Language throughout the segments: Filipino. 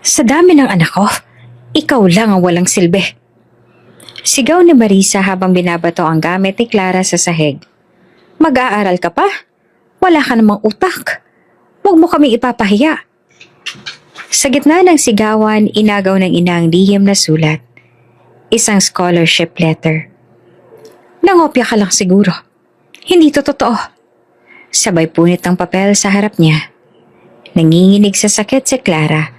Sa dami ng anak ko, ikaw lang ang walang silbi. Sigaw ni Marisa habang binabato ang gamit ni Clara sa sahig. Mag-aaral ka pa? Wala ka namang utak. Huwag mo kaming ipapahiya. Sa gitna ng sigawan, inagaw ng ina ang lihim na sulat. Isang scholarship letter. Nangopya ka lang siguro. Hindi to totoo. Sabay punit ng papel sa harap niya. Nanginginig sa sakit si Clara,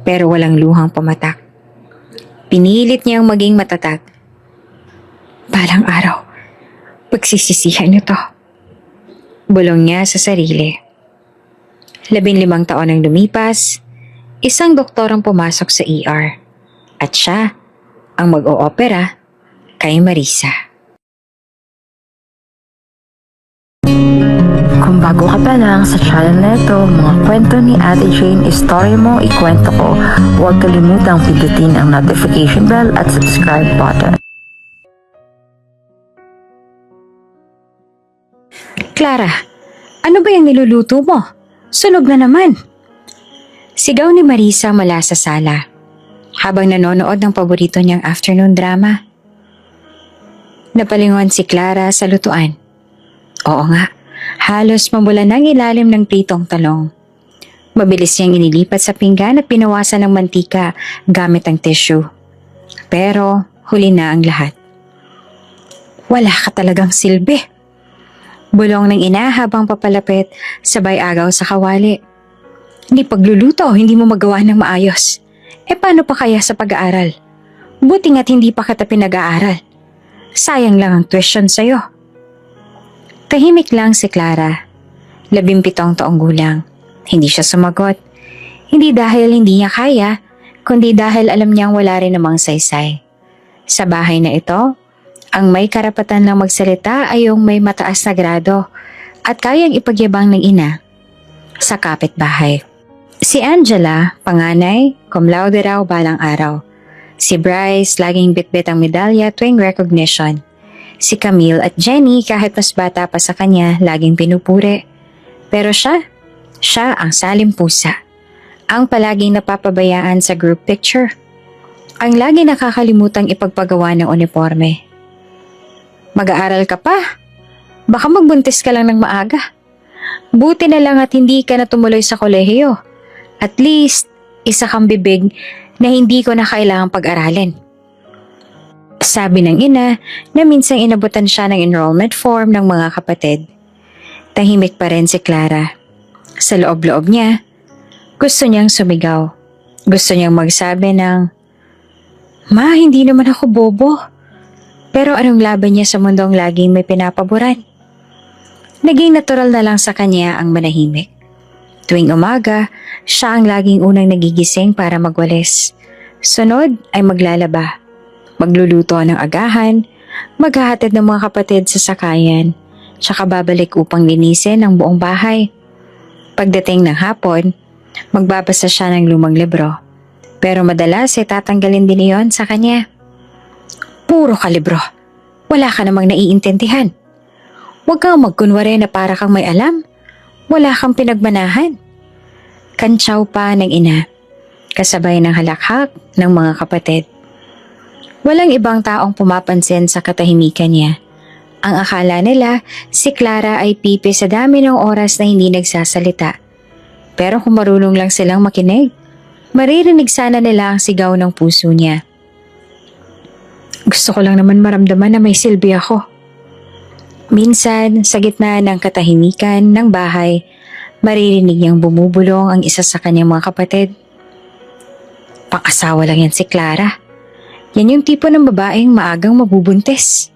pero walang luhang pumatak. Pinilit niyang maging matatag. Balang araw, pagsisisihan niyo to. Bulong niya sa sarili. 15 taon ang lumipas, isang doktor ang pumasok sa ER. At siya ang mag-oopera kay Marisa. Kung bago ka pa lang sa channel na ito, mga kwento ni Ate Jane, istorya mo, ikwento ko, huwag kalimutang pindutin ang notification bell at subscribe button. Clara, ano ba yung niluluto mo? Sunog na naman. Sigaw ni Marisa mula sa sala, habang nanonood ng paborito niyang afternoon drama. Napalingon si Clara sa lutuan. Oo nga, halos mamula ng ilalim ng pritong talong. Mabilis niyang inilipat sa pinggan at pinawasan ng mantika gamit ang tissue. Pero huli na ang lahat. Wala ka talagang silbi. Bulong ng ina habang papalapit, sabay agaw sa kawali. Hindi pagluluto, hindi mo magawa ng maayos. Paano pa kaya sa pag-aaral? Buti nga't hindi pa kita pinag-aaral. Sayang lang ang tuition sa'yo. Tahimik lang si Clara. 17 taong gulang. Hindi siya sumagot. Hindi dahil hindi niya kaya, kundi dahil alam niyang wala rin namang saysay. Sa bahay na ito, ang may karapatan lang magsalita ay yung may mataas na grado at kayang ipagyabang ng ina sa kapitbahay. Si Angela, panganay, cum laude raw balang araw. Si Bryce, laging bitbit ang medalya tuwing recognition. Si Camille at Jenny, kahit mas bata pa sa kanya, laging pinupuri. Pero siya ang salim pusa. Ang palaging napapabayaan sa group picture. Ang lagi nakakalimutang ipagpagawa ng uniforme. Mag-aaral ka pa? Baka magbuntis ka lang ng maaga. Buti na lang at hindi ka na tumuloy sa kolehiyo. At least, isa kang bibig na hindi ko na kailangang pag-aralin. Sabi ng ina na minsang inabutan siya ng enrollment form ng mga kapatid. Tahimik pa rin si Clara. Sa loob-loob niya, gusto niyang sumigaw. Gusto niyang magsabi ng, "Ma, hindi naman ako bobo." Pero anong laban niya sa mundong laging may pinapaboran? Naging natural na lang sa kanya ang manahimik. Tuwing umaga, siya ang laging unang nagigising para magwalis. Sunod ay maglalaba, magluluto ng agahan, maghahatid ng mga kapatid sa sakayan, tsaka babalik upang linisin ang buong bahay. Pagdating ng hapon, magbabasa siya ng lumang libro. Pero madalas ay tatanggalin din iyon sa kanya. Puro ka libro. Wala ka namang naiintindihan. Huwag kang magkunwari na para kang may alam. Wala kang pinagmanahan. Kantsaw pa ng ina, kasabay ng halakhak ng mga kapatid. Walang ibang taong pumapansin sa katahimikan niya. Ang akala nila, si Clara ay pipi sa dami ng oras na hindi nagsasalita. Pero kung marunong lang silang makinig, maririnig sana nila ang sigaw ng puso niya. Gusto ko lang naman maramdaman na may silbi ako. Minsan, sa gitna ng katahimikan ng bahay, maririnig niyang bumubulong ang isa sa kanyang mga kapatid. Pang-asawa lang yan si Clara. Yan yung tipo ng babaeng maagang mabubuntis.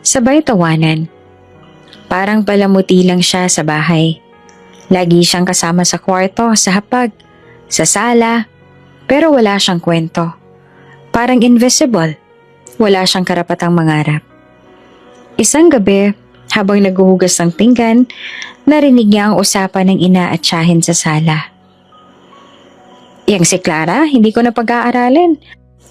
Sabay tawanan. Parang palamuti lang siya sa bahay. Lagi siyang kasama sa kwarto, sa hapag, sa sala, pero wala siyang kwento. Parang invisible. Wala siyang karapatang mangarap. Isang gabi, habang naghuhugas ng pinggan, narinig niya ang usapan ng ina at tiyahin sa sala. Yang si Clara, hindi ko na pag-aaralin.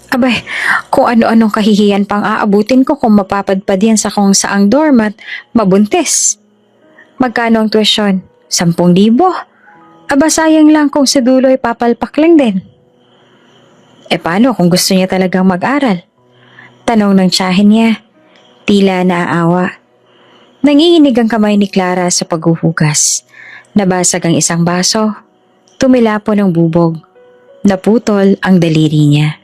Abay, kung ano-anong kahihiyan pang aabutin ko kung mapapadpad yan sa kung saang dorm at mabuntis. Magkano ang tuition? 10,000? Aba sayang lang kung sa dulo ay papalpak lang din. Paano kung gusto niya talagang mag-aral? Tanong ng tiyahin niya. Tila naaawa. Nanginginig ang kamay ni Clara sa paghuhugas. Nabasag ang isang baso. Tumilapo ng bubog. Naputol ang daliri niya.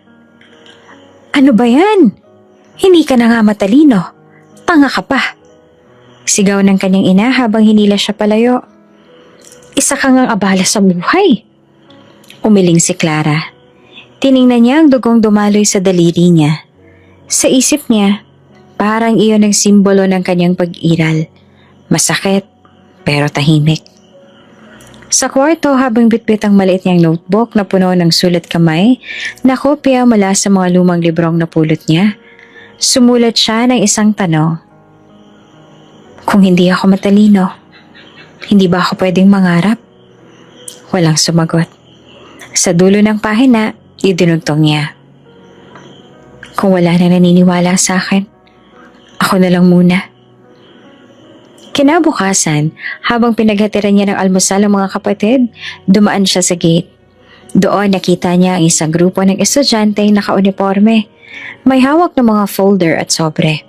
Ano ba yan? Hindi ka na nga matalino. Tanga ka pa. Sigaw ng kanyang ina habang hinila siya palayo. Isa ka ngang abala sa buhay. Umiling si Clara. Tiningnan niya ang dugong dumaloy sa daliri niya. Sa isip niya, parang iyon ang simbolo ng kanyang pag-iral. Masakit, pero tahimik. Sa kwarto habang bitbit ang maliit niyang notebook na puno ng sulat kamay na kopya mula sa mga lumang librong napulot niya, sumulat siya ng isang tanong. Kung hindi ako matalino, hindi ba ako pwedeng mangarap? Walang sumagot. Sa dulo ng pahina, idinugtong niya. Kung wala na naniniwala sa akin, ako na lang muna. Kinabukasan, habang pinaghatiran niya ng almusal ang mga kapatid, dumaan siya sa gate. Doon nakita niya ang isang grupo ng estudyante na naka-uniforme. May hawak ng mga folder at sobre.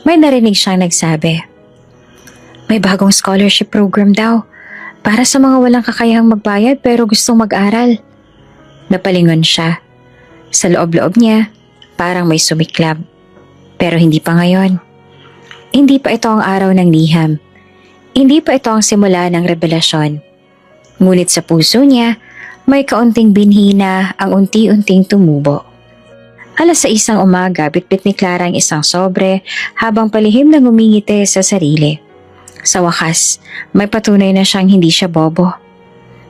May narinig siyang nagsabi. May bagong scholarship program daw, para sa mga walang kakayahang magbayad pero gustong mag-aral. Napalingon siya. Sa loob-loob niya, parang may sumiklab. Pero hindi pa ngayon. Hindi pa ito ang araw ng liham. Hindi pa ito ang simula ng revelasyon. Ngunit sa puso niya, may kaunting binhi na ang unti-unting tumubo. 6:00 ng umaga, bitbit ni Clara ang isang sobre habang palihim na ngumingiti sa sarili. Sa wakas, may patunay na siyang hindi siya bobo.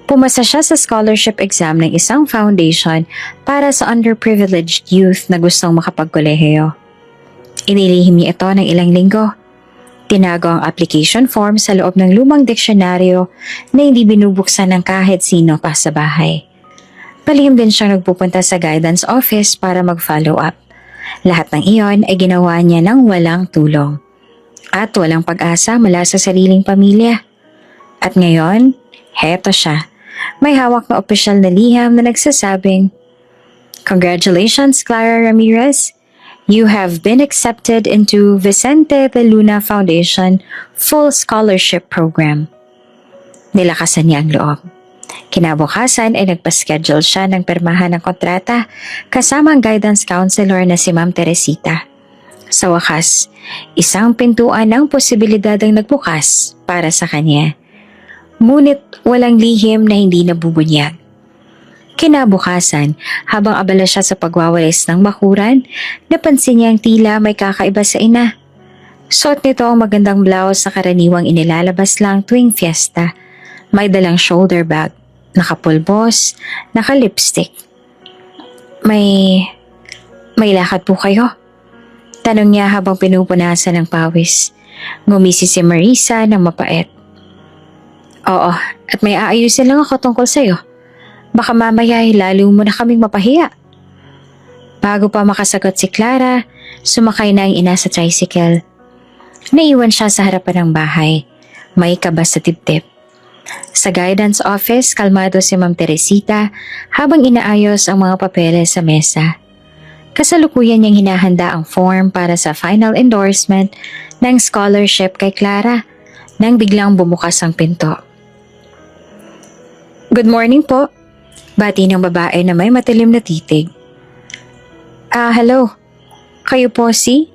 Pumasa siya sa scholarship exam ng isang foundation para sa underprivileged youth na gustong makapagkolehiyo. Inilihim niya ito ng ilang linggo. Tinago ang application form sa loob ng lumang diksyonaryo na hindi binubuksan ng kahit sino pa sa bahay. Palihim din siyang nagpupunta sa guidance office para mag-follow up. Lahat ng iyon ay ginawa niya ng walang tulong. At walang pag-asa mula sa sariling pamilya. At ngayon, heto siya. May hawak na opisyal na liham na nagsasabing, Congratulations, Clara Ramirez! You have been accepted into Vicente de Luna Foundation Full Scholarship Program. Nilakasan niya ang loob. Kinabukasan ay nagpa-schedule siya ng permahan ng kontrata kasama ang guidance counselor na si Ma'am Teresita. Sa wakas, isang pintuan ng posibilidad ang nagbukas para sa kanya. Ngunit walang lihim na hindi nabubunyag. Kinabukasan, habang abala siya sa pagwawalis ng bakuran, napansin niyang tila may kakaiba sa ina. Suot nito ang magandang blouse na karaniwang inilalabas lang tuwing fiesta. May dalang shoulder bag, nakapulbos, nakalipstick. May lakad po kayo? Tanong niya habang pinupunasan ng pawis. Ngumisi si Marisa ng mapait. Oo, at may aayusin lang ako tungkol sa'yo. Baka mamaya ay lalo mo na kaming mapahiya. Bago pa makasagot si Clara, sumakay na ang ina sa tricycle. Naiwan siya sa harapan ng bahay. May kaba sa dibdib. Sa guidance office, kalmado si Ma'am Teresita habang inaayos ang mga papeles sa mesa. Kasalukuyan niyang hinahanda ang form para sa final endorsement ng scholarship kay Clara nang biglang bumukas ang pinto. Good morning po. Bati ng babae na may matilim na titig. Hello. Kayo po si?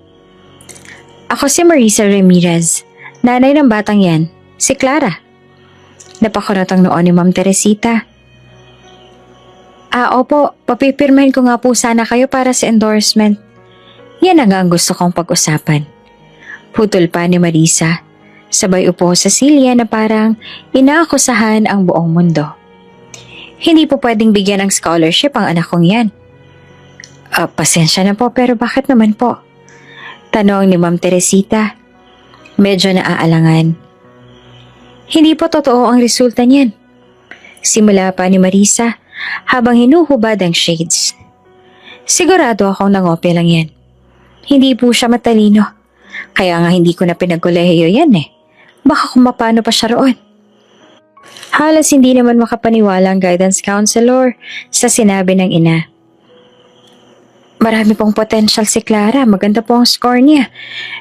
Ako si Marisa Ramirez, nanay ng batang yan, si Clara. Napakunot ang noon ni Ma'am Teresita. Opo, papipirmahin ko nga po sana kayo para sa endorsement. Yan ang gusto kong pag-usapan. Putol pa ni Marisa, sabay upo sa silya na parang inaakusahan ang buong mundo. Hindi po pwedeng bigyan ng scholarship ang anak kong yan. Pasensya na po pero bakit naman po? Tanong ni Ma'am Teresita. Medyo naaalangan. Hindi po totoo ang resulta niyan. Simula pa ni Marisa habang hinuhubad ang shades. Sigurado akong nangopya lang yan. Hindi po siya matalino. Kaya nga hindi ko na pinagkolehiyo yan eh. Baka kung mapano pa siya roon. Halos hindi naman makapaniwala ang guidance counselor sa sinabi ng ina. Marami pong potential si Clara. Maganda po ang score niya.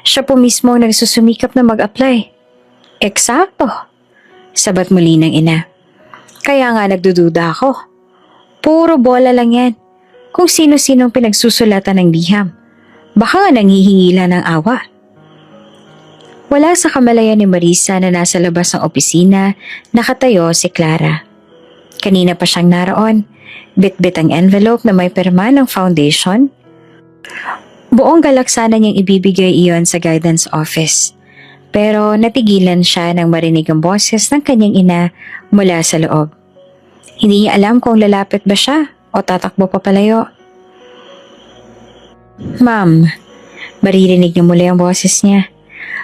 Siya po mismo ang nagsusumikap na mag-apply. Eksakto. Sabat muli ng ina. Kaya nga nagdududa ako. Puro bola lang yan. Kung sino-sinong pinagsusulatan ng liham. Baka nga nanghihingila ng awa. Wala sa kamalayan ni Marisa na nasa labas ng opisina, nakatayo si Clara. Kanina pa siyang naroon. Bit-bit ang envelope na may pirma ng foundation. Buong galak sana niyang ibibigay iyon sa guidance office. Pero natigilan siya nang marinig ang boses ng kanyang ina mula sa loob. Hindi niya alam kung lalapit ba siya o tatakbo pa palayo. Ma'am, maririnig niya muli ang boses niya.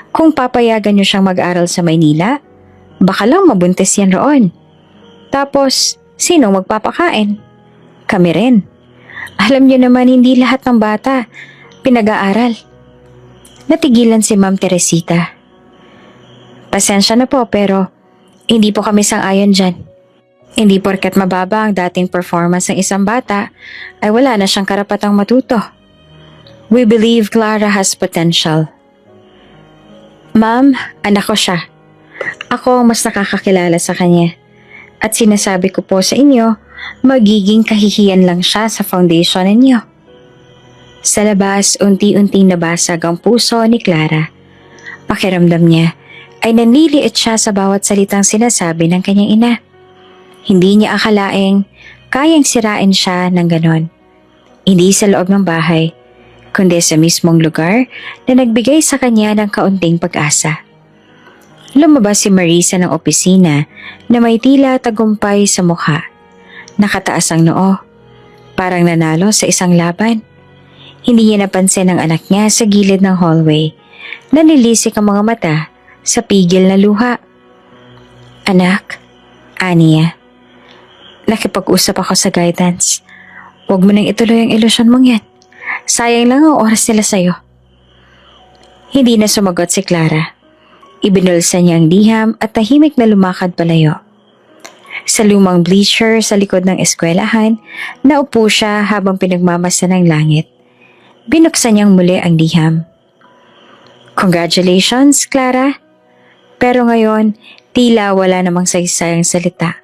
Kung papayagan niyo siyang mag-aral sa Maynila, baka lang mabuntis yan roon. Tapos, sino magpapakain? Kami rin. Alam niyo naman hindi lahat ng bata pinag-aaral. Natigilan si Ma'am Teresita. Pasensya na po pero hindi po kami sang-ayon dyan. Hindi porket mababa ang dating performance ng isang bata ay wala na siyang karapatang matuto. We believe Clara has potential. Ma'am, anak ko siya. Ako ang mas nakakakilala sa kanya. At sinasabi ko po sa inyo, magiging kahihiyan lang siya sa foundation ninyo. Sa labas, unti-unting nabasag ang puso ni Clara. Pakiramdam niya ay nanliliit siya sa bawat salitang sinasabi ng kanyang ina. Hindi niya akalaing kayang sirain siya ng ganon. Hindi sa loob ng bahay, kundi sa mismong lugar na nagbigay sa kanya ng kaunting pag-asa. Lumabas si Marisa ng opisina na may tila tagumpay sa mukha. Nakataas ang noo, parang nanalo sa isang laban. Hindi niya napansin ang anak niya sa gilid ng hallway. Nanilisik ang mga mata sa pigil na luha. Anak, Ania, nakipag-usap ako sa guidance. Huwag mo nang ituloy ang ilusyon mong yan. Sayang lang ang oras nila sa'yo. Hindi na sumagot si Clara. Ibinulsa niya ang liham at tahimik na lumakad palayo. Sa lumang bleacher sa likod ng eskwelahan, naupo siya habang pinagmamasa ng langit. Binuksan niyang muli ang liham. Congratulations, Clara. Pero ngayon, tila wala namang saysayang salita.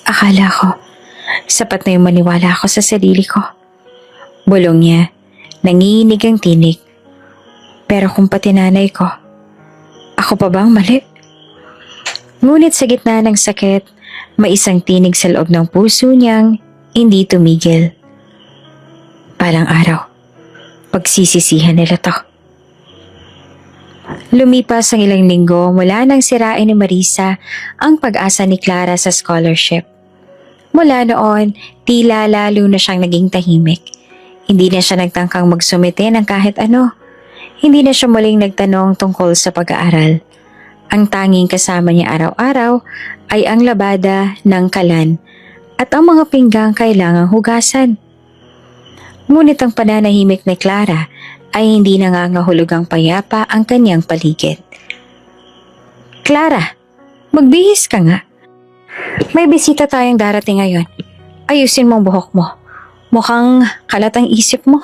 Akala ko, sapat na yung maniwala ako sa sarili ko. Bulong niya, nanginginig ang tinig. Pero kung pati nanay ko, ako pa bang mali? Ngunit sa gitna ng sakit, may isang tinig sa loob ng puso niyang hindi tumigil. Balang araw, pagsisisihan nila to. Lumipas ang ilang linggo mula nang sirain ni Marisa ang pag-asa ni Clara sa scholarship. Mula noon, tila lalo na siyang naging tahimik. Hindi na siya nagtangkang magsumite ng kahit ano. Hindi na siya muling nagtanong tungkol sa pag-aaral. Ang tanging kasama niya araw-araw ay ang labada ng kalan at ang mga pinggang kailangang hugasan. Ngunit ang pananahimik ni Clara ay hindi nangangahulugang payapa ang kanyang paligid. Clara, magbihis ka nga. May bisita tayong darating ngayon. Ayusin mong buhok mo. Mukhang kalat ang isip mo.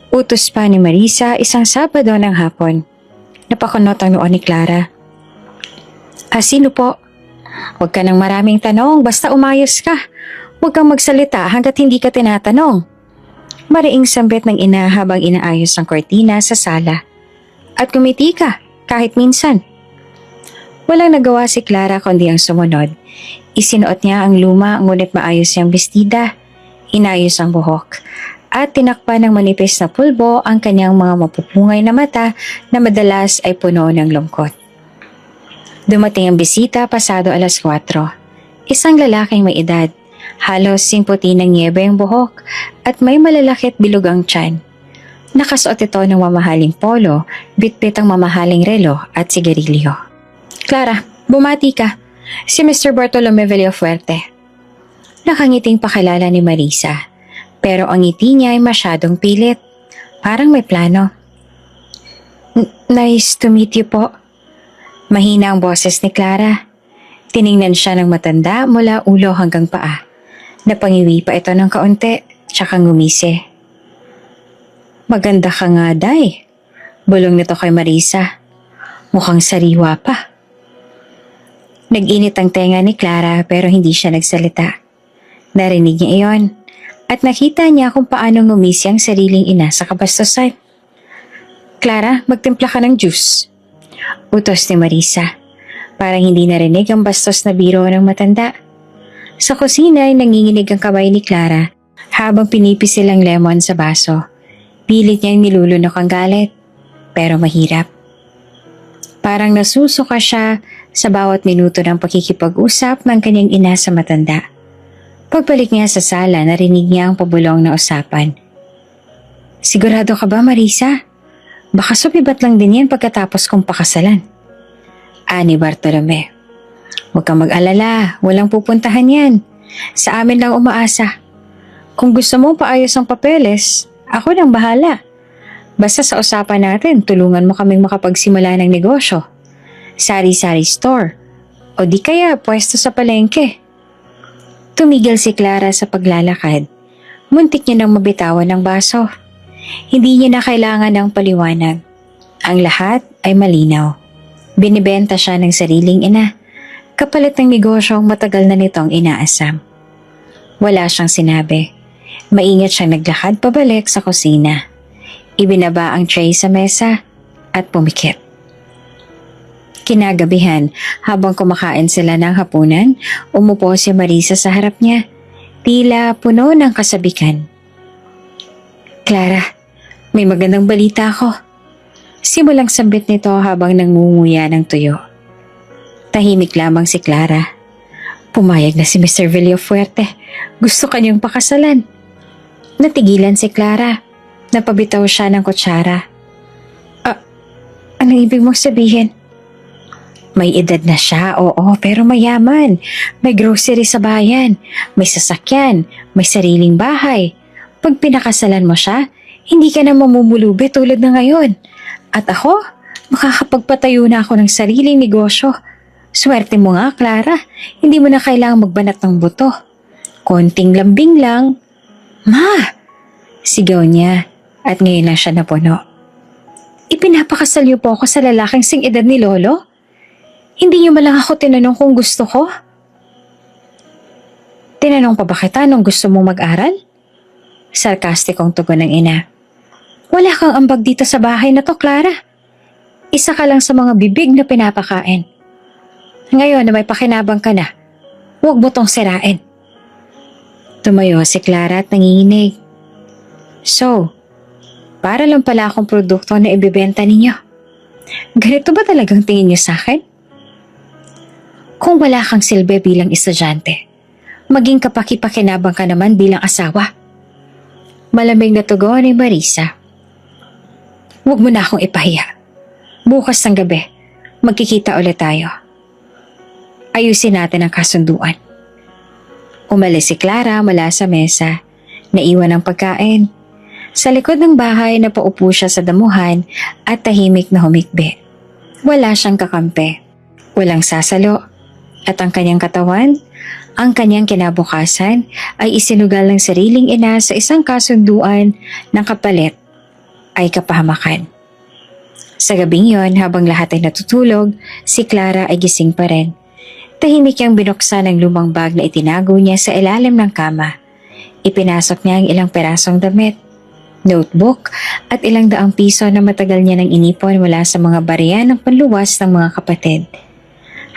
Utos pa ni Marisa isang Sabado ng hapon. Napakunot ang noon ni Clara. Sino po? Huwag ka ng maraming tanong, basta umayos ka. Huwag kang magsalita hanggat hindi ka tinatanong. Mariing sambit ng ina habang inaayos ang kortina sa sala. At kumiti ka, kahit minsan. Walang nagawa si Clara kundi ang sumunod. Isinuot niya ang luma ngunit maayos niyang bestida. Inayos ang buhok. At tinakpan ng manipis na pulbo ang kanyang mga mapupungay na mata na madalas ay puno ng lungkot. Dumating ang bisita pasado 4:00. Isang lalaking may edad. Halos singputi ng niebe ang buhok at may malalakit bilog ang tiyan. Nakasuot ito ng mamahaling polo, bitbit ang mamahaling relo at sigarilyo. Clara, bumati ka. Si Mr. Bartolome Villafuerte. Nakangiting pakilala ni Marisa. Pero ang ngiti niya ay masyadong pilit. Parang may plano. Nice to meet you po. Mahina ang boses ni Clara. Tiningnan siya ng matanda mula ulo hanggang paa. Napangiwi pa ito ng kaunti, tsaka ngumisi. Maganda ka nga, Day. Bulong nito kay Marisa. Mukhang sariwa pa. Nag-init ang tenga ni Clara pero hindi siya nagsalita. Narinig niya iyon at nakita niya kung paano ngumisi ang sariling ina sa kabastusan. Clara, magtimpla ka ng juice. Utos ni Marisa. Parang hindi narinig ang bastos na biro ng matanda. Sa kusina ay nanginginig ang kamay ni Clara habang pinipisil ang lemon sa baso. Pilit niyang nilulunok ang galit, pero mahirap. Parang nasusuka siya sa bawat minuto ng pakikipag-usap ng kanyang ina sa matanda. Pagbalik niya sa sala, narinig niya ang pabulong na usapan. Sigurado ka ba, Marisa? Baka sumibat lang din yan pagkatapos kong pakasalan. Ani Bartolome. Huwag kang mag-alala, walang pupuntahan yan. Sa amin lang umaasa. Kung gusto mo paayos ang papeles, ako nang bahala. Basta sa usapan natin, tulungan mo kaming makapagsimula ng negosyo. Sari-sari store. O di kaya pwesto sa palengke. Tumigil si Clara sa paglalakad. Muntik niya nang mabitawan ng baso. Hindi niya na kailangan ng paliwanag. Ang lahat ay malinaw. Binibenta siya ng sariling ina. Kapalit ng negosyong matagal na nitong inaasam. Wala siyang sinabi. Maingat siyang naglakad pabalik sa kusina. Ibinaba ang tray sa mesa at pumikit. Kinagabihan, habang kumakain sila ng hapunan, umupo si Marisa sa harap niya. Tila puno ng kasabikan. Clara, may magandang balita ako. Simulang sambit nito habang nangunguya ng tuyo. Tahimik lamang si Clara. Pumayag na si Mr. Villafuerte. Gusto kanyang pakasalan. Natigilan si Clara. Napabitaw siya ng kutsara. Anong ibig mong sabihin? May edad na siya, oo, pero mayaman. May grocery sa bayan, may sasakyan, may sariling bahay. Pag pinakasalan mo siya, hindi ka na mamumulubi tulad na ngayon. At ako, makakapagpatayo na ako ng sariling negosyo. Swerte mo nga, Clara. Hindi mo na kailangang magbanat ng buto. Konting lambing lang. Ma! Sigaw niya. At ngayon lang siya napuno. Ipinapakasal niyo po ako sa lalaking sing edad ni Lolo? Hindi niyo malang ako tinanong kung gusto ko? Tinanong pa ba kita nung gusto mong mag-aral? Sarkastikong tugon ng ina. Wala kang ambag dito sa bahay na to, Clara. Isa ka lang sa mga bibig na pinapakain. Ngayon na may pakinabang ka na, huwag mo tong sirain. Tumayo si Clara at nanginginig. So, para lang pala akong produkto na ibibenta ninyo. Ganito ba talagang tingin niyo sa akin? Kung wala kang silbi bilang estudyante, maging kapaki-pakinabang ka naman bilang asawa. Malamig na tugon ni Marisa. Huwag mo na akong ipahiya. Bukas ng gabi, magkikita ulit tayo. Ayusin natin ang kasunduan. Umalis si Clara mula sa mesa, naiwan ang pagkain. Sa likod ng bahay napaupo siya sa damuhan at tahimik na humikbi. Wala siyang kakampi, walang sasalo, at ang kanyang katawan, ang kanyang kinabukasan ay isinugal ng sariling ina sa isang kasunduan ng kapalit ay kapahamakan. Sa gabing yon, habang lahat ay natutulog, si Clara ay gising pa rin. Tahimik niyang binuksan ang lumang bag na itinago niya sa ilalim ng kama. Ipinasok niya ang ilang perasong damit, notebook at ilang daang piso na matagal niya nang inipon mula sa mga barya ng panluwas ng mga kapatid.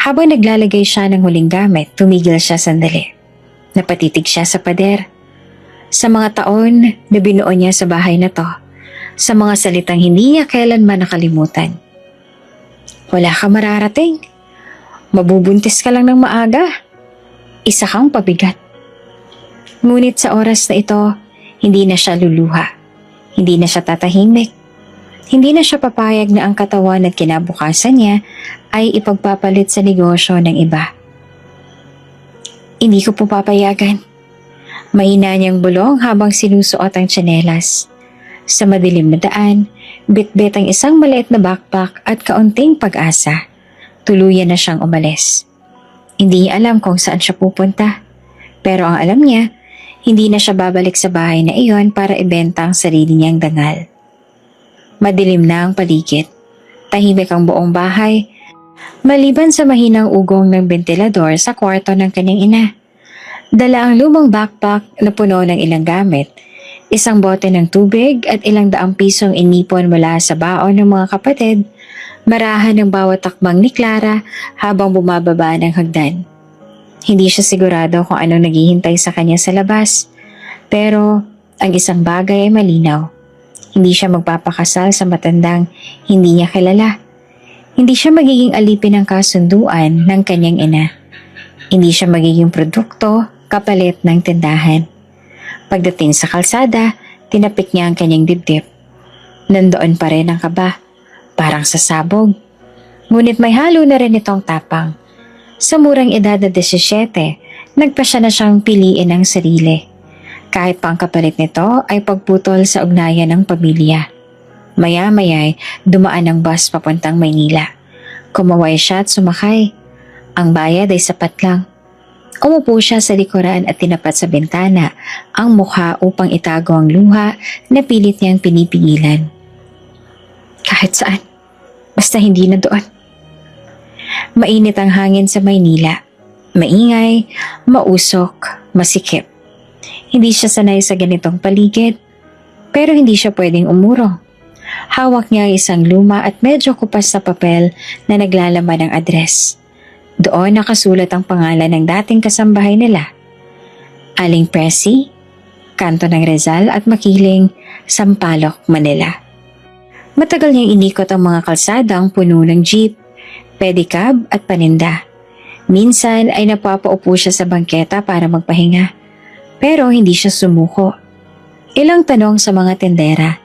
Habang naglalagay siya ng huling gamit, tumigil siya sandali. Napatitig siya sa pader. Sa mga taon na binuo niya sa bahay na to, sa mga salitang hindi niya kailanman nakalimutan. Wala ka mararating. Mabubuntis ka lang ng maaga. Isa kang pabigat. Ngunit sa oras na ito, hindi na siya luluha. Hindi na siya tatahimik. Hindi na siya papayag na ang katawan at kinabukasan niya ay ipagpapalit sa negosyo ng iba. Hindi ko po papayagan. Mahina niyang bulong habang sinusuot ang tsinelas. Sa madilim na daan, bitbit ang isang maliit na backpack at kaunting pag-asa. Tuluyan na siyang umalis. Hindi niya alam kung saan siya pupunta. Pero ang alam niya, hindi na siya babalik sa bahay na iyon para ibenta ang sarili niyang dangal. Madilim na ang paligid. Tahimik ang buong bahay, maliban sa mahinang ugong ng ventilador sa kwarto ng kanyang ina. Dala ang lumang backpack na puno ng ilang gamit, isang bote ng tubig at ilang daang pisong inipon mula sa baon ng mga kapatid, marahan ng bawat takbang ni Clara habang bumababa ng hagdan. Hindi siya sigurado kung anong naghihintay sa kanya sa labas, pero ang isang bagay ay malinaw. Hindi siya magpapakasal sa matandang hindi niya kilala. Hindi siya magiging alipin ng kasunduan ng kanyang ina. Hindi siya magiging produkto kapalit ng tindahan. Pagdating sa kalsada, tinapik niya ang kanyang dibdib. Nandoon pa rin ang kaba, parang sasabog. Ngunit may halo na rin itong tapang. Sa murang edad na 17, nagpa siya na siyang piliin ang sarili. Kahit pa ang kapalit nito ay pagputol sa ugnayan ng pamilya. Maya-maya'y dumaan ang bus papuntang Maynila. Kumaway siya at sumakay. Ang bayad ay sapat lang. Umupo siya sa likuran at tinapat sa bintana ang mukha upang itago ang luha na pilit niyang pinipigilan. Kahit saan, basta hindi na doon. Mainit ang hangin sa Maynila. Maingay, mausok, masikip. Hindi siya sanay sa ganitong paligid, pero hindi siya pwedeng umurong. Hawak niya isang luma at medyo kupas na papel na naglalaman ng address. Doon nakasulat ang pangalan ng dating kasambahay nila. Aling Presi, Kanto ng Rizal at Makiling, Sampaloc, Manila. Matagal niyang inikot ang mga kalsadang puno ng jeep, pedicab at paninda. Minsan ay napapaupo siya sa bangketa para magpahinga. Pero hindi siya sumuko. Ilang tanong sa mga tendera,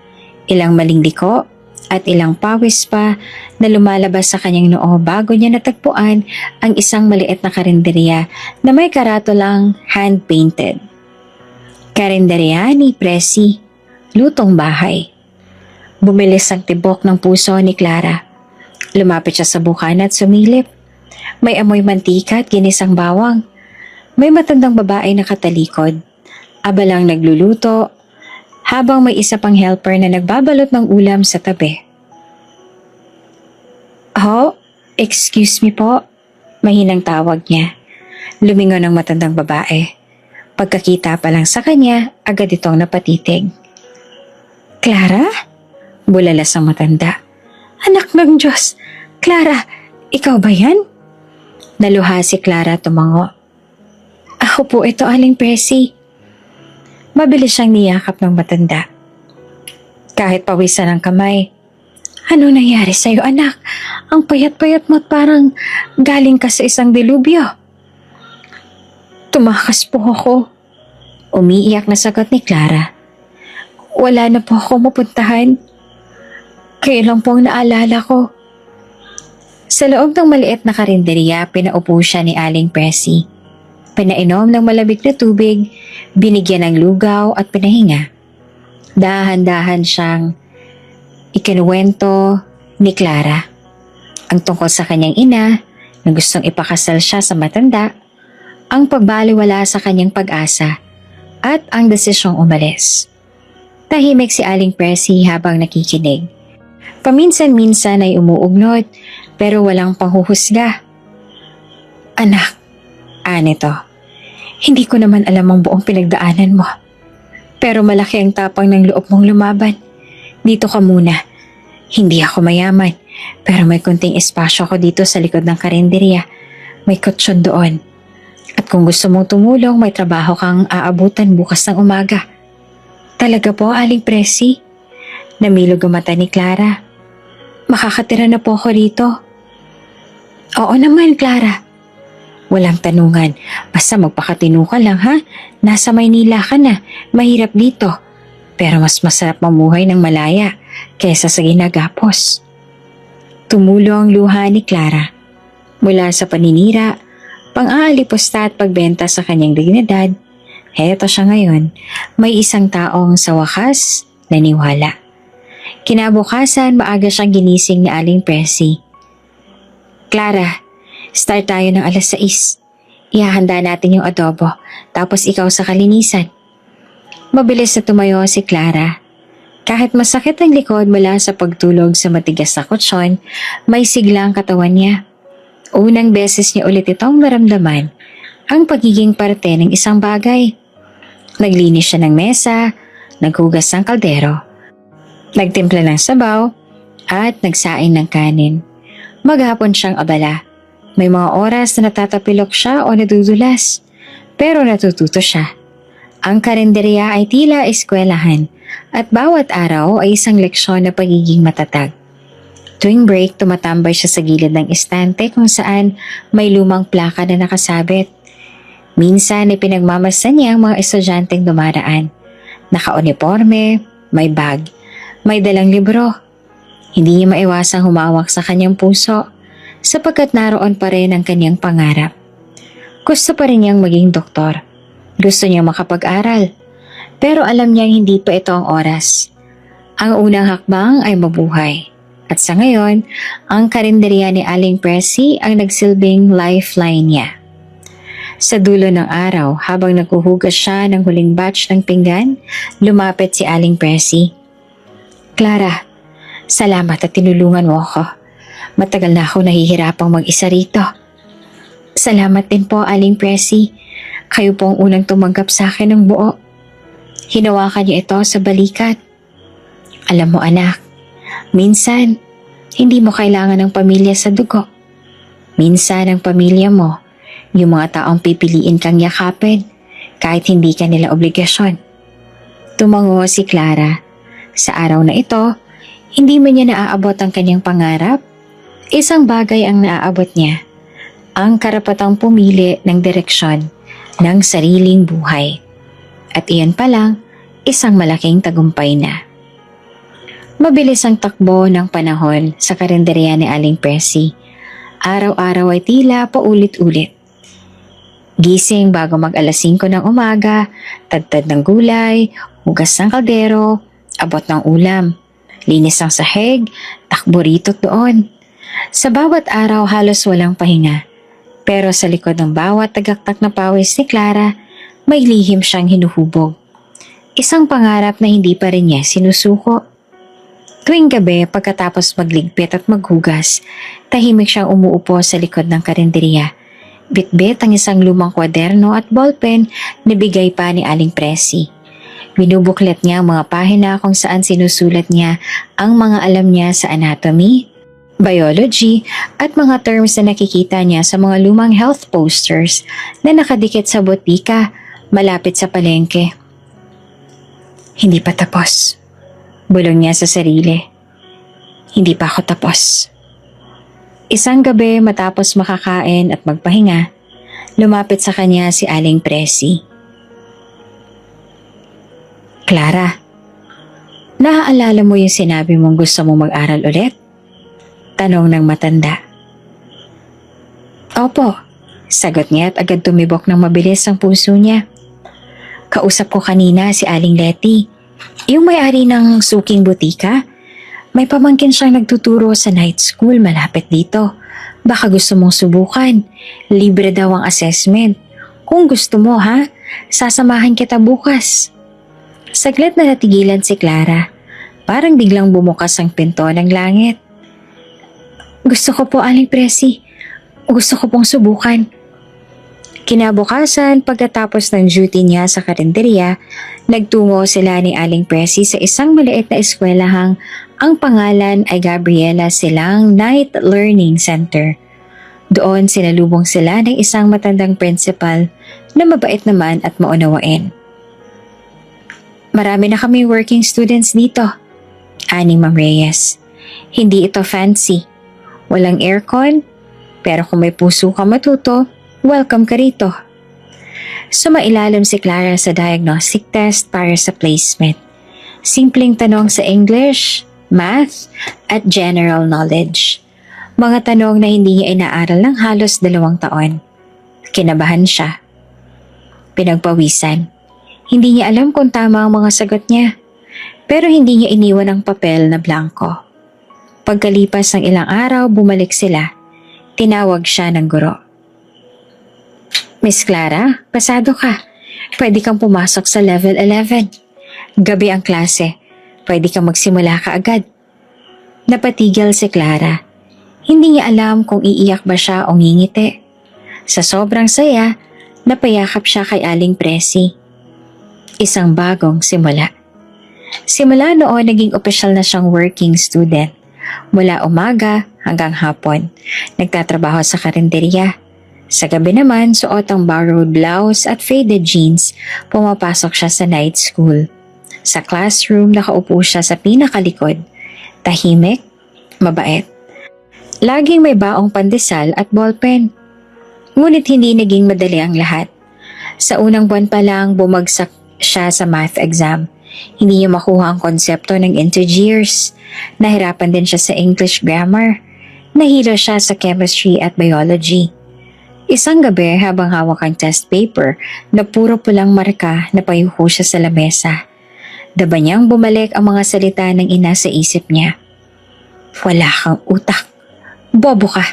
ilang maling liko, at ilang pawis pa na lumalabas sa kanyang noo bago niya natagpuan ang isang maliit na karinderya na may karatolang hand-painted. Karinderya ni Presi, lutong bahay. Bumilis ang tibok ng puso ni Clara. Lumapit siya sa bukana at sumilip. May amoy mantika at ginisang bawang. May matandang babae na katalikod. Abalang nagluluto, habang may isa pang helper na nagbabalot ng ulam sa tabi. Oh, excuse me po. Mahinang tawag niya. Lumingon ang matandang babae. Pagkakita pa lang sa kanya, agad itong napatitig. Clara? Bulalas ang matanda. Anak ng Diyos! Clara, ikaw ba yan? Naluha si Clara tumango. Ako po ito, Aling Presi. Mabilis siyang niyakap ng matanda. Kahit pawisan ang kamay. Anong nangyari sa'yo, anak? Ang payat-payat mo at parang galing ka sa isang delubyo. Tumakas po ako. Umiiyak na sagot ni Clara. Wala na po ako mapuntahan. Kayo lang po ang naalala ko. Sa loob ng maliit na karinderya, pinaupo siya ni Aling Presi. Pinainom ng malamig na tubig, binigyan ng lugaw at pinahinga. Dahan-dahan siyang ikinuwento ni Clara ang tungkol sa kanyang ina na gustong ipakasal siya sa matanda, ang pagbaliwala sa kanyang pag-asa at ang desisyong umalis. Tahimik si Aling Presi habang nakikinig. Paminsan-minsan ay umuugnot pero walang panghuhusga. Anak, anito. Hindi ko naman alam ang buong pinagdaanan mo. Pero malaki ang tapang ng loob mong lumaban. Dito ka muna. Hindi ako mayaman, pero may kunting espasyo ako dito sa likod ng karinderya. May kutsyon doon. At kung gusto mong tumulong, may trabaho kang aabutan bukas ng umaga. Talaga po, Aling Presi? Namilog ang mata ni Clara. Makakatira na po ako rito. Oo naman, Clara. Walang tanungan, basta magpakatino ka lang ha. Nasa Maynila ka na, mahirap dito. Pero mas masarap mamuhay ng malaya kesa sa ginagapos. Tumulo ang luha ni Clara. Mula sa paninira, pang-aalipusta at pagbenta sa kanyang dignidad, heto siya ngayon, may isang taong sa wakas naniwala. Kinabukasan, maaga siyang ginising ni Aling Presi. Clara, start tayo ng 6:00. Ihahanda natin yung adobo, tapos ikaw sa kalinisan. Mabilis na tumayo si Clara. Kahit masakit ang likod mula sa pagtulog sa matigas na kutsyon, may sigla ang katawan niya. Unang beses niya ulit itong naramdaman ang pagiging parte ng isang bagay. Naglinis siya ng mesa, naghugas ng kaldero, nagtimpla ng sabaw, at nagsaing ng kanin. Maghapon siyang abala. May mga oras na natatapilok siya o nadudulas, pero natututo siya. Ang karinderya ay tila eskwelahan at bawat araw ay isang leksyon na pagiging matatag. Tuwing break, tumatambay siya sa gilid ng estante kung saan may lumang plaka na nakasabit. Minsan ay pinagmamasdan niya ang mga estudyanteng dumaraan. Naka-uniforme, may bag, may dalang libro. Hindi niya maiwasang humawak sa kanyang puso sapagkat naroon pa rin ang kanyang pangarap. Gusto pa rin niyang maging doktor. Gusto niyang makapag-aral. Pero alam niyang hindi pa ito ang oras. Ang unang hakbang ay mabuhay. At sa ngayon, ang karinderya ni Aling Presi ang nagsilbing lifeline niya. Sa dulo ng araw, habang naghuhugas siya ng huling batch ng pinggan, lumapit si Aling Presi. Clara, salamat at tinulungan mo ako. Matagal na ako nahihirapang mag-isa rito. Salamat din po, Aling Presi. Kayo po ang unang tumanggap sa akin ng buo. Hinawakan niyo ito sa balikat. Alam mo anak, minsan, hindi mo kailangan ng pamilya sa dugo. Minsan ang pamilya mo, yung mga taong pipiliin kang yakapin kahit hindi ka nila obligasyon. Tumango si Clara. Sa araw na ito, hindi man niya naaabot ang kanyang pangarap. Isang bagay ang naaabot niya, ang karapatang pumili ng direksyon ng sariling buhay. At iyan pa lang, isang malaking tagumpay na. Mabilis ang takbo ng panahon sa karinderya ni Aling Presi. Araw-araw ay tila paulit-ulit. Gising bago mag-alas 5 ng umaga, tadtad ng gulay, hugas ng kaldero, abot ng ulam, linis ng sahig, takbo rito doon. Sa bawat araw halos walang pahinga. Pero sa likod ng bawat tagaktak na pawis ni Clara, may lihim siyang hinuhubog. Isang pangarap na hindi pa rin niya sinusuko. Tuwing gabi pagkatapos magligpit at maghugas, tahimik siyang umuupo sa likod ng karinderya. Bitbit ang isang lumang kwaderno at ballpen na bigay pa ni Aling Presi. Binubuklat niya ang mga pahina kung saan sinusulat niya ang mga alam niya sa anatomy, biology at mga terms na nakikita niya sa mga lumang health posters na nakadikit sa botika malapit sa palengke. Hindi pa tapos. Bulong niya sa sarili. Hindi pa ako tapos. Isang gabi matapos makakain at magpahinga, lumapit sa kanya si Aling Presi. Clara, naaalala mo yung sinabi mong gusto mong mag-aral ulit? Tanong ng matanda. Opo, sagot niya at agad tumibok ng mabilis ang puso niya. Kausap ko kanina si Aling Letty, yung may-ari ng suking butika. May pamangkin siyang nagtuturo sa night school malapit dito. Baka gusto mong subukan. Libre daw ang assessment. Kung gusto mo ha, sasamahan kita bukas. Saglit na natigilan si Clara. Parang biglang bumukas ang pinto ng langit. Gusto ko po, Aling Presi. Gusto ko pong subukan. Kinabukasan, pagkatapos ng duty niya sa karinderya, nagtungo sila ni Aling Presi sa isang maliit na eskwelahang ang pangalan ay Gabriela Silang Night Learning Center. Doon sinalubong sila ng isang matandang principal na mabait naman at maunawain. Marami na kami working students dito, ani Ma'am Reyes. Hindi ito fancy. Walang aircon, pero kung may puso ka matuto, welcome ka rito. Sumailalim si Clara sa diagnostic test para sa placement. Simpleng tanong sa English, Math, at General Knowledge. Mga tanong na hindi niya inaaral ng halos 2 taon. Kinabahan siya. Pinagpawisan. Hindi niya alam kung tama ang mga sagot niya. Pero hindi niya iniwan ang papel na blanco. Pagkalipas ng ilang araw, bumalik sila. Tinawag siya ng guro. Miss Clara, pasado ka. Pwede kang pumasok sa level 11. Gabi ang klase. Pwede kang magsimula ka agad. Napatigil si Clara. Hindi niya alam kung iiyak ba siya o ngingiti. Sa sobrang saya, napayakap siya kay Aling Presi. Isang bagong simula. Simula noon naging opisyal na siyang working student. Mula umaga hanggang hapon, nagtatrabaho sa karinderya. Sa gabi naman, suot ang borrowed blouse at faded jeans, pumapasok siya sa night school. Sa classroom, nakaupo siya sa pinakalikod. Tahimik, mabait. Laging may baong pandesal at ballpen. Ngunit hindi naging madali ang lahat. Sa unang buwan pa lang, bumagsak siya sa math exam. Hindi niya makuha ang konsepto ng integers. Nahirapan din siya sa English grammar. Nahilo siya sa chemistry at biology. Isang gabi habang hawak ang test paper na puro pulang marka, napayuko siya sa lamesa. Daba niyang bumalik ang mga salita ng ina sa isip niya. Wala kang utak. Bobo ka.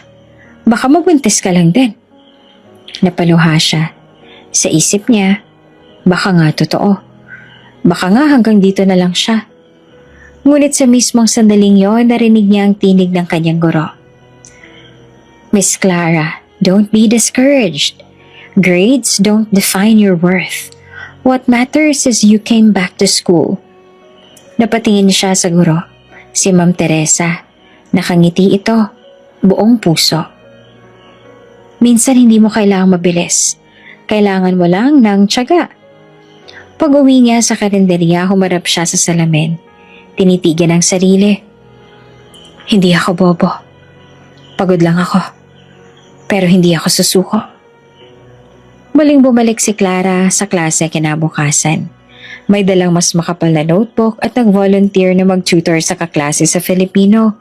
Baka mabuntis ka lang din. Napaluha siya. Sa isip niya, baka nga totoo. Baka nga hanggang dito na lang siya. Ngunit sa mismong sandaling yon, narinig niya ang tinig ng kanyang guro. Miss Clara, don't be discouraged. Grades don't define your worth. What matters is you came back to school. Napatingin siya sa guro, si Ma'am Teresa. Nakangiti ito, buong puso. Minsan hindi mo kailangang mabilis. Kailangan mo lang ng tiyaga. Pag-uwi niya sa karinderya, humarap siya sa salamin. Tinitigan ang sarili. Hindi ako bobo. Pagod lang ako. Pero hindi ako susuko. Muling bumalik si Clara sa klase kinabukasan. May dalang mas makapal na notebook at nag-volunteer na mag-tutor sa kaklase sa Filipino.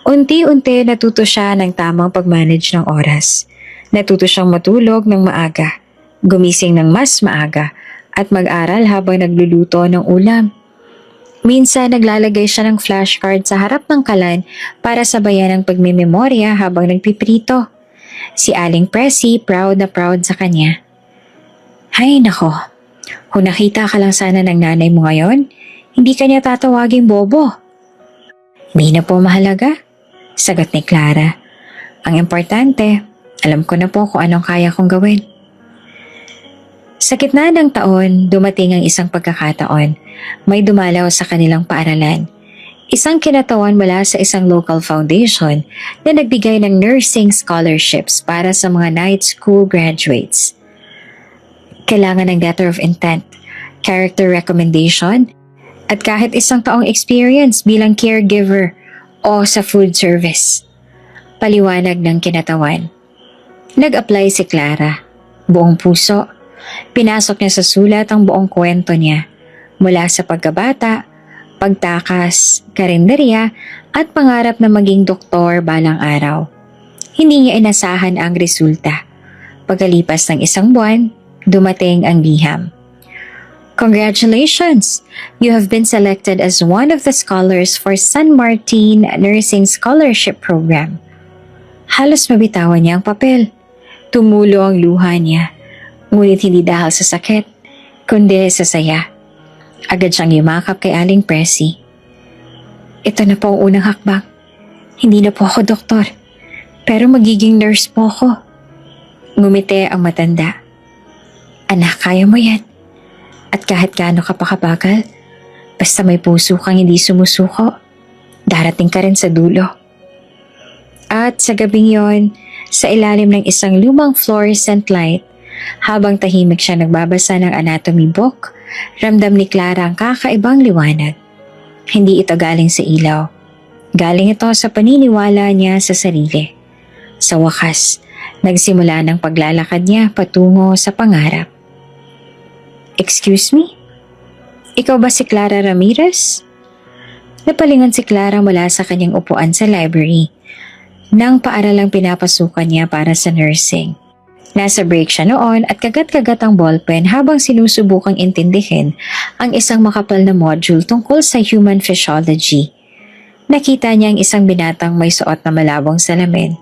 Unti-unti natuto siya ng tamang pag-manage ng oras. Natuto siyang matulog ng maaga, gumising ng mas maaga, at mag-aral habang nagluluto ng ulam. Minsan naglalagay siya ng flashcard sa harap ng kalan para sabayan ang pagmememorya habang nagpiprito. Si Aling Presi proud na proud sa kanya. Hay nako, kung nakita ka lang sana ng nanay mo ngayon, hindi kanya tatawaging bobo. Hindi na po mahalaga, sagot ni Clara. Ang importante, alam ko na po kung anong kaya kong gawin. Sa gitna ng taon, dumating ang isang pagkakataon. May dumalaw sa kanilang paaralan. Isang kinatawan mula sa isang local foundation na nagbigay ng nursing scholarships para sa mga night school graduates. Kailangan ng letter of intent, character recommendation, at kahit isang taong experience bilang caregiver o sa food service. Paliwanag ng kinatawan. Nag-apply si Clara. Buong puso. Pinasok niya sa sulat ang buong kwento niya. Mula sa pagkabata, pagtakas, karinderya, at pangarap na maging doktor balang araw. Hindi niya inasahan ang resulta. Pagkalipas ng isang buwan, dumating ang liham. Congratulations! You have been selected as one of the scholars for San Martin Nursing Scholarship Program. Halos mabitawan niya ang papel. Tumulo ang luha niya. Ngunit hindi dahil sa sakit, kundi sa saya. Agad siyang yumakap kay Aling Presi. Ito na po ang unang hakbang. Hindi na po ako doktor, pero magiging nurse po ako. Ngumiti ang matanda. Anak, kaya mo yan. At kahit gaano ka pa kabagal, basta may puso kang hindi sumusuko, darating ka rin sa dulo. At sa gabing yon, sa ilalim ng isang lumang fluorescent light, habang tahimik siya nagbabasa ng anatomy book, ramdam ni Clara ang kakaibang liwanag. Hindi ito galing sa ilaw. Galing ito sa paniniwala niya sa sarili. Sa wakas, nagsimula ng paglalakad niya patungo sa pangarap. Excuse me? Ikaw ba si Clara Ramirez? Napalingon si Clara mula sa kanyang upuan sa library. Nang paaralang pinapasukan niya para sa nursing. Nasa break siya noon at kagat-kagat ang ballpen habang sinusubukang intindihin ang isang makapal na module tungkol sa human physiology. Nakita niya ang isang binatang may suot na malabong salamin.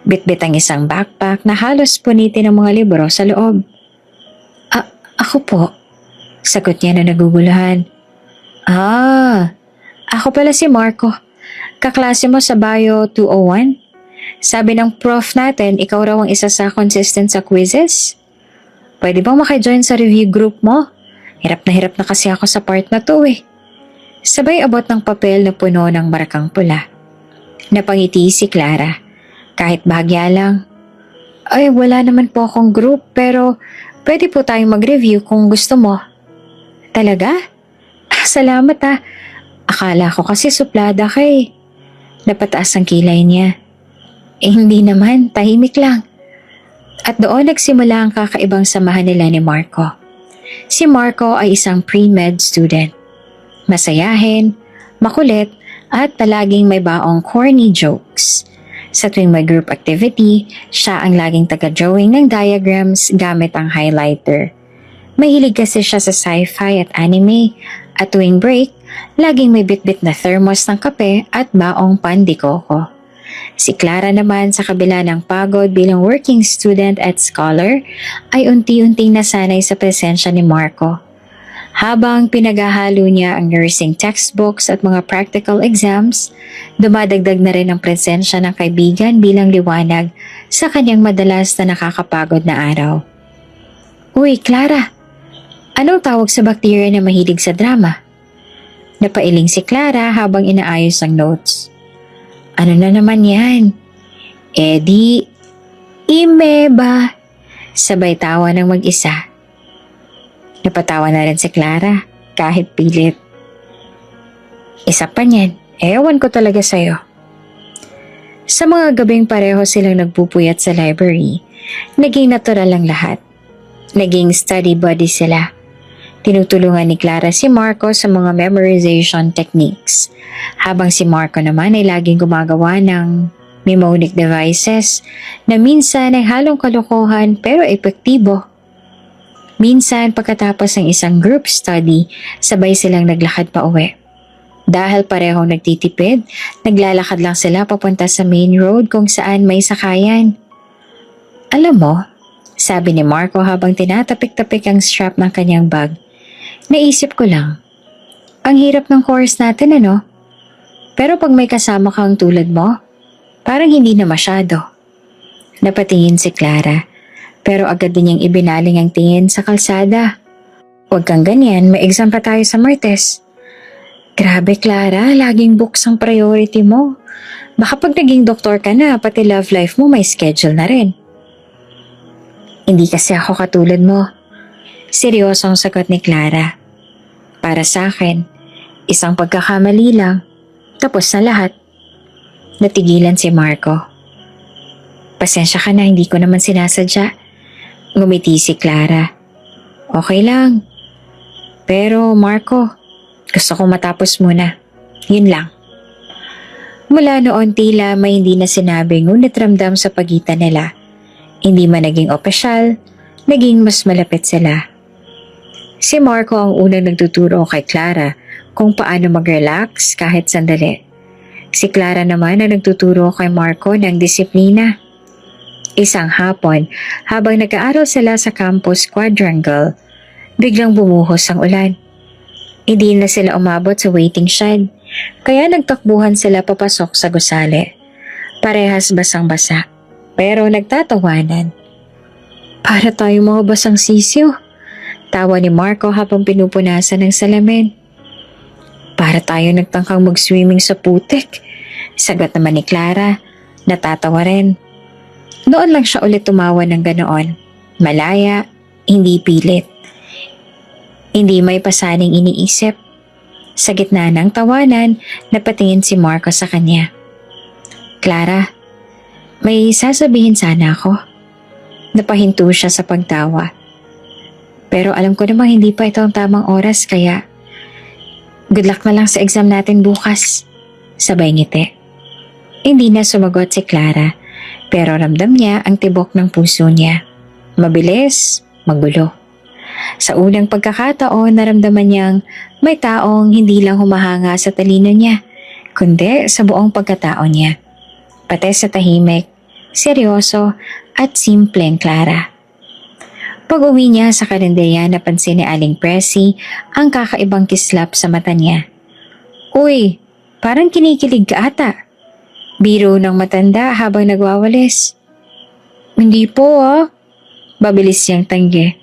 Bitbit ang isang backpack na halos punitin ng mga libro sa loob. Ako po, sagot niya na naguguluhan. Ako pala si Marco. Kaklase mo sa Bio 201? Sabi ng prof natin, ikaw raw ang isa sa consistent sa quizzes. Pwede bang makijoin sa review group mo? Hirap na kasi ako sa part na to eh. Sabay abot ng papel na puno ng marakang pula. Napangiti si Clara. Kahit bahagya lang. Ay, wala naman po akong group pero pwede po tayong mag-review kung gusto mo. Talaga? Salamat ah. Akala ko kasi suplada ka eh. Napataas ang kilay niya. Hindi naman, tahimik lang. At doon nagsimula ang kakaibang samahan nila ni Marco. Si Marco ay isang pre-med student. Masayahin, makulit, at palaging may baong corny jokes. Sa tuwing may group activity, siya ang laging taga-drawing ng diagrams gamit ang highlighter. Mahilig kasi siya sa sci-fi at anime, at tuwing break, laging may bitbit na thermos ng kape at baong pandikoko. Si Clara naman sa kabila ng pagod bilang working student at scholar ay unti-unting nasanay sa presensya ni Marco. Habang pinaghahalo niya ang nursing textbooks at mga practical exams, dumadagdag na rin ang presensya ng kaibigan bilang liwanag sa kanyang madalas na nakakapagod na araw. Uy, Clara! Anong tawag sa bakterya na mahilig sa drama? Napailing si Clara habang inaayos ang notes. Ano na naman yan? Di, imeba. Sabay tawa ng mag-isa. Napatawa na rin si Clara, kahit pilit. Isa pa niyan, ewan ko talaga sa'yo. Sa mga gabing pareho silang nagpupuyat sa library, naging natural ang lahat. Naging study buddy sila. Tinutulungan ni Clara si Marco sa mga memorization techniques, habang si Marco naman ay laging gumagawa ng mnemonic devices na minsan ay halong kalokohan pero epektibo. Minsan pagkatapos ng isang group study, sabay silang naglakad pa uwi. Dahil parehong nagtitipid, naglalakad lang sila papunta sa main road kung saan may sakayan. Alam mo, sabi ni Marco habang tinatapik-tapik ang strap ng kanyang bag, naisip ko lang, ang hirap ng course natin ano? Pero pag may kasama kang tulad mo, parang hindi na masyado. Napatingin si Clara, pero agad din niyang ibinaling ang tingin sa kalsada. Huwag kang ganyan, may exam pa tayo sa Martes. Grabe Clara, laging books ang priority mo. Baka pag naging doktor ka na, pati love life mo may schedule na rin. Hindi kasi ako katulad mo. Seryosong sagot ni Clara. Para sa akin, isang pagkakamali lang, tapos na lahat. Natigilan si Marco. Pasensya ka na, hindi ko naman sinasadya. Ngumiti si Clara. Okay lang. Pero Marco, gusto ko matapos muna. Yun lang. Mula noon tila may hindi na sinabi ngunit ramdam sa pagitan nila. Hindi man naging opisyal, naging mas malapit sila. Si Marco ang unang nagtuturo kay Clara kung paano mag-relax kahit sandali. Si Clara naman ang nagtuturo kay Marco ng disiplina. Isang hapon, habang nag-aaral sila sa campus quadrangle, biglang bumuhos ang ulan. Hindi na sila umabot sa waiting shed, kaya nagtakbuhan sila papasok sa gusali. Parehas basang-basa, pero nagtatawanan. Para tayo mga basang sisiyo, tawa ni Marco habang pinupunasan ng salamin. Para tayo nagtangkang mag-swimming sa putik, sagot naman ni Clara, natatawa rin. Noon lang siya ulit tumawa ng ganoon, malaya, hindi pilit. Hindi may pasaning iniisip. Sa gitna ng tawanan, napatingin si Marco sa kanya. Clara, may sasabihin sana ako. Napahinto siya sa pagtawa. Pero alam ko namang hindi pa ito ang tamang oras kaya good luck na lang sa exam natin bukas. Sabay ngiti. Hindi na sumagot si Clara pero ramdam niya ang tibok ng puso niya. Mabilis, magulo. Sa unang pagkakataon naramdaman niyang may taong hindi lang humahanga sa talino niya kundi sa buong pagkatao niya. Pati sa tahimik, seryoso at simpleng Clara. Pag-uwi niya sa karinderya napansin ni Aling Presi ang kakaibang kislap sa mata niya. Uy, parang kinikilig ka ata. Biro ng matanda habang nagwawalis. Hindi po ah. Babilis siyang tanggi,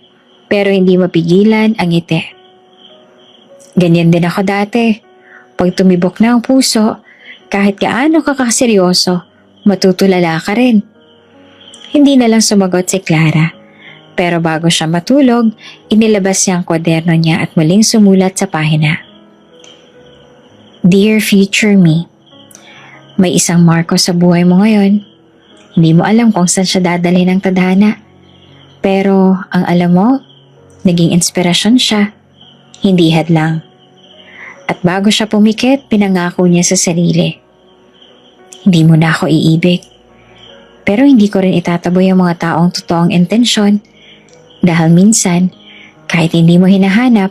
pero hindi mapigilan ang ngiti. Ganyan din ako dati. Pag tumibok na ang puso, kahit gaano ka kaseryoso, matutulala ka rin. Hindi na lang sumagot si Clara. Pero bago siya matulog, inilabas niya ang kwaderno niya at muling sumulat sa pahina. Dear future me, may isang Marco sa buhay mo ngayon. Hindi mo alam kung saan siya dadalhin ng tadhana. Pero ang alam mo, naging inspirasyon siya, hindi hadlang. At bago siya pumikit, pinangako niya sa sarili. Hindi mo na ako iibig. Pero hindi ko rin itataboy ang mga taong totoong intensyon dahil minsan, kahit hindi mo hinahanap,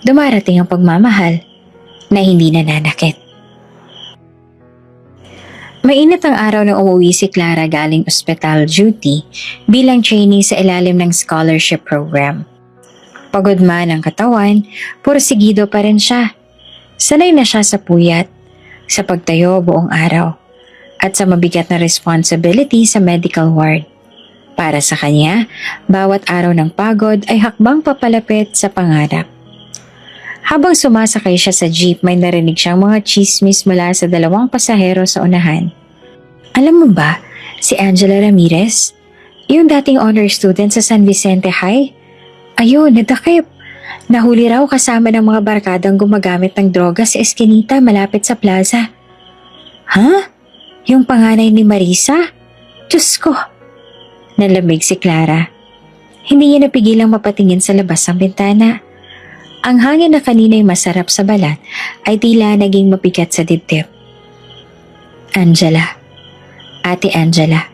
dumarating ang pagmamahal na hindi nananakit. Mainit ang araw na umuwi si Clara galing ospital duty bilang trainee sa ilalim ng scholarship program. Pagod man ang katawan, porsigido pa rin siya. Sanay na siya sa puyat, sa pagtayo buong araw, at sa mabigat na responsibility sa medical ward. Para sa kanya, bawat araw ng pagod ay hakbang papalapit sa pangarap. Habang sumasakay siya sa jeep, may narinig siyang mga chismis mula sa dalawang pasahero sa unahan. Alam mo ba, si Angela Ramirez, yung dating honor student sa San Vicente High? Ayun, nadakip. Nahuli raw kasama ng mga barkadang gumagamit ng droga sa Eskinita malapit sa plaza. Ha? Yung panganay ni Marisa? Diyos ko! Nalamig si Clara. Hindi niya napigilang mapatingin sa labas ng bintana. Ang hangin na kanina'y masarap sa balat ay tila naging mabigat sa dibdib. Angela. Ate Angela.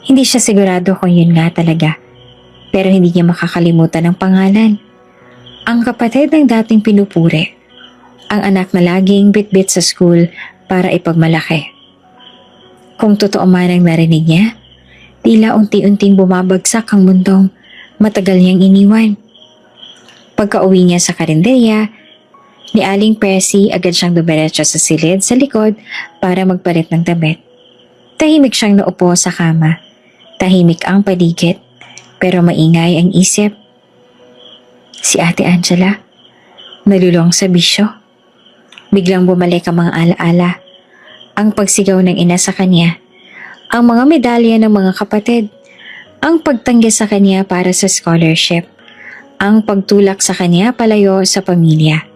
Hindi siya sigurado kung yun nga talaga. Pero hindi niya makakalimutan ang pangalan. Ang kapatid ng dating pinupuri. Ang anak na laging bitbit sa school para ipagmalaki. Kung totoo man ang narinig niya, tila unti-unting bumabagsak ang mundong matagal niyang iniwan. Pagka-uwi niya sa karinderya, ni Aling Presi agad siyang dumiretso sa silid sa likod para magpalit ng damit. Tahimik siyang naupo sa kama. Tahimik ang paligid, pero maingay ang isip. Si Ate Angela, nalulong sa bisyo. Biglang bumalik ang mga alaala. Ang pagsigaw ng ina sa kanya, ang mga medalya ng mga kapatid, ang pagtanggi sa kanya para sa scholarship, ang pagtulak sa kanya palayo sa pamilya.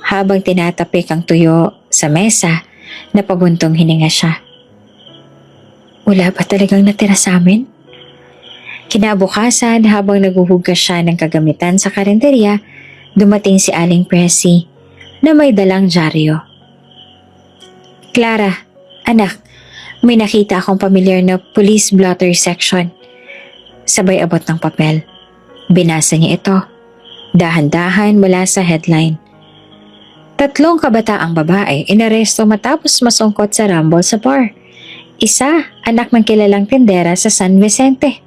Habang tinatapik ang tuyo sa mesa, napabuntong hininga siya. Wala ba talagang natira sa amin? Kinabukasan habang naguhugas siya ng kagamitan sa karinderya, dumating si Aling Presi na may dalang dyaryo. Clara, anak, may nakita akong pamilyar na police blotter section. Sabay abot ng papel. Binasa niya ito. Dahan-dahan mula sa headline. 3 kabataang babae inaresto matapos masungkot sa rumble sa bar. Isa, anak ng kilalang tindera sa San Vicente.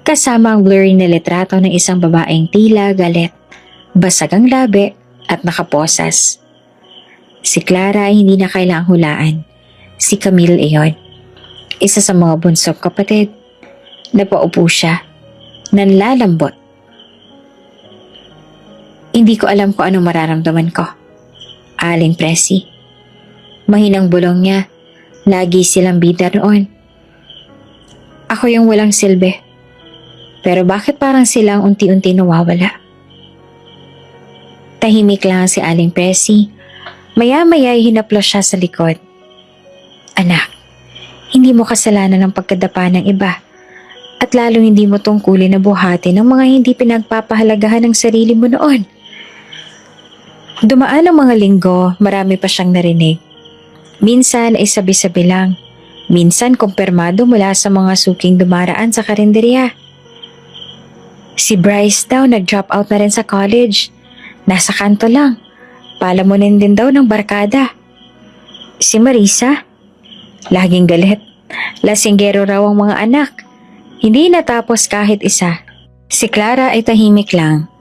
Kasama ang blurry na litrato ng isang babaeng tila galit, basag ang labi at nakaposas. Si Clara ay hindi na kailangang hulaan. Si Camille iyon. Isa sa mga bunsong kapatid. Napaupo siya. Nanlalambot. Hindi ko alam kung anong mararamdaman ko. Aling Presi. Mahinang bulong niya. Lagi silang bida roon. Ako yung walang silbi. Pero bakit parang silang unti-unti nawawala? Tahimik lang si Aling Presi. Maya-maya ay hinaplos siya sa likod. Anak, hindi mo kasalanan ng pagkadapa ng iba. At lalo hindi mo tungkulin na buhati ng mga hindi pinagpapahalagahan ng sarili mo noon. Dumaan ang mga linggo, marami pa siyang narinig. Minsan ay sabi-sabi lang. Minsan kumpirmado mula sa mga suking dumaraan sa karinderya. Si Bryce daw nag-drop out na rin sa college. Nasa kanto lang. Palamunin din daw ng barkada. Si Marisa, laging galit. Lasinggero raw ang mga anak. Hindi natapos kahit isa. Si Clara ay tahimik lang.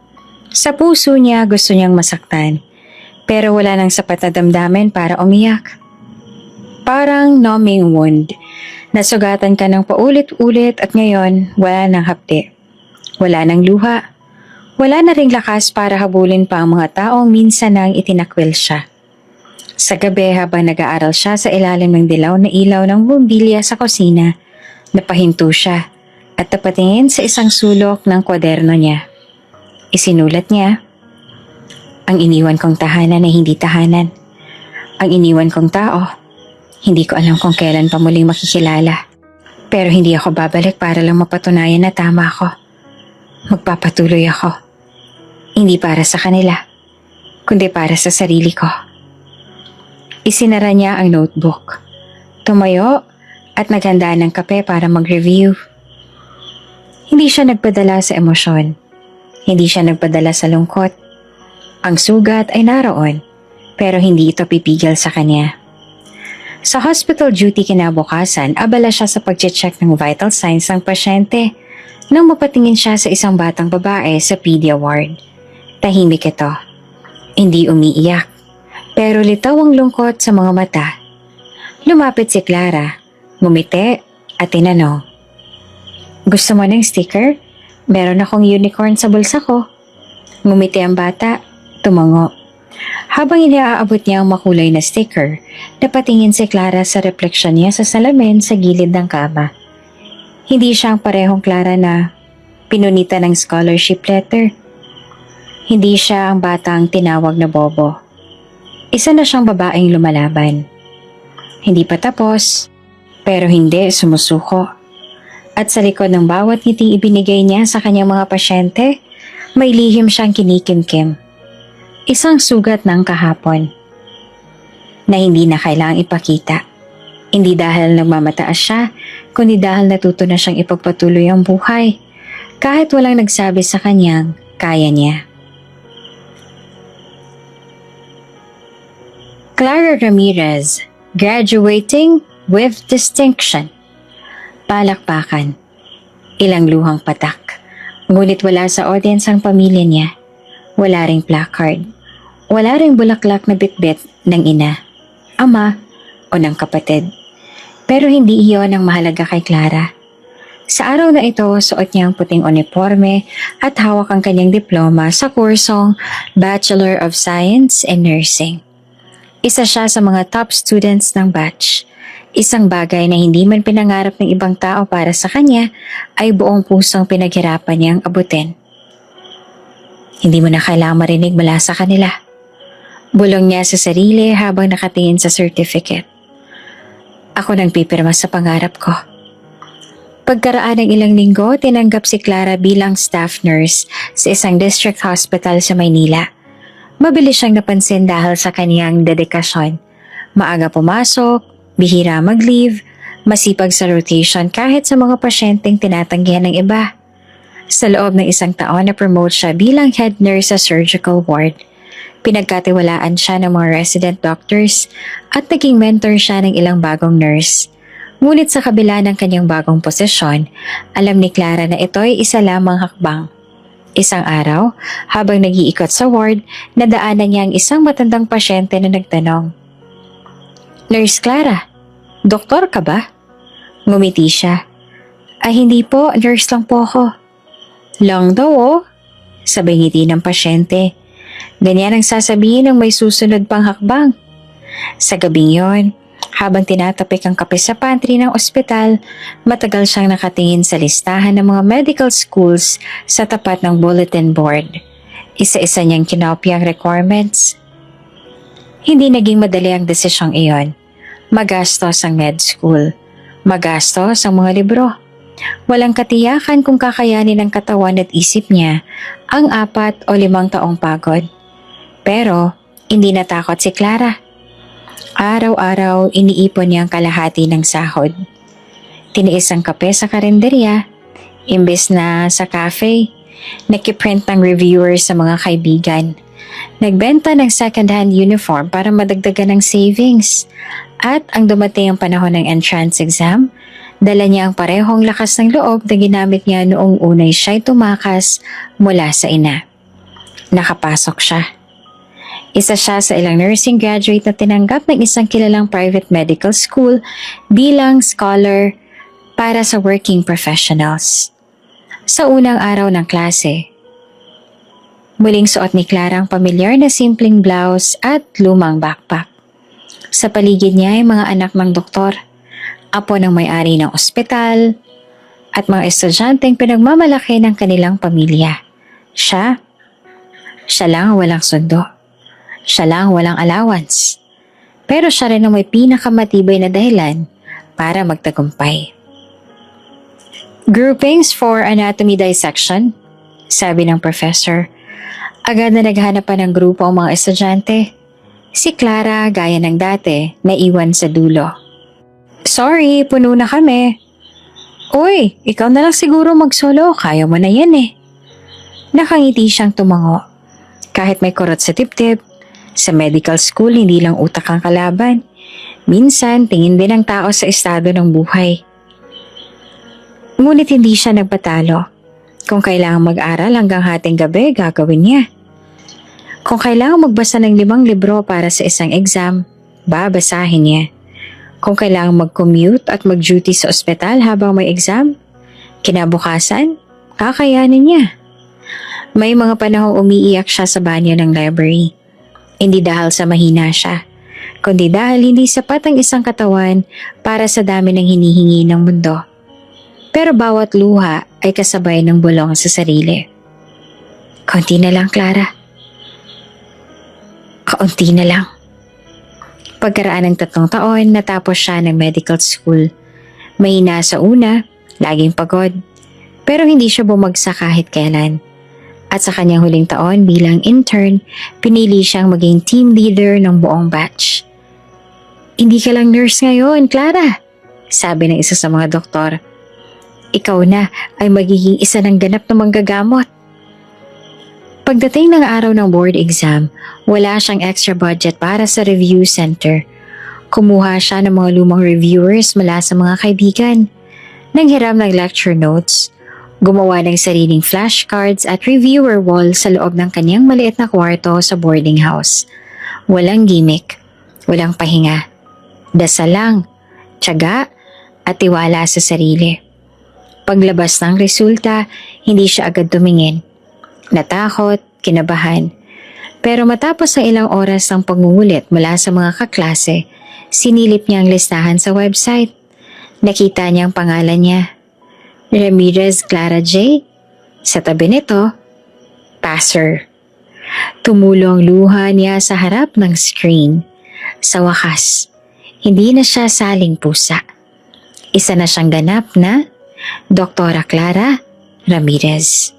Sa puso niya gusto niyang masaktan. Pero wala nang sapat na damdamin para umiyak. Parang numbing wound. Nasugatan ka ng paulit-ulit at ngayon wala nang hapdi. Wala nang luha. Wala na ring lakas para habulin pa ang mga taong minsan nang itinakwil siya. Sa gabi habang nag-aaral siya sa ilalim ng dilaw na ilaw ng bumbilya sa kusina, napahinto siya at napatingin sa isang sulok ng kwaderno niya. Isinulat niya, "Ang iniwan kong tahanan ay hindi tahanan. Ang iniwan kong tao, hindi ko alam kung kailan pa muling makikilala. Pero hindi ako babalik para lang mapatunayan na tama ako. Magpapatuloy ako. Hindi para sa kanila, kundi para sa sarili ko." Isinara niya ang notebook. Tumayo at naghanda ng kape para mag-review. Hindi siya nagpadala sa emosyon. Hindi siya nagpadala sa lungkot. Ang sugat ay naroon, pero hindi ito pipigil sa kanya. Sa hospital duty kinabukasan, abala siya sa pag-check ng vital signs ng pasyente nang mapatingin siya sa isang batang babae sa pedia ward. Tahimik ito. Hindi umiiyak, pero litaw ang lungkot sa mga mata. Lumapit si Clara, ngumiti at tinanong, "Gusto mo ng sticker? Meron akong unicorn sa bulsa ko." Ngumiti ang bata, tumango. Habang iniaabot niya ang makulay na sticker, napatingin si Clara sa refleksyon niya sa salamin sa gilid ng kama. Hindi siya ang parehong Clara na pinunita ng scholarship letter. Hindi siya ang batang tinawag na bobo. Isa na siyang babaeng lumalaban. Hindi pa tapos, pero hindi sumusuko. At sa likod ng bawat ngiting ibinigay niya sa kanyang mga pasyente, may lihim siyang kinikimkim. Isang sugat ng kahapon na hindi na kailangang ipakita. Hindi dahil nagmamataas siya, kundi dahil natuto na siyang ipagpatuloy ang buhay kahit walang nagsabi sa kanyang kaya niya. Clara Ramirez, graduating with distinction. Palakpakan. Ilang luhang patak. Ngunit wala sa audience ang pamilya niya. Wala ring placard. Wala ring bulaklak na bitbit ng ina, ama o ng kapatid. Pero hindi iyon ang mahalaga kay Clara. Sa araw na ito, suot niya ang puting uniforme at hawak ang kanyang diploma sa kursong Bachelor of Science in Nursing. Isa siya sa mga top students ng batch. Isang bagay na hindi man pinangarap ng ibang tao para sa kanya ay buong pusong pinaghirapan niyang abutin. Hindi mo na kailangang marinig mula sa kanila. Bulong niya sa sarili habang nakatingin sa certificate. Ako nang pipirma sa pangarap ko. Pagkaraan ng ilang linggo, tinanggap si Clara bilang staff nurse sa isang district hospital sa Maynila. Mabilis siyang napansin dahil sa kaniyang dedikasyon. Maaga pumasok, bihira mag-leave, masipag sa rotation kahit sa mga pasyenteng tinatanggihan ng iba. Sa loob ng isang taon na-promote siya bilang head nurse sa surgical ward. Pinagkatiwalaan siya ng mga resident doctors at naging mentor siya ng ilang bagong nurse. Ngunit sa kabila ng kanyang bagong posisyon, alam ni Clara na ito'y isa lamang hakbang. Isang araw, habang nag-iikot sa ward, nadaanan niya ang isang matandang pasyente na nagtanong, "Nurse Clara, doktor ka ba?" Ngumiti siya. "Ay hindi po, nurse lang po ako." "Lang daw oh," sabay ngiti ng pasyente. Ganyan ang sasabihin ng may susunod pang hakbang. Sa gabing yon, habang tinatapik ang kape sa pantry ng ospital, matagal siyang nakatingin sa listahan ng mga medical schools sa tapat ng bulletin board. Isa-isa niyang kinopya ang requirements. Hindi naging madali ang desisyong iyon. Magastos ang med school. Magastos ang mga libro. Walang katiyakan kung kakayanin ng katawan at isip niya ang 4 o 5 taong pagod. Pero hindi natakot si Clara. Araw-araw iniipon niya ang kalahati ng sahod. Tiniis ang kape sa karinderya, imbes na sa cafe, nakiprint ng reviewers sa mga kaibigan. Nagbenta ng second-hand uniform para madagdagan ng savings. At ang dumating ang panahon ng entrance exam, dala niya ang parehong lakas ng loob na ginamit niya noong unay siya'y tumakas mula sa ina. Nakapasok siya. Isa siya sa ilang nursing graduate na tinanggap ng isang kilalang private medical school bilang scholar para sa working professionals. Sa unang araw ng klase, muling suot ni Clara ang pamilyar na simpleng blouse at lumang backpack. Sa paligid niya ay mga anak ng doktor, apo ng may-ari ng ospital, at mga estudyanteng pinagmamalaki ng kanilang pamilya. Siya lang ang walang sundo. Siya lang ang walang allowance. Pero siya rin ang may pinakamatibay na dahilan para magtagumpay. Groupings for anatomy dissection, sabi ng professor. Agad na naghanap pa ng grupo ang mga estudyante. Si Clara, gaya ng dati, naiwan sa dulo. Sorry, puno na kami. Uy, ikaw na lang siguro mag-solo, kaya mo na yan eh. Nakangiti siyang tumango. Kahit may kurot sa dibdib, sa medical school hindi lang utak ang kalaban. Minsan, tingin din ng tao sa estado ng buhay. Ngunit hindi siya nagpatalo. Kung kailangang mag-aral hanggang hating gabi, gagawin niya. Kung kailangang magbasa ng 5 libro para sa isang exam, babasahin niya. Kung kailangang mag-commute at mag-duty sa ospital habang may exam, kinabukasan, kakayanin niya. May mga panahong umiiyak siya sa banyo ng library. Hindi dahil sa mahina siya, kundi dahil hindi sapat ang isang katawan para sa dami ng hinihingi ng mundo. Pero bawat luha ay kasabay ng bulong sa sarili. Kaunti na lang, Clara. Kaunti na lang. Pagkaraan ng 3 taon, natapos siya ng medical school. Mahina sa una, laging pagod, pero hindi siya bumagsak kahit kailan. At sa kanyang huling taon bilang intern, pinili siyang maging team leader ng buong batch. Hindi ka lang nurse ngayon, Clara, sabi ng isa sa mga doktor. Ikaw na ay magiging isa ng ganap na manggagamot. Pagdating ng araw ng board exam, wala siyang extra budget para sa review center. Kumuha siya ng mga lumang reviewers mula sa mga kaibigan. Nanghiram ng lecture notes, gumawa ng sariling flashcards at reviewer wall sa loob ng kanyang maliit na kwarto sa boarding house. Walang gimmick, walang pahinga. Dasal lang, tiyaga at tiwala sa sarili. Paglabas ng resulta, hindi siya agad tumingin. Natakot, kinabahan. Pero matapos ang ilang oras ng pangungulit mula sa mga kaklase, sinilip niya ang listahan sa website. Nakita niya ang pangalan niya. Ramirez Clara J. Sa tabi nito, passer. Tumulo ang luha niya sa harap ng screen. Sa wakas, hindi na siya saling pusa. Isa na siyang ganap na Doktora Clara Ramirez.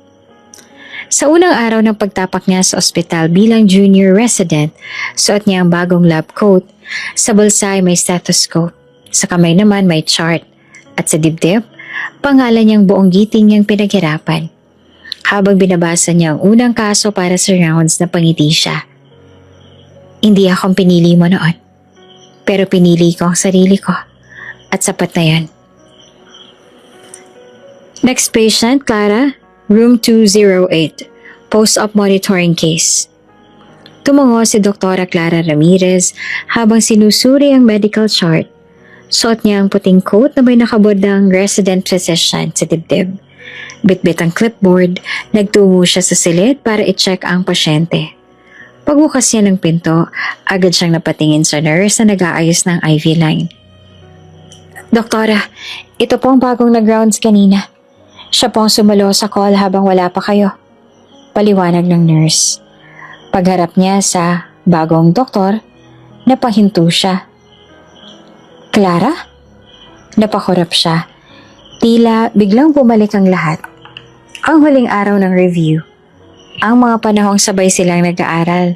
Sa unang araw ng pagtapak niya sa ospital bilang junior resident, suot niya ang bagong lab coat. Sa bulsa ay may stethoscope. Sa kamay naman may chart. At sa dibdib, pangalan niyang buong giting niyang pinaghirapan. Habang binabasa niya ang unang kaso para sa rounds, na pangiti siya. Hindi akong pinili mo noon. Pero pinili ko ang sarili ko. At sapat na yan. Next patient, Clara. Room 208, post-op monitoring case. Tumango si Doktora Clara Ramirez habang sinusuri ang medical chart. Suot niya ang puting coat na may nakabodang resident physician sa dibdib. Bitbit ang clipboard, nagtungo siya sa silid para i-check ang pasyente. Pagbukas niya ng pinto, agad siyang napatingin sa nurse na nag-aayos ng IV line. Doktora, ito po ang bagong nag-rounds kanina. Siya pong sumalo sa call habang wala pa kayo. Paliwanag ng nurse. Pagharap niya sa bagong doktor, napahinto siya. Clara? Napakurap siya. Tila biglang bumalik ang lahat. Ang huling araw ng review. Ang mga panahong sabay silang nag-aaral.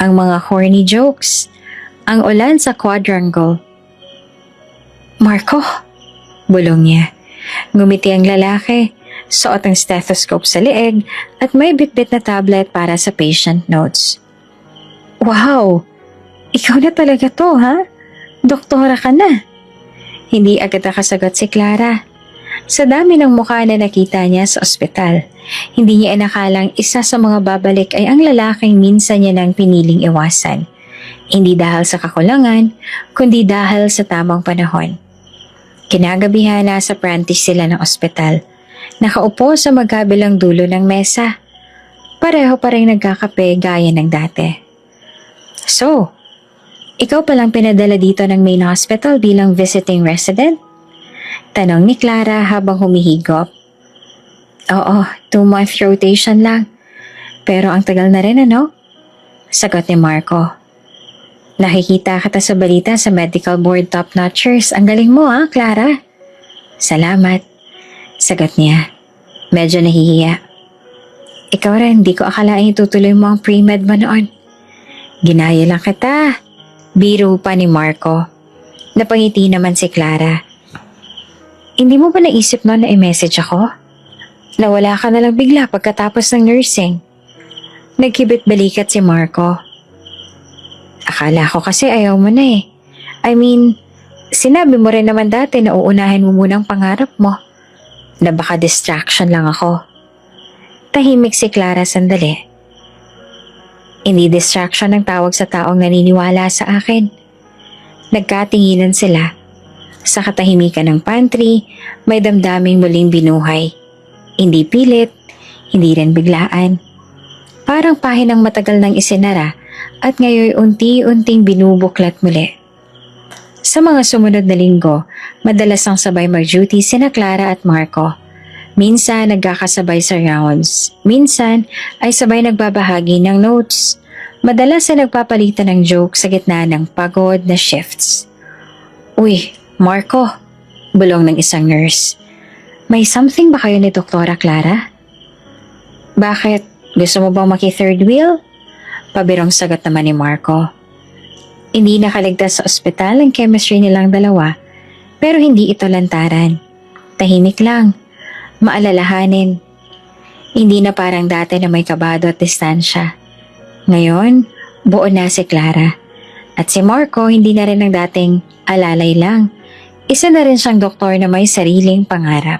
Ang mga corny jokes. Ang ulan sa quadrangle. Marco? Bulong niya. Ngumiti ang lalaki, suot ang stethoscope sa leeg at may bitbit na tablet para sa patient notes. Wow! Ikaw na talaga to, ha? Doktora ka na. Hindi agad nakasagot si Clara. Sa dami ng mukha na nakita niya sa ospital, hindi niya inakalang isa sa mga babalik ay ang lalaking minsan niya nang piniling iwasan. Hindi dahil sa kakulangan, kundi dahil sa tamang panahon. Kinagabihan na sa practice sila ng ospital. Nakaupo sa magkabilang dulo ng mesa. Pareho pa rin nagkakape gaya ng dati. So, ikaw palang pinadala dito ng main hospital bilang visiting resident? Tanong ni Clara habang humihigop. Oo, 2-month rotation lang. Pero ang tagal na rin ano? Sagot ni Marco. Nakikita kita sa balita sa medical board top-notchers. Ang galing mo Clara. Salamat. Sagot niya. Medyo nahihiya. Ikaw rin, di ko akalain itutuloy mo ang pre-med mo noon. Ginaya lang kita. Biro pa ni Marco. Napangiti naman si Clara. Hindi mo ba naisip noon na i-message ako? Nawala ka na lang bigla pagkatapos ng nursing. Nagkibit-balikat si Marco. Akala ko kasi ayaw mo na eh. I mean, sinabi mo rin naman dati na uunahin mo munang pangarap mo. Na baka distraction lang ako. Tahimik si Clara sandali. Hindi distraction ang tawag sa taong naniniwala sa akin. Nagkatinginan sila. Sa katahimikan ng pantry, may damdaming muling binuhay. Hindi pilit, hindi rin biglaan. Parang pahinang matagal nang isinara at ngayon unti-unting binubuklat muli. Sa mga sumunod na linggo, madalas ang sabay mag-duty sina Clara at Marco. Minsan nagkakasabay sa rounds, minsan ay sabay nagbabahagi ng notes. Madalas ay nagpapalitan ng joke sa gitna ng pagod na shifts. Uy, Marco, bulong ng isang nurse. May something ba kayo ni Doktora Clara? Bakit? Gusto mo bang maki-third wheel? Pabirong sagot naman ni Marco. Hindi nakaligtas sa ospital ang chemistry nilang dalawa, pero hindi ito lantaran. Tahimik lang, maalalahanin. Hindi na parang dati na may kabado at distansya. Ngayon, buo na si Clara. At si Marco hindi na rin ang dating alalay lang. Isa na rin siyang doktor na may sariling pangarap.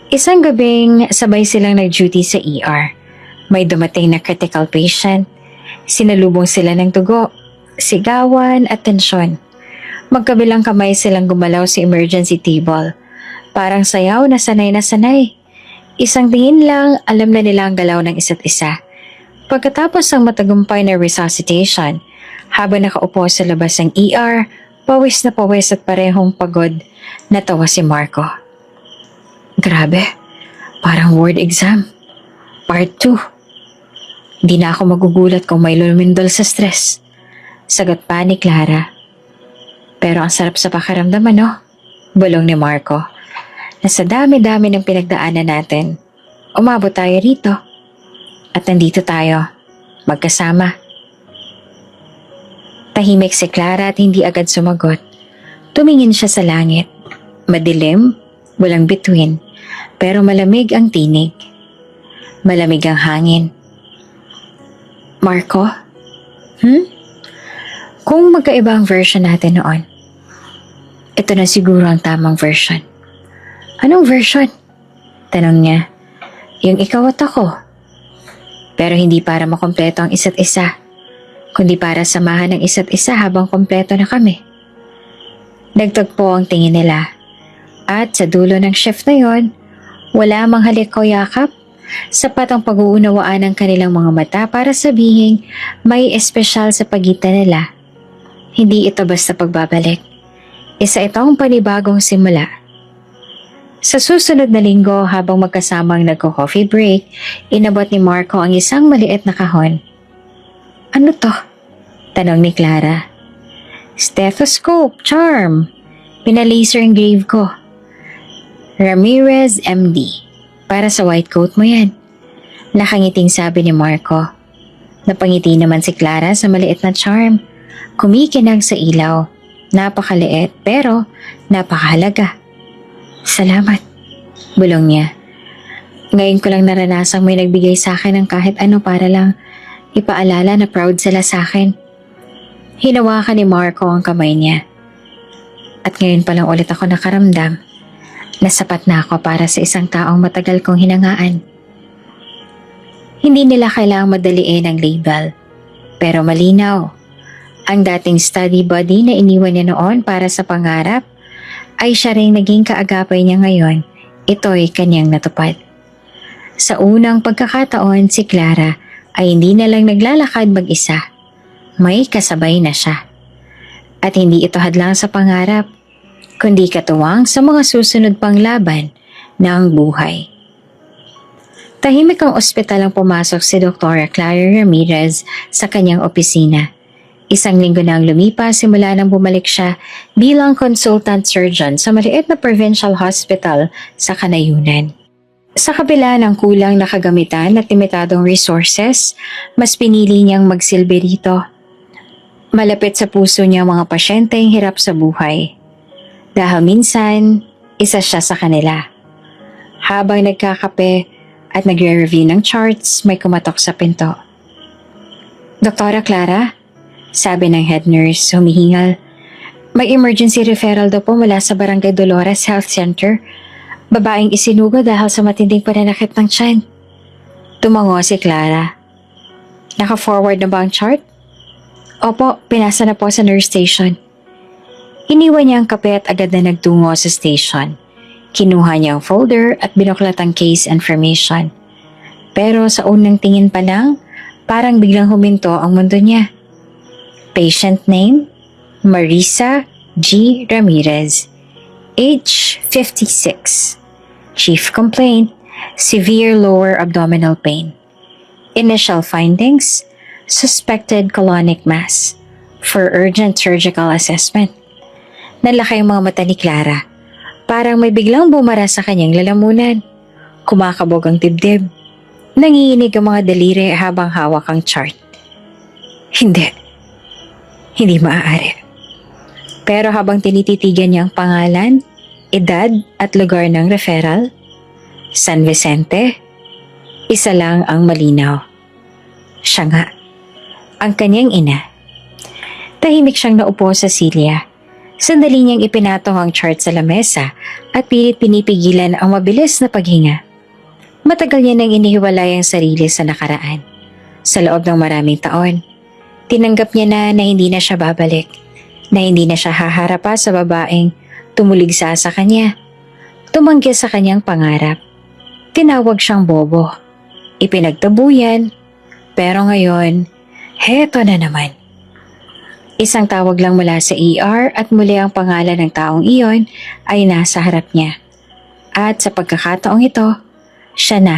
Isang gabing sabay silang nag-duty sa ER. May dumating na critical patient. Sinalubong sila ng dugo, sigawan at tensyon. Magkabilang kamay silang gumalaw sa emergency table. Parang sayaw na sanay na sanay. Isang tingin lang, alam na nila ang galaw ng isa't isa. Pagkatapos ng matagumpay na resuscitation, habang nakaupo sa labas ng ER, pawis na pawis at parehong pagod, natawa si Marco. Grabe, parang word exam. Part 2. Hindi na ako magugulat kung may lumindol sa stress. Sagot pa ni Clara. Pero ang sarap sa pakiramdam bulong ni Marco. Na sa dami-dami ng pinagdaanan natin, umabot tayo rito. At nandito tayo, magkasama. Tahimik si Clara at hindi agad sumagot. Tumingin siya sa langit. Madilim, walang bituin, pero malamig ang tinig. Malamig ang hangin. Marco? Kung magkaiba ang version natin noon, ito na siguro ang tamang version. Anong version? Tanong niya. Yung ikaw at ako. Pero hindi para makompleto ang isa't isa, kundi para samahan ng isa't isa habang kompleto na kami. Nagtagpo ang tingin nila. At sa dulo ng shift na yon, wala mang halik o yakap. Sapat ang pag-uunawaan ng kanilang mga mata para sabihin may espesyal sa pagitan nila. Hindi ito basta pagbabalik. Isa itong panibagong simula. Sa susunod na linggo habang magkasamang nagko-coffee break, inabot ni Marco ang isang maliit na kahon. Ano to? Tanong ni Clara. Stethoscope, charm. Pinalaser engrave ko. Ramirez MD. Para sa white coat mo yan. Nakangiting sabi ni Marco. Napangiti naman si Clara sa maliit na charm. Kumikinang sa ilaw. Napakaliit pero napakahalaga. Salamat. Bulong niya. Ngayon ko lang naranasang may nagbigay sa akin ng kahit ano para lang ipaalala na proud sila sa akin. Hinawakan ni Marco ang kamay niya. At ngayon pa lang ulit ako nakaramdam Nasapat na ako para sa isang taong matagal kong hinangaan. Hindi nila kailangang madaliin ang label, pero malinaw. Ang dating study buddy na iniwan niya noon para sa pangarap ay siya ring naging kaagapay niya ngayon. Ito'y kanyang natupad. Sa unang pagkakataon, si Clara ay hindi na lang naglalakad mag-isa. May kasabay na siya. At hindi ito hadlang sa pangarap, kundi katuwang sa mga susunod pang laban ng buhay. Tahimik ang ospital ang pumasok si Dr. Clara Ramirez sa kanyang opisina. Isang linggo na ang lumipas simula nang bumalik siya bilang consultant surgeon sa maliit na provincial hospital sa Kanayunan. Sa kabila ng kulang na kagamitan at limitadong resources, mas pinili niyang magsilbi rito. Malapit sa puso niya ang mga pasyenteng hirap sa buhay. Dahil minsan, isa siya sa kanila. Habang nagkakape at nagre-review ng charts, may kumatok sa pinto. Doktora Clara, sabi ng head nurse, humihingal. May emergency referral daw po mula sa Barangay Dolores Health Center. Babaeng isinugo dahil sa matinding pananakit ng tiyan. Tumango si Clara. Naka-forward na ba ang chart? Opo, pinasa na po sa nurse station. Iniwan niya ang kape at agad na nagtungo sa station. Kinuha niya ang folder at binuklat ang case information. Pero sa unang tingin pa lang, parang biglang huminto ang mundo niya. Patient name, Marisa G. Ramirez. Age 56. Chief complaint, severe lower abdominal pain. Initial findings, suspected colonic mass. For urgent surgical assessment. Nalaki ang mga mata ni Clara. Parang may biglang bumara sa kanyang lalamunan. Kumakabog ang dibdib. Nanginginig ang mga daliri habang hawak ang chart. Hindi. Hindi maaari. Pero habang tinititigan niya ang pangalan, edad at lugar ng referral, San Vicente, isa lang ang malinaw. Siya nga, ang kanyang ina. Tahimik siyang naupo sa silya. Sandali niyang ipinatong ang chart sa lamesa at pilit pinipigilan ang mabilis na paghinga. Matagal niya nang inihiwalay ang sarili sa nakaraan. Sa loob ng maraming taon, tinanggap niya na hindi na siya babalik, na hindi na siya haharap pa sa babaeng tumuligsa sa kanya. Tumanggi sa kanyang pangarap. Tinawag siyang bobo. Ipinagtabuyan, pero ngayon, heto na naman. Isang tawag lang mula sa ER at muli ang pangalan ng taong iyon ay nasa harap niya. At sa pagkakataong ito, siya na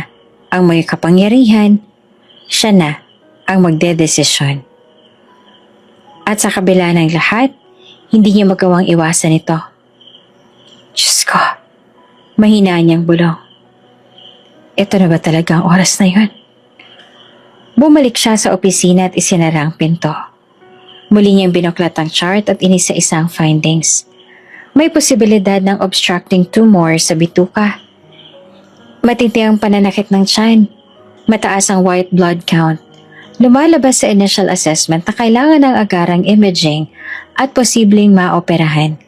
ang may kapangyarihan, siya na ang magdedesisyon. At sa kabila ng lahat, hindi niya magawang iwasan ito. Diyos ko, mahina niyang bulong. Ito na ba talaga ang oras na yun? Bumalik siya sa opisina at isinara ang pinto. Muli niyang binuklat ang chart at inisa-isa ang findings. May posibilidad ng obstructing tumor sa bituka. Matindi ang pananakit ng tiyan. Mataas ang white blood count. Lumalabas sa initial assessment na kailangan ng agarang imaging at posibleng maoperahan.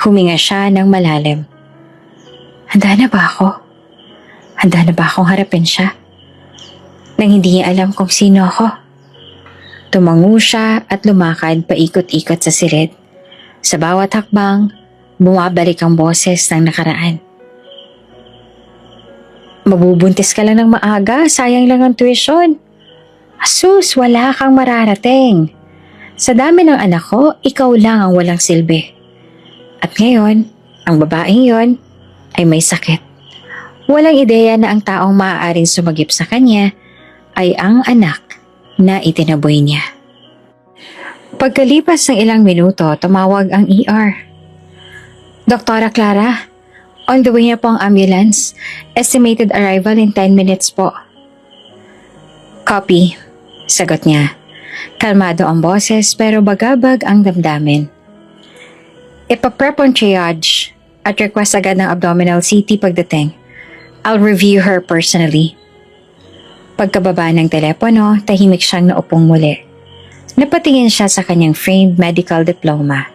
Huminga siya ng malalim. Handa na ba ako? Handa na ba akong harapin siya? Nang hindi niya alam kung sino ako. Tumango siya at lumakad paikot-ikot sa silid. Sa bawat hakbang, bumabalik ang boses ng nakaraan. Mabubuntis ka lang ng maaga, sayang lang ang tuition. Asus, wala kang mararating. Sa dami ng anak ko, ikaw lang ang walang silbi. At ngayon, ang babaeng yon ay may sakit. Walang ideya na ang taong maaaring sumagip sa kanya ay ang anak na itinaboy niya. Pagkalipas ng ilang minuto, tumawag ang ER. Doktora Clara, on the way na po ang ambulance. Estimated arrival in 10 minutes po. Copy, sagot niya. Kalmado ang boses pero bagabag ang damdamin. Ipaprep on triage at request agad ng abdominal CT pagdating. I'll review her personally. Pagkababa ng telepono, tahimik siyang naupong muli. Napatingin siya sa kanyang framed medical diploma.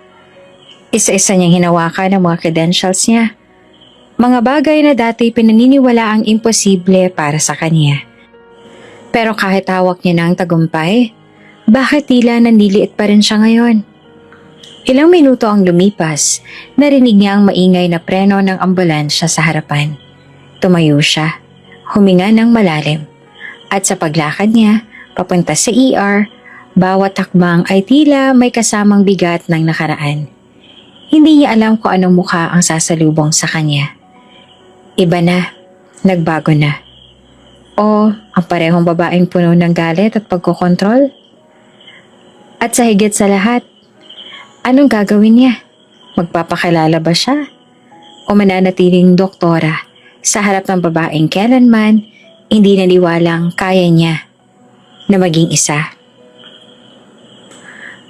Isa-isa niyang hinawakan ang mga credentials niya. Mga bagay na dati pinaniniwala ang imposible para sa kanya. Pero kahit hawak niya ng tagumpay, bakit tila nanliliit pa rin siya ngayon? Ilang minuto ang lumipas, narinig niya ang maingay na preno ng ambulansya sa harapan. Tumayo siya, huminga ng malalim, at sa paglakad niya, papunta sa ER, bawat hakbang ay tila may kasamang bigat ng nakaraan. Hindi niya alam kung anong mukha ang sasalubong sa kanya. Iba na, nagbago na. O ang parehong babaeng puno ng galit at pagkokontrol? At sa higit sa lahat, anong gagawin niya? Magpapakilala ba siya? O mananatiling doktora sa harap ng babaeng kailanman hindi naniwalang kaya niya na maging isa?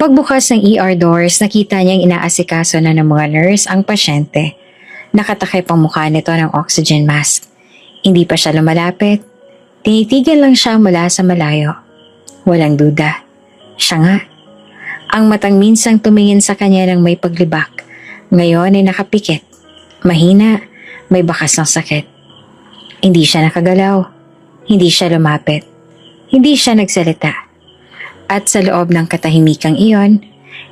Pagbukas ng ER doors, nakita niyang inaasikaso na ng mga nurse ang pasyente. Nakatakip ang mukha nito ng oxygen mask. Hindi pa siya lumalapit. Tinitigan lang siya mula sa malayo. Walang duda. Siya nga. Ang matang minsang tumingin sa kanya ng may paglibak. Ngayon ay nakapikit. Mahina, may bakas ng sakit. Hindi siya nakagalaw. Hindi siya lumapit. Hindi siya nagsalita. At sa loob ng katahimikang iyon,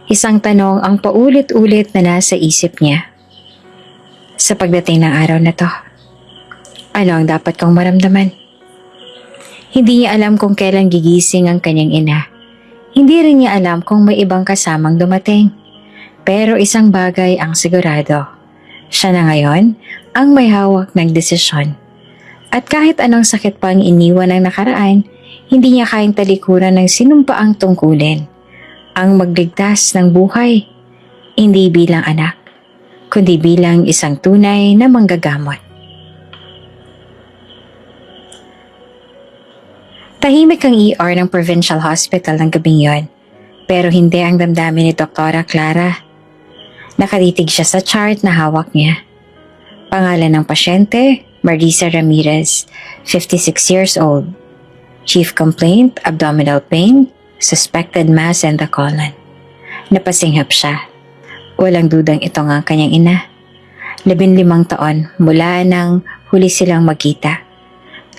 isang tanong ang paulit-ulit na nasa isip niya. Sa pagdating ng araw na to, ano ang dapat kong maramdaman? Hindi niya alam kung kailan gigising ang kanyang ina. Hindi rin niya alam kung may ibang kasamang dumating. Pero isang bagay ang sigurado. Siya na ngayon ang may hawak ng desisyon. At kahit anong sakit pa ang iniwan ng nakaraan, hindi niya kayang talikuran ng sinumpaang tungkulin. Ang magligtas ng buhay, hindi bilang anak, kundi bilang isang tunay na manggagamot. Tahimik ang ER ng Provincial Hospital ng gabing yon, pero hindi ang damdamin ni Dr. Clara. Nakatitig siya sa chart na hawak niya. Pangalan ng pasyente, Marisa Ramirez, 56 years old. Chief complaint, abdominal pain, suspected mass in the colon. Napasinghap siya. Walang dudang ito nga kanyang ina. 15 taon mula nang huli silang magkita.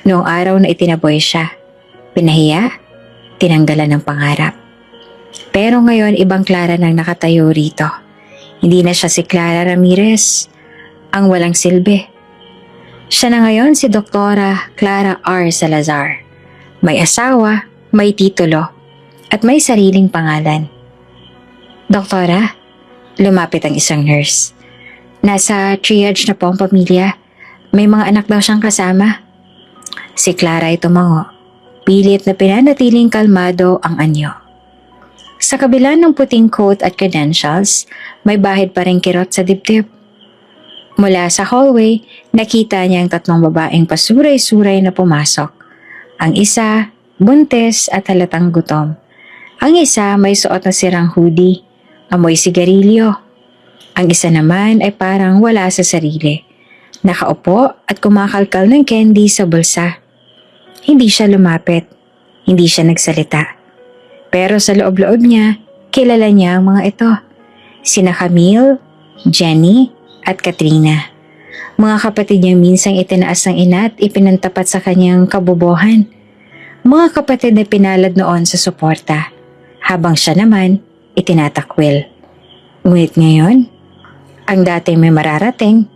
Noong araw na itinaboy siya, pinahiya, tinanggalan ng pangarap. Pero ngayon ibang Clara nang nakatayo rito. Hindi na siya si Clara Ramirez, ang walang silbi. Siya na ngayon si Doktora Clara R. Salazar. May asawa, may titulo, at may sariling pangalan. Doktora, lumapit ang isang nurse. Nasa triage na po ang pamilya. May mga anak daw siyang kasama. Si Clara ay tumango. Pilit na pinanatiling kalmado ang anyo. Sa kabila ng puting coat at credentials, may bahid pa rin kirot sa dibdib. Mula sa hallway, nakita niya ang 3 babaeng pasuray-suray na pumasok. Ang isa, buntis at halatang gutom. Ang isa may suot na sirang hoodie, amoy sigarilyo. Ang isa naman ay parang wala sa sarili. Nakaupo at kumakalkal ng candy sa bulsa. Hindi siya lumapit, hindi siya nagsalita. Pero sa loob-loob niya, kilala niya ang mga ito. Sina Camille, Jenny at Katrina. Mga kapatid niyang minsang itinaas ng ina at ipinantapat sa kanyang kabobohan. Mga kapatid na pinalad noon sa suporta, habang siya naman itinatakwil. Ngunit ngayon, ang dating may mararating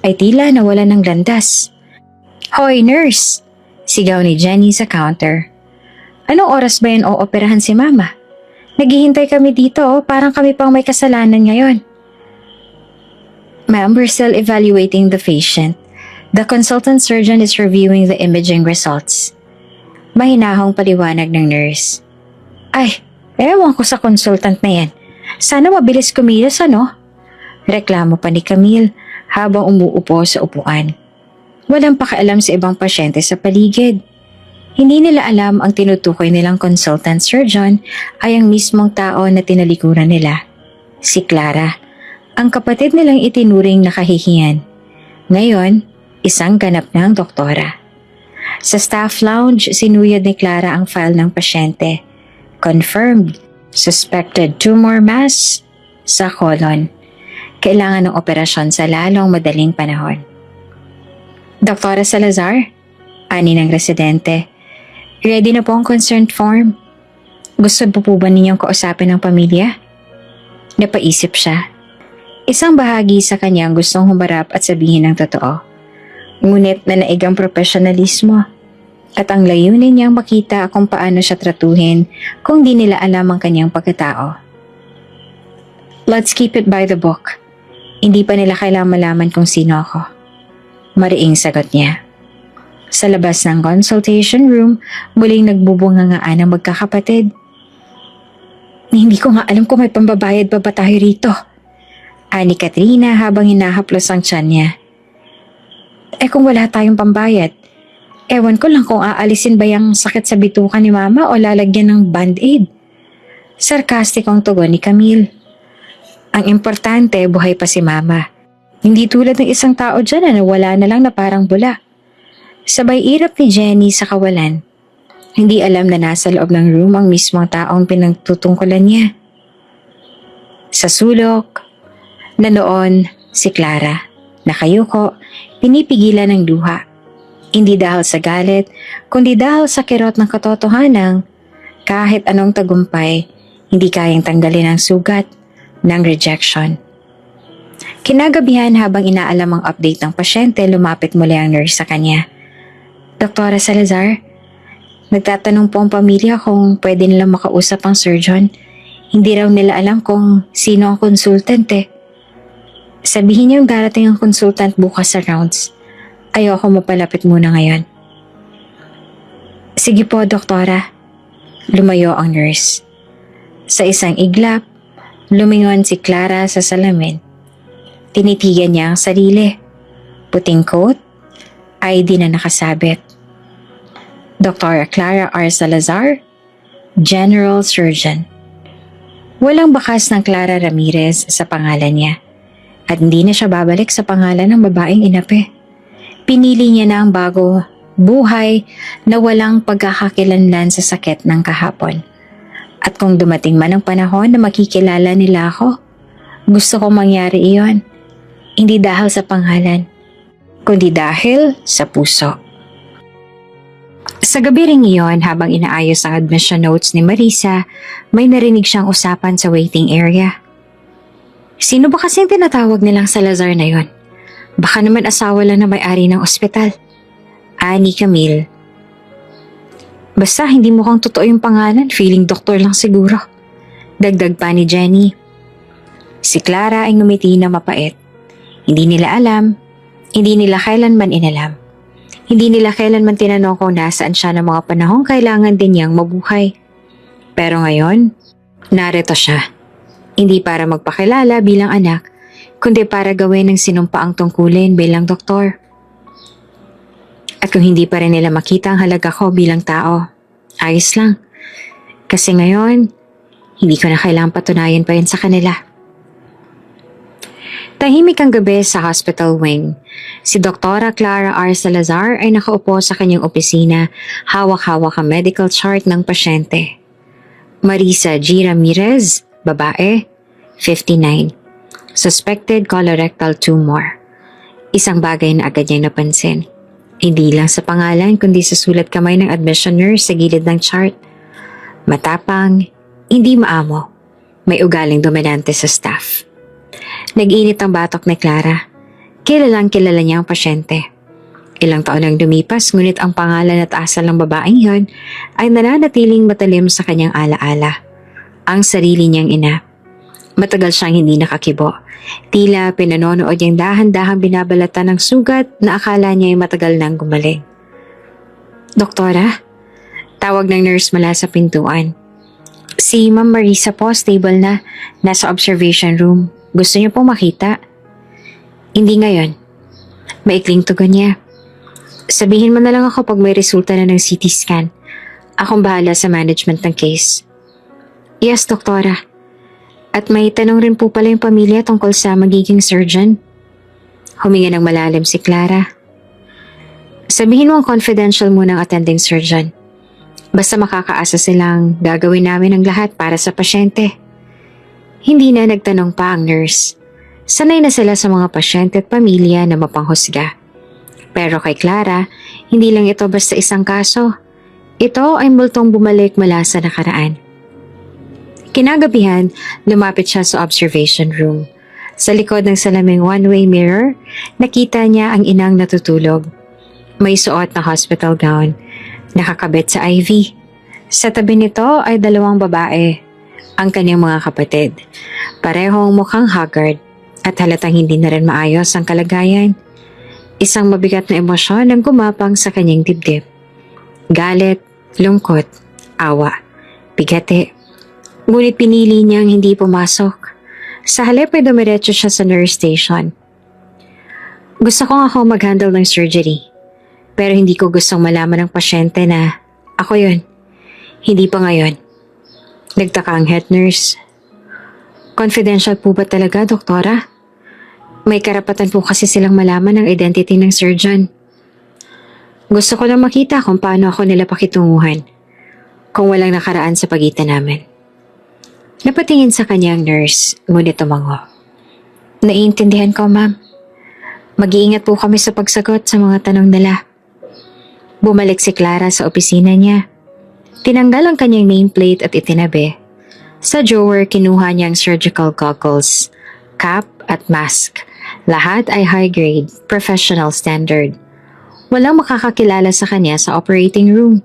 ay tila nawala ng landas. Hoy nurse! Sigaw ni Jenny sa counter. Anong oras ba yun ooperahan si mama? Naghihintay kami dito, parang kami pang may kasalanan ngayon. Ma'am, we're still evaluating the patient. The consultant surgeon is reviewing the imaging results. Mahinahong paliwanag ng nurse. Ay, ewan ko sa consultant na yan. Sana mabilis kumilos, ano? Reklamo pa ni Camille habang umuupo sa upuan. Walang pakialam sa ibang pasyente sa paligid. Hindi nila alam ang tinutukoy nilang consultant surgeon ay ang mismong tao na tinalikuran nila. Si Clara. Ang kapatid nilang itinuring na kahihiyan. Ngayon, isang ganap ng doktora. Sa staff lounge, sinuyod ni Clara ang file ng pasyente. Confirmed, suspected tumor mass sa colon. Kailangan ng operasyon sa lalong madaling panahon. Doktora Salazar, ani ng residente. Ready na po ang consent form. Gusto po ba ninyong kausapin ng pamilya? Napaisip siya. Isang bahagi sa kanya ang gustong humarap at sabihin ng totoo. Ngunit nanaig ang profesionalismo at ang layunin niyang makita kung paano siya tratuhin kung di nila alam ang kanyang pagkatao. Let's keep it by the book. Hindi pa nila kailangan malaman kung sino ako. Mariing sagot niya. Sa labas ng consultation room, muling nagbubungangaan ang magkakapatid. Hindi ko nga alam kung may pambabayad pa ba tayo rito. Ani Katrina habang hinahaplos ang tiyan niya. Kung wala tayong pambayad, ewan ko lang kung aalisin ba yung sakit sa bituka ni Mama o lalagyan ng band-aid. Sarkastik ang tugon ni Camille. Ang importante, buhay pa si Mama. Hindi tulad ng isang tao dyan na nawala na lang na parang bula. Sabay irap ni Jenny sa kawalan. Hindi alam na nasa loob ng room ang mismong taong pinagtutungkulan niya. Sa sulok, na noon si Clara, nakayuko, pinipigilan ng luha. Hindi dahil sa galit, kundi dahil sa kirot ng katotohanan, kahit anong tagumpay, hindi kayang tanggalin ang sugat ng rejection. Kinagabihan habang inaalam ang update ng pasyente, lumapit muli ang nurse sa kanya. Doktora Salazar, nagtatanong po ang pamilya kung pwede nilang makausap ang surgeon. Hindi raw nila alam kung sino ang consultant eh. Sabihin niyo darating ang consultant bukas sa rounds. Ayoko mapalapit muna ngayon. Sige po, doktora. Lumayo ang nurse. Sa isang iglap, lumingon si Clara sa salamin. Tinitigan niya ang sarili. Puting coat, ID na nakasabit. Dr. Clara R. Salazar, General Surgeon. Walang bakas ng Clara Ramirez sa pangalan niya. At hindi na siya babalik sa pangalan ng babaeng inapi. Pinili niya na ang bago buhay na walang pagkakakilanlan sa sakit ng kahapon. At kung dumating man ang panahon na makikilala nila ako, gusto kong mangyari iyon. Hindi dahil sa pangalan, kundi dahil sa puso. Sa gabi ring iyon, habang inaayos ang admission notes ni Marisa, may narinig siyang usapan sa waiting area. Sino ba kasing tinatawag nilang Salazar na yon? Baka naman asawa lang na may-ari ng ospital. Ani Camille. Basta hindi mukhang totoo yung pangalan, feeling doktor lang siguro. Dagdag pa ni Jenny. Si Clara ay ngumiti na mapait. Hindi nila alam, hindi nila kailanman inalam. Hindi nila kailanman tinanong kung nasaan siya ng mga panahong kailangan din niyang mabuhay. Pero ngayon, narito siya. Hindi para magpakilala bilang anak, kundi para gawin ng sinumpaang tungkulin bilang doktor. At kung hindi pa rin nila makita ang halaga ko bilang tao, ayos lang. Kasi ngayon, hindi ko na kailangang patunayan pa yun sa kanila. Tahimik ang gabi sa hospital wing. Si Dr. Clara R. Salazar ay nakaupo sa kanyang opisina, hawak-hawak ang medical chart ng pasyente. Marisa G. Ramirez, babae, 59. Suspected colorectal tumor. Isang bagay na agad niyang napansin. Hindi lang sa pangalan kundi sa sulat kamay ng admission nurse sa gilid ng chart. Matapang, hindi maamo. May ugaling dominante sa staff. Nag-init ang batok ni Clara. Kilalang kilala niya ang pasyente. Ilang taon nang dumipas ngunit ang pangalan at asal ng babaeng yon ay nananatiling matalim sa kanyang alaala. Ang sarili niyang ina. Matagal siyang hindi nakakibo. Tila pinanonood niyang dahan-dahang binabalatan ng sugat na akala niya ay matagal nang gumaling. Doktora? Tawag ng nurse mula sa pintuan. Si Ma'am Marisa po, stable na. Nasa observation room. Gusto niyo po makita? Hindi ngayon. Maikling tugon niya. Sabihin mo na lang ako pag may resulta na ng CT scan. Akong bahala sa management ng case. Yes, doktora. At may tanong rin po pala yung pamilya tungkol sa magiging surgeon. Huminga ng malalim si Clara. Sabihin mo ang confidential muna ang attending surgeon. Basta makakaasa silang gagawin namin ang lahat para sa pasyente. Hindi na nagtanong pa ang nurse. Sanay na sila sa mga pasyente at pamilya na mapanghusga. Pero kay Clara, hindi lang ito basta isang kaso. Ito ay multong bumalik mula sa nakaraan. Kinagabihan, lumapit siya sa observation room. Sa likod ng salaming one-way mirror, nakita niya ang inang natutulog. May suot na hospital gown, nakakabit sa IV. Sa tabi nito ay dalawang babae, ang kanyang mga kapatid. Parehong mukhang haggard at halatang hindi na rin maayos ang kalagayan. Isang mabigat na emosyon ang gumapang sa kanyang dibdib. Galit, lungkot, awa, bigati. Ngunit pinili niyang hindi pumasok. Sa halip ay dumiretso siya sa nurse station. Gusto ko ako mag-handle ng surgery. Pero hindi ko gustong malaman ng pasyente na ako yun. Hindi pa ngayon. Nagtaka ang head nurse. Confidential po ba talaga, doktora? May karapatan po kasi silang malaman ang identity ng surgeon. Gusto ko lang makita kung paano ako nila pakitunguhan. Kung walang nakaraan sa pagitan namin. Napatingin sa kanya ang nurse, ngunit tumango. Naiintindihan ko, ma'am. Mag-iingat po kami sa pagsagot sa mga tanong nila. Bumalik si Clara sa opisina niya. Tinanggal ang kanyang nameplate at itinabi. Sa drawer, kinuha niya ang surgical goggles, cap at mask. Lahat ay high-grade, professional standard. Walang makakakilala sa kanya sa operating room.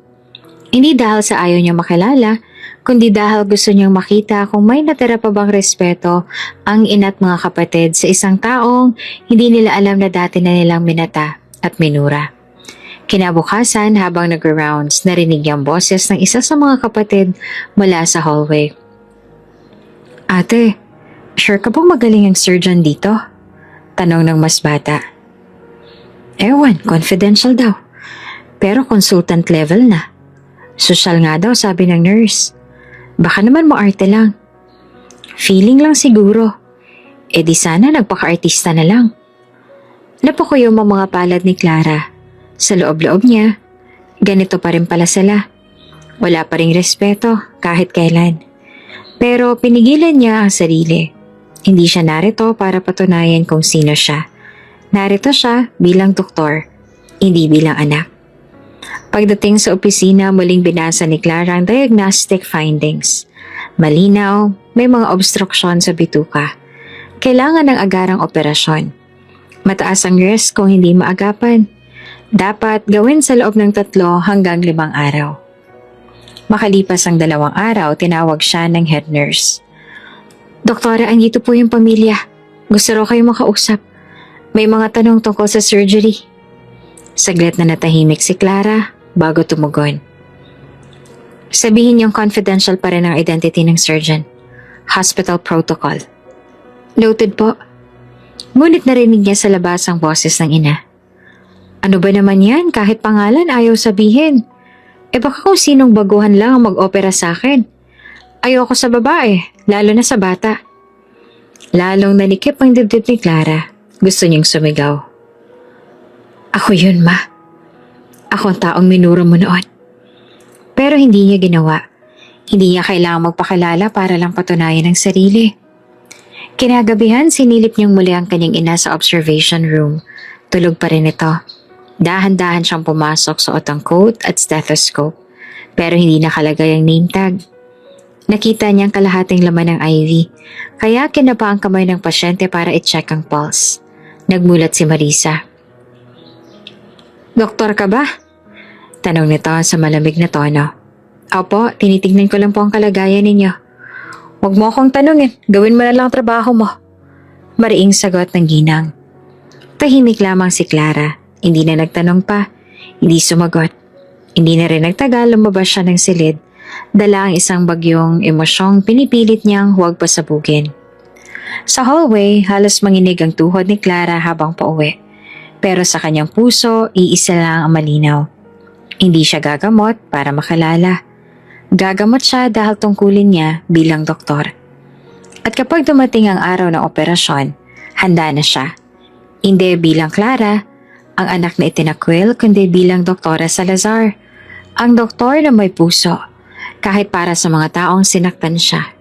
Hindi dahil sa ayaw niya makilala, kundi dahil gusto niyang makita kung may natira pa bang respeto ang ina't mga kapatid sa isang taong hindi nila alam na dati na nilang minata at minura. Kinabukasan habang nag-rounds, narinig niyang boses ng isa sa mga kapatid mula sa hallway. Ate, sure ka bang magaling ang surgeon dito? Tanong ng mas bata. Ewan, confidential daw. Pero consultant level na. Social nga daw, sabi ng nurse. Baka naman maarte lang. Feeling lang siguro. E di sana nagpaka-artista na lang. Napakuyom ang mga palad ni Clara. Sa loob-loob niya, ganito pa rin pala sila. Wala pa ring respeto kahit kailan. Pero pinigilan niya ang sarili. Hindi siya narito para patunayan kung sino siya. Narito siya bilang doktor, hindi bilang anak. Pagdating sa opisina, muling binasa ni Clara ang diagnostic findings. Malinaw, may mga obstruction sa bituka. Kailangan ng agarang operasyon. Mataas ang risk kung hindi maagapan. Dapat gawin sa loob ng 3 hanggang 5 araw. Makalipas ang 2 araw, tinawag siya ng head nurse. Doktora, andito po yung pamilya. Gusto raw kayo makausap. May mga tanong tungkol sa surgery. Saglit na natahimik si Clara bago tumugon. Sabihin niyong confidential pa rin ang identity ng surgeon. Hospital protocol. Noted po. Ngunit narinig niya sa labas ang boses ng ina. Ano ba naman yan? Kahit pangalan ayaw sabihin. E baka kung sinong baguhan lang ang mag-opera sa akin. Ayoko sa babae, lalo na sa bata. Lalong nanikip ang dibdib ni Clara. Gusto niyang sumigaw. Ako yun, ma. Ako ang taong minuro mo noon. Pero hindi niya ginawa. Hindi niya kailangang magpakilala para lang patunayan ang sarili. Kinagabihan, sinilip niyang muli ang kanyang ina sa observation room. Tulog pa rin ito. Dahan-dahan siyang pumasok sa otang coat at stethoscope. Pero hindi nakalagay ang name tag. Nakita niyang kalahating laman ng IV. Kaya kinapa ang kamay ng pasyente para i-check ang pulse. Nagmulat si Marisa. Doktor ka ba? Tanong nito sa malamig na tono. Opo, tinitignan ko lang po ang kalagayan ninyo. Huwag mo akong tanungin, gawin mo na lang trabaho mo. Mariing sagot ng ginang. Tahimik lamang si Clara, hindi na nagtanong pa, hindi sumagot. Hindi na rin nagtagal, lumabas siya ng silid. Dala ang isang bagyong emosyong pinipilit niyang huwag pasabugin. Sa hallway, halos manginig ang tuhod ni Clara habang pauwi. Pero sa kanyang puso, iisa lang ang malinaw. Hindi siya gagamot para makalala. Gagamot siya dahil tungkulin niya bilang doktor. At kapag dumating ang araw ng operasyon, handa na siya. Hindi bilang Clara, ang anak na itinakwil, kundi bilang Doktora Salazar. Ang doktor na may puso, kahit para sa mga taong sinaktan siya.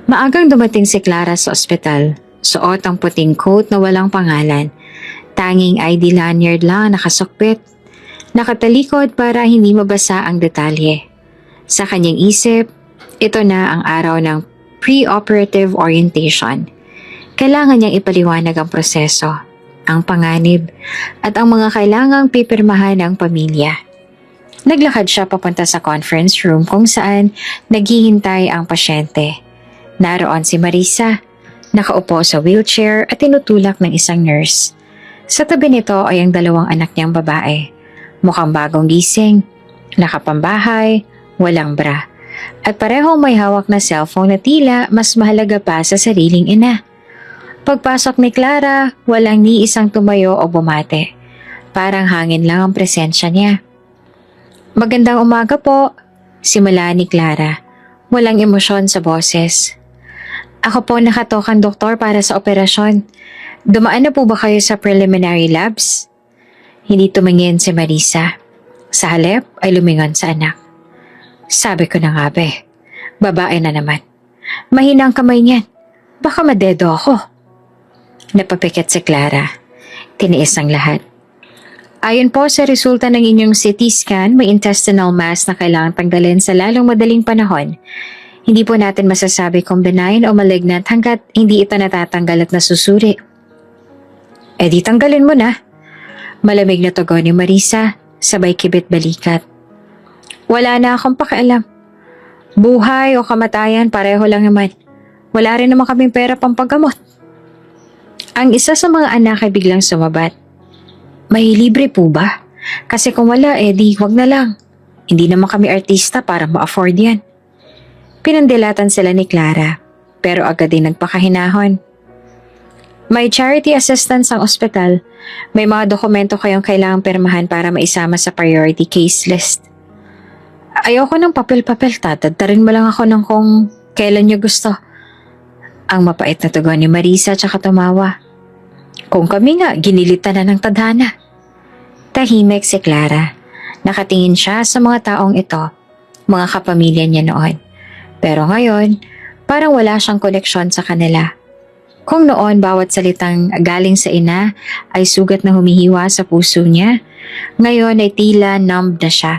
Maagang dumating si Clara sa ospital, suot ang puting coat na walang pangalan. Tanging ID lanyard lang nakasukbit. Nakatalikod para hindi mabasa ang detalye. Sa kanyang isip, ito na ang araw ng pre-operative orientation. Kailangan niyang ipaliwanag ang proseso, ang panganib, at ang mga kailangang pipirmahan ng pamilya. Naglakad siya papunta sa conference room kung saan naghihintay ang pasyente. Naroon si Marisa, nakaupo sa wheelchair at tinutulak ng isang nurse. Sa tabi nito ay ang 2 anak niyang babae. Mukhang bagong gising, nakapambahay, walang bra. At parehong may hawak na cellphone na tila mas mahalaga pa sa sariling ina. Pagpasok ni Clara, walang ni isang tumayo o bumate. Parang hangin lang ang presensya niya. Magandang umaga po, simula ni Clara. Walang emosyon sa boses. Ako po nakatokang doktor para sa operasyon. Dumaan na po ba kayo sa preliminary labs? Hindi tumingin si Marisa. Sa halip ay lumingon sa anak. Sabi ko na nga be, babae na naman. Mahina ang kamay niyan. Baka madedo ako. Napapikit si Clara. Tiniis ang lahat. Ayon po sa resulta ng inyong CT scan, may intestinal mass na kailangang tanggalin sa lalong madaling panahon. Hindi po natin masasabi kung benign o malignant hanggat hindi ito natatanggal at nasusuri. Eh di tanggalin mo na. Malamig na tugon ni Marisa, sabay kibit balikat. Wala na akong pakialam. Buhay o kamatayan, pareho lang naman. Wala rin naman kaming pera pang paggamot. Ang isa sa mga anak ay biglang sumabat. May libre po ba? Kasi kung wala, di wag na lang. Hindi naman kami artista para ma-afford yan. Pinandilatan sila ni Clara, pero agad din nagpakahinahon. May charity assistance ang ospital. May mga dokumento kayong kailangang pirmahan para maisama sa priority case list. Ayoko ng papel-papel, tatadtarin mo lang ako ng kung kailan niyo gusto. Ang mapait na tugon ni Marisa tsaka tumawa. Kung kami nga, ginilitan na ng tadhana. Tahimik si Clara. Nakatingin siya sa mga taong ito, mga kapamilya niya noon. Pero ngayon, parang wala siyang koneksyon sa kanila. Kung noon bawat salitang galing sa ina ay sugat na humihiwa sa puso niya, ngayon ay tila numbed na siya.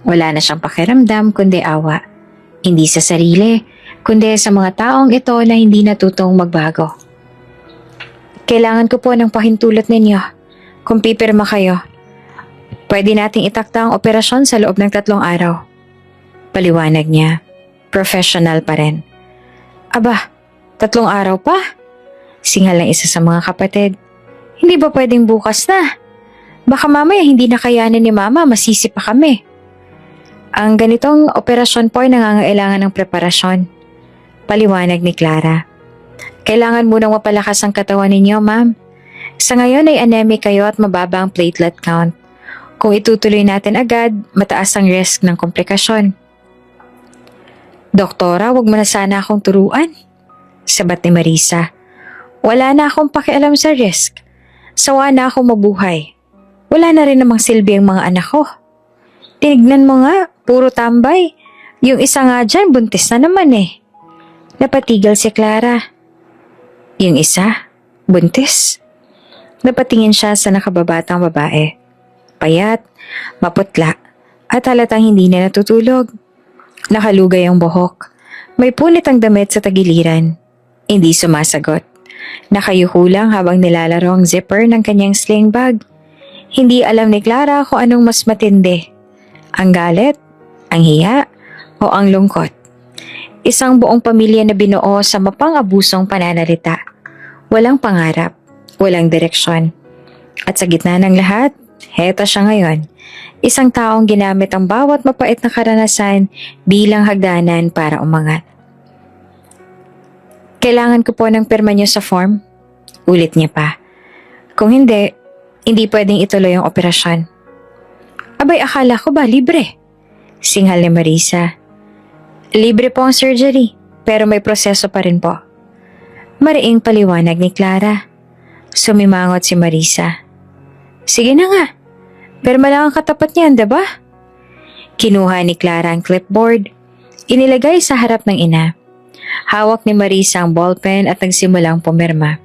Wala na siyang pakiramdam kundi awa. Hindi sa sarili, kundi sa mga taong ito na hindi natutong magbago. Kailangan ko po ng pahintulot ninyo. Kung pipirma kayo, pwede nating itakda ang operasyon sa loob ng 3 araw. Paliwanag niya. Professional pa rin. Aba, 3 araw pa? Singal ng isa sa mga kapatid. Hindi ba pwedeng bukas na? Baka mamaya hindi na kayanin ni mama, masisi pa kami. Ang ganitong operasyon po ay nangangailangan ng preparasyon. Paliwanag ni Clara. Kailangan munang mapalakas ang katawan ninyo, ma'am. Sa ngayon ay anemic kayo at mababa ang platelet count. Kung itutuloy natin agad, mataas ang risk ng komplikasyon. Doktora, wag mo na sana akong turuan. Sabat ni Marisa. Wala na akong pakialam sa risk. Sawa na akong mabuhay. Wala na rin namang silbi ang mga anak ko. Tinignan mo nga, puro tambay. Yung isa nga dyan, buntis na naman eh. Napatigil si Clara. Yung isa, buntis? Napatingin siya sa nakababatang babae. Payat, maputla, at halatang hindi na natutulog. Nakalugay ang buhok. May punit ang damit sa tagiliran. Hindi sumasagot. Nakayuko lang habang nilalaro ang zipper ng kanyang sling bag. Hindi alam ni Clara kung anong mas matindi. Ang galit, ang hiya, o ang lungkot. Isang buong pamilya na binuo sa mapang-abusong pananalita. Walang pangarap, walang direksyon. At sa gitna ng lahat, heto siya ngayon. Isang taong ginamit ang bawat mapait na karanasan bilang hagdanan para umangat. Kailangan ko po ng pirma niyo sa form. Ulit niya pa. Kung hindi, hindi pwedeng ituloy ang operasyon. Abay, akala ko ba libre? Singhal ni Marisa. Libre po ang surgery, pero may proseso pa rin po. Mariing paliwanag ni Clara. Sumimangot si Marisa. Sige na nga, pirma lang ang katapat niyan, diba? Kinuha ni Clara ang clipboard. Inilagay sa harap ng ina. Hawak ni Marisa ang ballpen at nagsimulang pumirma.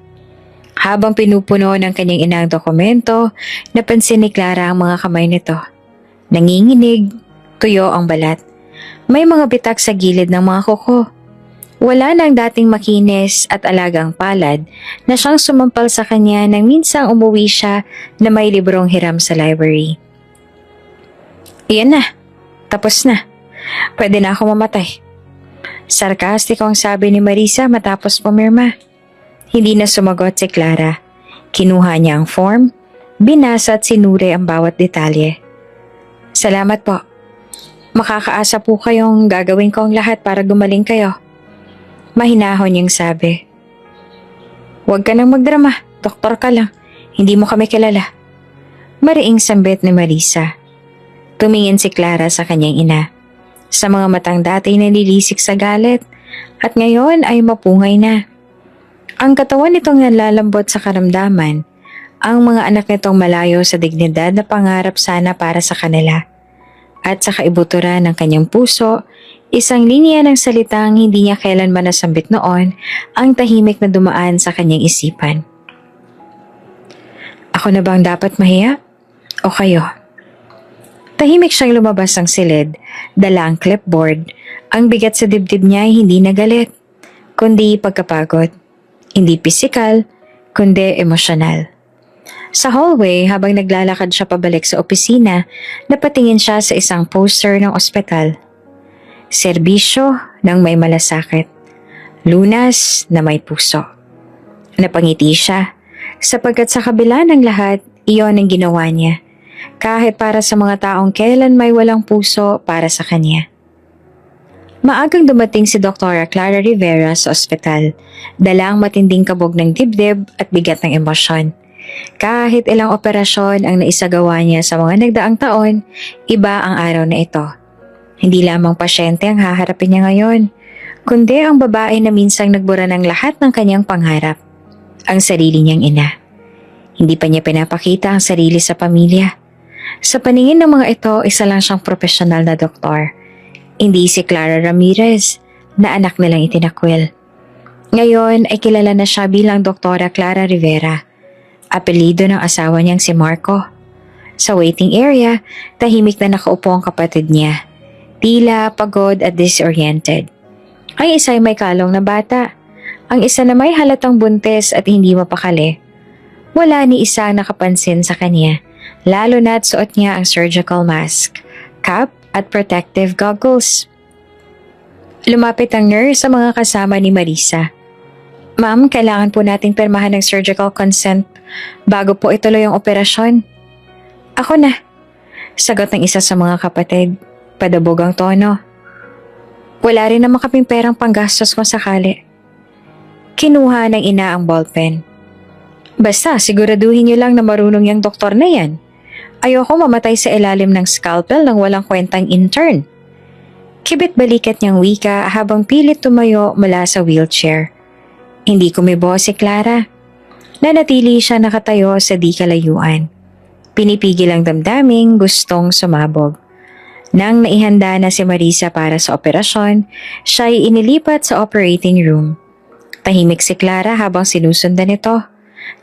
Habang pinupuno ng kanyang ina ang dokumento, napansin ni Clara ang mga kamay nito. Nanginginig, tuyo ang balat. May mga bitak sa gilid ng mga kuko. Wala nang dating makinis at alagang palad na siyang sumampal sa kanya nang minsang umuwi siya na may librong hiram sa library. Iyan na, tapos na. Pwede na ako mamatay. Sarkastiko ang sabi ni Marisa matapos pumirma. Hindi na sumagot si Clara. Kinuha niya ang form, binasa at sinuri ang bawat detalye. Salamat po. Makakaasa po kayong gagawin ko ang lahat para gumaling kayo. Mahinahon niyang sabi. Huwag ka nang magdrama, doktor ka lang. Hindi mo kami kilala. Mariing sambit ni Marisa. Tumingin si Clara sa kanyang ina. Sa mga matang dati nalilisik sa galit at ngayon ay mapungay na. Ang katawan nitong nalalambot sa karamdaman, ang mga anak nitong malayo sa dignidad na pangarap sana para sa kanila. At sa kaibuturan ng kanyang puso, isang linya ng salitang hindi niya kailanman nasambit noon ang tahimik na dumaan sa kanyang isipan. Ako na bang dapat mahiya? O kayo? Tahimik siyang lumabas ng silid, dala ang clipboard. Ang bigat sa dibdib niya ay hindi nagalit, kundi pagkapagod. Hindi pisikal, kundi emosyonal. Sa hallway, habang naglalakad siya pabalik sa opisina, napatingin siya sa isang poster ng ospital. Serbisyo ng may malasakit. Lunas na may puso. Napangiti siya, sapagkat sa kabila ng lahat, iyon ang ginawa niya. Kahit para sa mga taong kailan may walang puso para sa kanya. Maagang dumating si Dr. Clara Rivera sa ospital, dala ang matinding kabog ng dibdib at bigat ng emosyon. Kahit ilang operasyon ang naisagawa niya sa mga nagdaang taon, iba ang araw na ito. Hindi lamang pasyente ang haharapin niya ngayon, kundi ang babae na minsang nagbura ng lahat ng kanyang pangarap, ang sarili niyang ina. Hindi pa niya pinapakita ang sarili sa pamilya. Sa paningin ng mga ito, isa lang siyang profesional na doktor. Hindi si Clara Ramirez, na anak nilang itinakwil. Ngayon ay kilala na siya bilang Doktora Clara Rivera, apelido ng asawa niyang si Marco. Sa waiting area, tahimik na nakaupo ang kapatid niya, tila pagod at disoriented. Ang isa ay may kalong na bata, ang isa na may halatang buntis at hindi mapakali. Wala ni isa ang nakapansin sa kanya, lalo na't suot niya ang surgical mask, cap at protective goggles. Lumapit ang nurse sa mga kasama ni Marisa. Ma'am, kailangan po nating pirmahan ng surgical consent bago po ituloy ang operasyon. Ako na, sagot ng isa sa mga kapatid, padabog ang tono. Wala rin naman kaming perang panggastos kung sakali. Kinuha ng ina ang ballpen. Basta siguraduhin niyo lang na marunong yung doktor na yan. Ayoko mamatay sa ilalim ng scalpel ng walang kwentang intern. Kibit balikat niyang wika habang pilit tumayo mula sa wheelchair. Hindi kumibo si Clara. Nanatili siya nakatayo sa di kalayuan. Pinipigil ang damdaming gustong sumabog. Nang naihanda na si Marisa para sa operasyon, siya'y inilipat sa operating room. Tahimik si Clara habang sinusundan ito.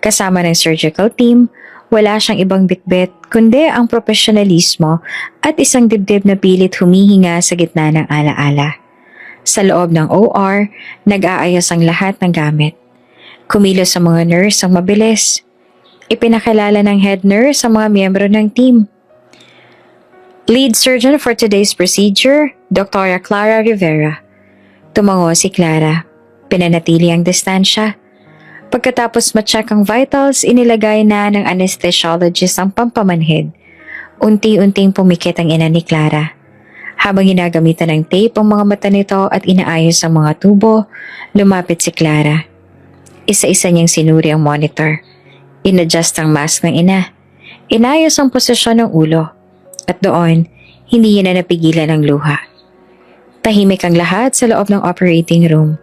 Kasama ng surgical team, wala siyang ibang bitbit kundi ang profesionalismo at isang dibdib na pilit humihinga sa gitna ng alaala. Sa loob ng OR, nag-aayos ang lahat ng gamit. Kumilos sa mga nurse ang mabilis. Ipinakilala ng head nurse ang mga miyembro ng team. Lead surgeon for today's procedure, Dr. Clara Rivera. Tumango si Clara. Pinanatili ang distansya. Pagkatapos ma-check ang vitals, inilagay na ng anesthesiologist ang pampamanhid. Unti-unting pumikit ang ina ni Clara. Habang ginagamitan ng tape ang mga mata nito at inaayos ang mga tubo, lumapit si Clara. Isa-isa niyang sinuri ang monitor. In-adjust ang mask ng ina. Inayos ang posisyon ng ulo. At doon, hindi niya na napigilan ang luha. Tahimik ang lahat sa loob ng operating room.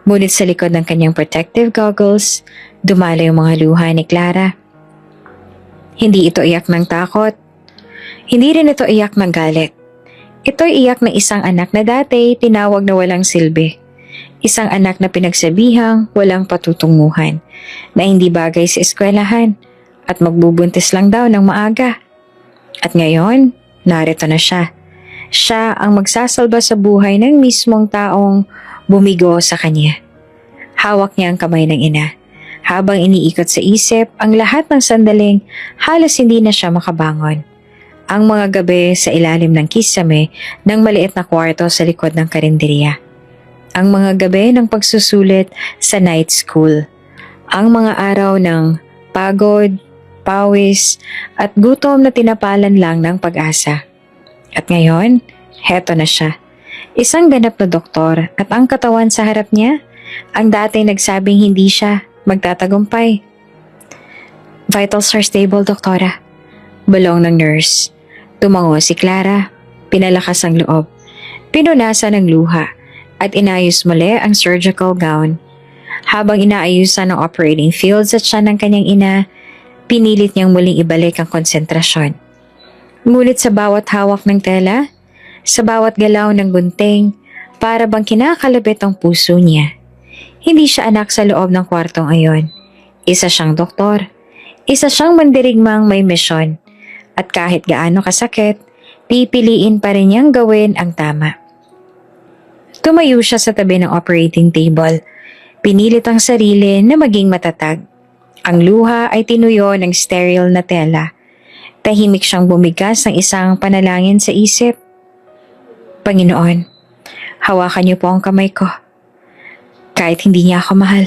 Ngunit sa likod ng kanyang protective goggles, dumaloy ang mga luha ni Clara. Hindi ito iyak ng takot. Hindi rin ito iyak ng galit. Ito'y iyak ng isang anak na dati tinawag na walang silbi. Isang anak na pinagsabihang walang patutunguhan, na hindi bagay sa eskwelahan at magbubuntis lang daw ng maaga. At ngayon, narito na siya. Siya ang magsasalba sa buhay ng mismong taong bumigo sa kanya. Hawak niya ang kamay ng ina. Habang iniikot sa isip ang lahat ng sandaling halos hindi na siya makabangon. Ang mga gabi sa ilalim ng kisame ng maliit na kwarto sa likod ng karinderya. Ang mga gabi ng pagsusulit sa night school. Ang mga araw ng pagod, pawis at gutom na tinapalan lang ng pag-asa. At ngayon, heto na siya. Isang ganap na doktor at ang katawan sa harap niya, ang dati nagsabing hindi siya magtatagumpay. Vitals are stable, doktora. Bulong ng nurse. Tumango si Clara. Pinalakas ang loob. Pinunasan ng luha at inayos muli ang surgical gown. Habang inaayusan ang operating field sa tiyan ng kanyang ina, pinilit niyang muling ibalik ang konsentrasyon. Ngunit sa bawat hawak ng tela, sa bawat galaw ng gunting, para bang kinakalabit ang puso niya. Hindi siya anak sa loob ng kwartong ayon. Isa siyang doktor. Isa siyang mandirigmang may misyon. At kahit gaano kasakit, pipiliin pa rin niyang gawin ang tama. Tumayo siya sa tabi ng operating table. Pinilit ang sarili na maging matatag. Ang luha ay tinuyo ng sterile na tela. Tahimik siyang bumigas ng isang panalangin sa isip. Panginoon, hawakan niyo po ang kamay ko. Kahit hindi niya ako mahal,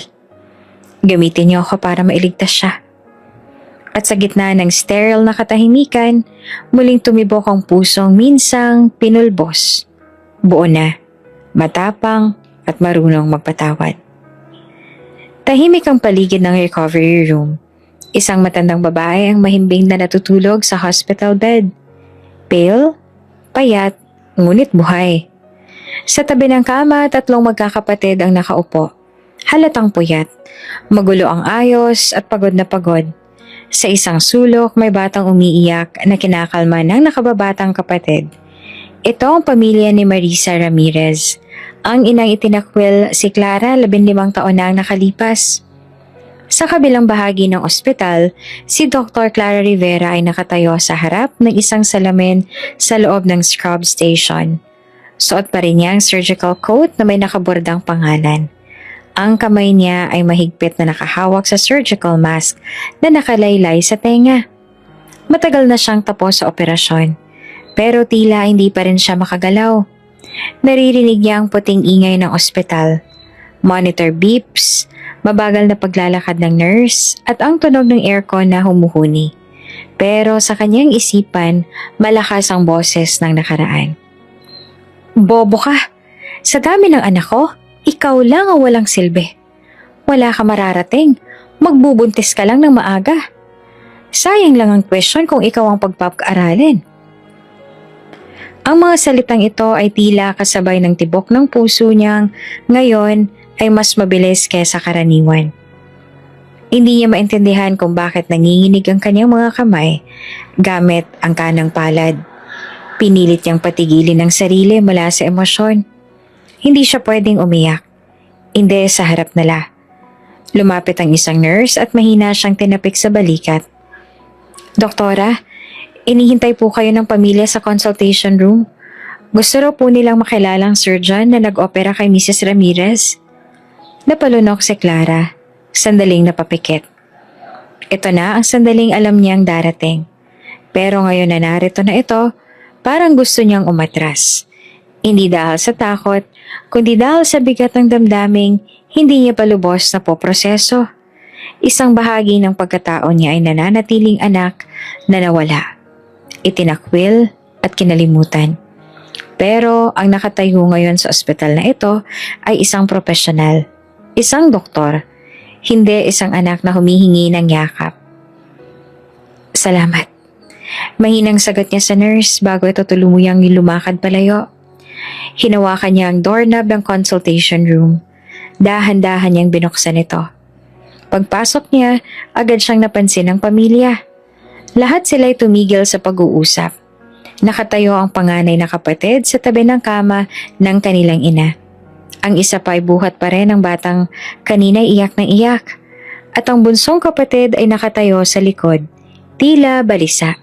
gamitin niyo ako para mailigtas siya. At sa gitna ng sterile na katahimikan, muling tumibok ang pusong minsang pinulbos. Buo na, matapang at marunong magpatawad. Tahimik ang paligid ng recovery room. Isang matandang babae ang mahimbing na natutulog sa hospital bed. Pale, payat, ngunit buhay. Sa tabi ng kama, 3 magkakapatid ang nakaupo. Halatang puyat, magulo ang ayos at pagod na pagod. Sa isang sulok, may batang umiiyak na kinakalma ng nakababatang kapatid. Ito ang pamilya ni Marisa Ramirez. Ang inang itinakwil si Clara 15 taon na ang nakalipas. Sa kabilang bahagi ng ospital, si Dr. Clara Rivera ay nakatayo sa harap ng isang salamin sa loob ng scrub station. Suot pa rin niya ang surgical coat na may nakabordang pangalan. Ang kamay niya ay mahigpit na nakahawak sa surgical mask na nakalaylay sa tenga. Matagal na siyang tapos sa operasyon, pero tila hindi pa rin siya makagalaw. Naririnig niya ang puting ingay ng ospital, monitor beeps, mabagal na paglalakad ng nurse at ang tunog ng aircon na humuhuni. Pero sa kanyang isipan, malakas ang boses ng nakaraan. Bobo ka! Sa dami ng anak ko, ikaw lang ang walang silbi. Wala ka mararating, magbubuntis ka lang ng maaga. Sayang lang ang question kung ikaw ang pagpapag-aralin. Ang mga salitang ito ay tila kasabay ng tibok ng puso niyang ngayon ay mas mabilis kaysa karaniwan. Hindi niya maintindihan kung bakit nanginginig ang kanyang mga kamay gamit ang kanang palad. Pinilit niyang patigilin ang sarili mula sa emosyon. Hindi siya pwedeng umiyak. Hindi sa harap nila. Lumapit ang isang nurse at mahina siyang tinapik sa balikat. Doktora, inihintay po kayo ng pamilya sa consultation room. Gusto raw po nilang makilalang surgeon na nag-opera kay Mrs. Ramirez. Napalunok si Clara, sandaling napapikit. Ito na ang sandaling alam niyang darating. Pero ngayon na narito na ito, parang gusto niyang umatras. Hindi dahil sa takot, kundi dahil sa bigat ng damdaming hindi niya palubos na po proseso. Isang bahagi ng pagkatao niya ay nananatiling anak na nawala, itinakwil at kinalimutan. Pero ang nakatayo ngayon sa ospital na ito ay isang profesional, isang doktor, hindi isang anak na humihingi ng yakap. Salamat. Mahinang sagot niya sa nurse bago ito tuluyang lumakad palayo. Hinawakan niya ang doorknob ng consultation room. Dahan-dahan niyang binuksan ito. Pagpasok niya, agad siyang napansin ng pamilya. Lahat sila'y tumigil sa pag-uusap. Nakatayo ang panganay na kapatid sa tabi ng kama ng kanilang ina. Ang isa pa ay buhat pa rin ng batang kanina iyak ng iyak. At ang bunsong kapatid ay nakatayo sa likod, tila balisa.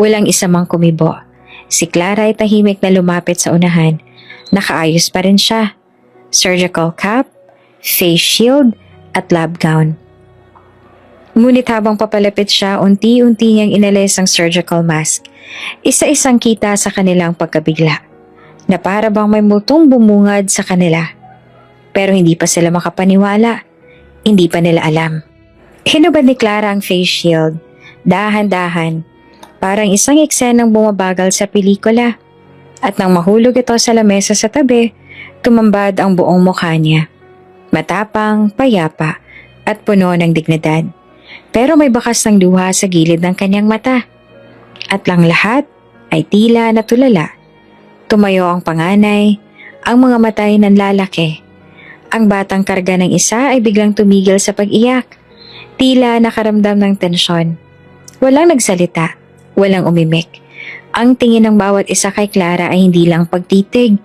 Walang isa mang kumibo. Si Clara ay tahimik na lumapit sa unahan. Nakaayos pa rin siya. Surgical cap, face shield, at lab gown. Ngunit habang papalapit siya, unti-unti niyang inalis ang surgical mask. Isa-isang kita sa kanilang pagkabigla, na para bang may multong bumungad sa kanila. Pero hindi pa sila makapaniwala. Hindi pa nila alam. Hinubad ni Clara ang face shield, dahan-dahan, parang isang eksenang bumabagal sa pelikula. At nang mahulog ito sa lamesa sa tabi, tumambad ang buong mukha niya. Matapang, payapa, at puno ng dignidad. Pero may bakas ng luha sa gilid ng kanyang mata. At lang lahat ay tila natulala. Tumayo ang panganay, ang mga mata ay nanlalaki. Ang batang karga ng isa ay biglang tumigil sa pag-iyak. Tila nakaramdam ng tensyon. Walang nagsalita, walang umimik. Ang tingin ng bawat isa kay Clara ay hindi lang pagtitig.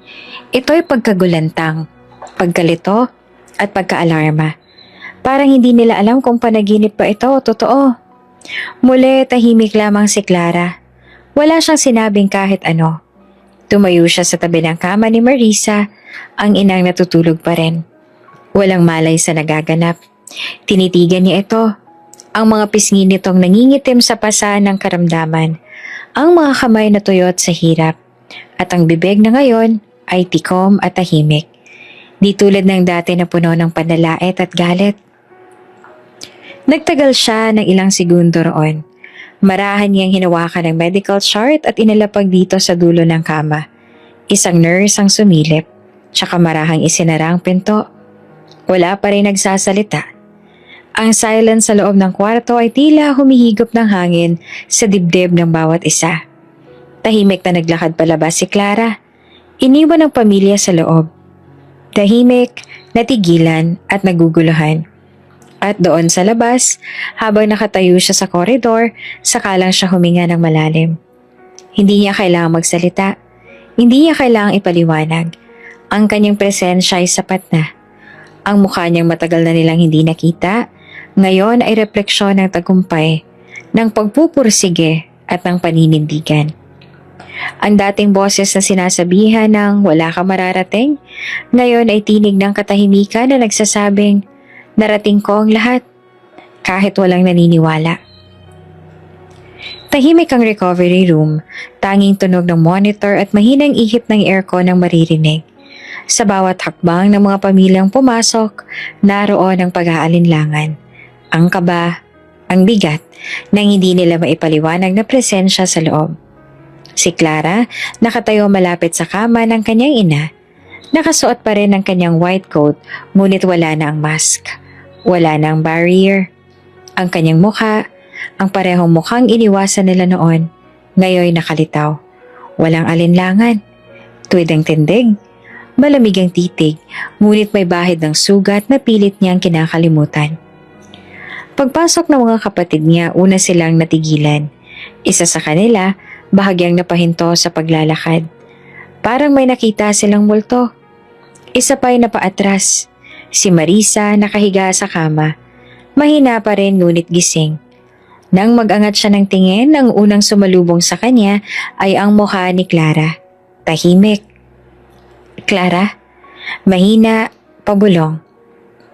Ito'y pagkagulantang, pagkalito, at pagkaalarma. Parang hindi nila alam kung panaginip pa ito o totoo. Muli tahimik lamang si Clara. Wala siyang sinabing kahit ano. Tumayo siya sa tabi ng kama ni Marisa, ang inang natutulog pa rin. Walang malay sa nagaganap. Tinitigan niya ito. Ang mga pisngi nitong nangingitim sa pasa ng karamdaman. Ang mga kamay na tuyot sa hirap. At ang bibig na ngayon ay tikom at tahimik. Di tulad ng dati na puno ng panlalait at galit. Nagtagal siya ng ilang segundo roon. Marahan niyang hinawakan ng medical chart at inalapag dito sa dulo ng kama. Isang nurse ang sumilip, tsaka marahang isinara ang pinto. Wala pa rin nagsasalita. Ang silence sa loob ng kwarto ay tila humihigop ng hangin sa dibdib ng bawat isa. Tahimik na naglakad palabas si Clara. Iniwan ang pamilya sa loob. Tahimik, natigilan at naguguluhan. At doon sa labas, habang nakatayo siya sa koridor, saka lang siya huminga ng malalim. Hindi niya kailangang magsalita. Hindi niya kailangang ipaliwanag. Ang kanyang presensya ay sapat na. Ang mukha niyang matagal na nilang hindi nakita, ngayon ay refleksyon ng tagumpay, ng pagpupursige at ng paninindigan. Ang dating boses na sinasabihan ng wala ka mararating, ngayon ay tinig ng katahimikan na nagsasabing, narating ko ang lahat, kahit walang naniniwala. Tahimik ang recovery room, tanging tunog ng monitor at mahinang ihip ng aircon ang maririnig. Sa bawat hakbang ng mga pamilyang pumasok, naroon ang pag-aalinlangan, ang kaba, ang bigat, nang hindi nila maipaliwanag na presensya sa loob. Si Clara, nakatayo malapit sa kama ng kanyang ina, nakasuot pa rin ng kanyang white coat, ngunit wala na ang mask. Wala na ang barrier. Ang kanyang mukha, ang parehong mukhang iniwasan nila noon, ngayon nakalitaw. Walang alinlangan. Tuwid ang tindig, malamig ang titig, ngunit may bahid ng sugat na pilit niyang kinakalimutan. Pagpasok ng mga kapatid niya, una silang natigilan. Isa sa kanila, bahagyang napahinto sa paglalakad. Parang may nakita silang multo. Isa pa'y napaatras. Si Marisa nakahiga sa kama. Mahina pa rin ngunit gising. Nang mag-angat siya ng tingin, ang unang sumalubong sa kanya ay ang mukha ni Clara. Tahimik. Clara? Mahina, pabulong.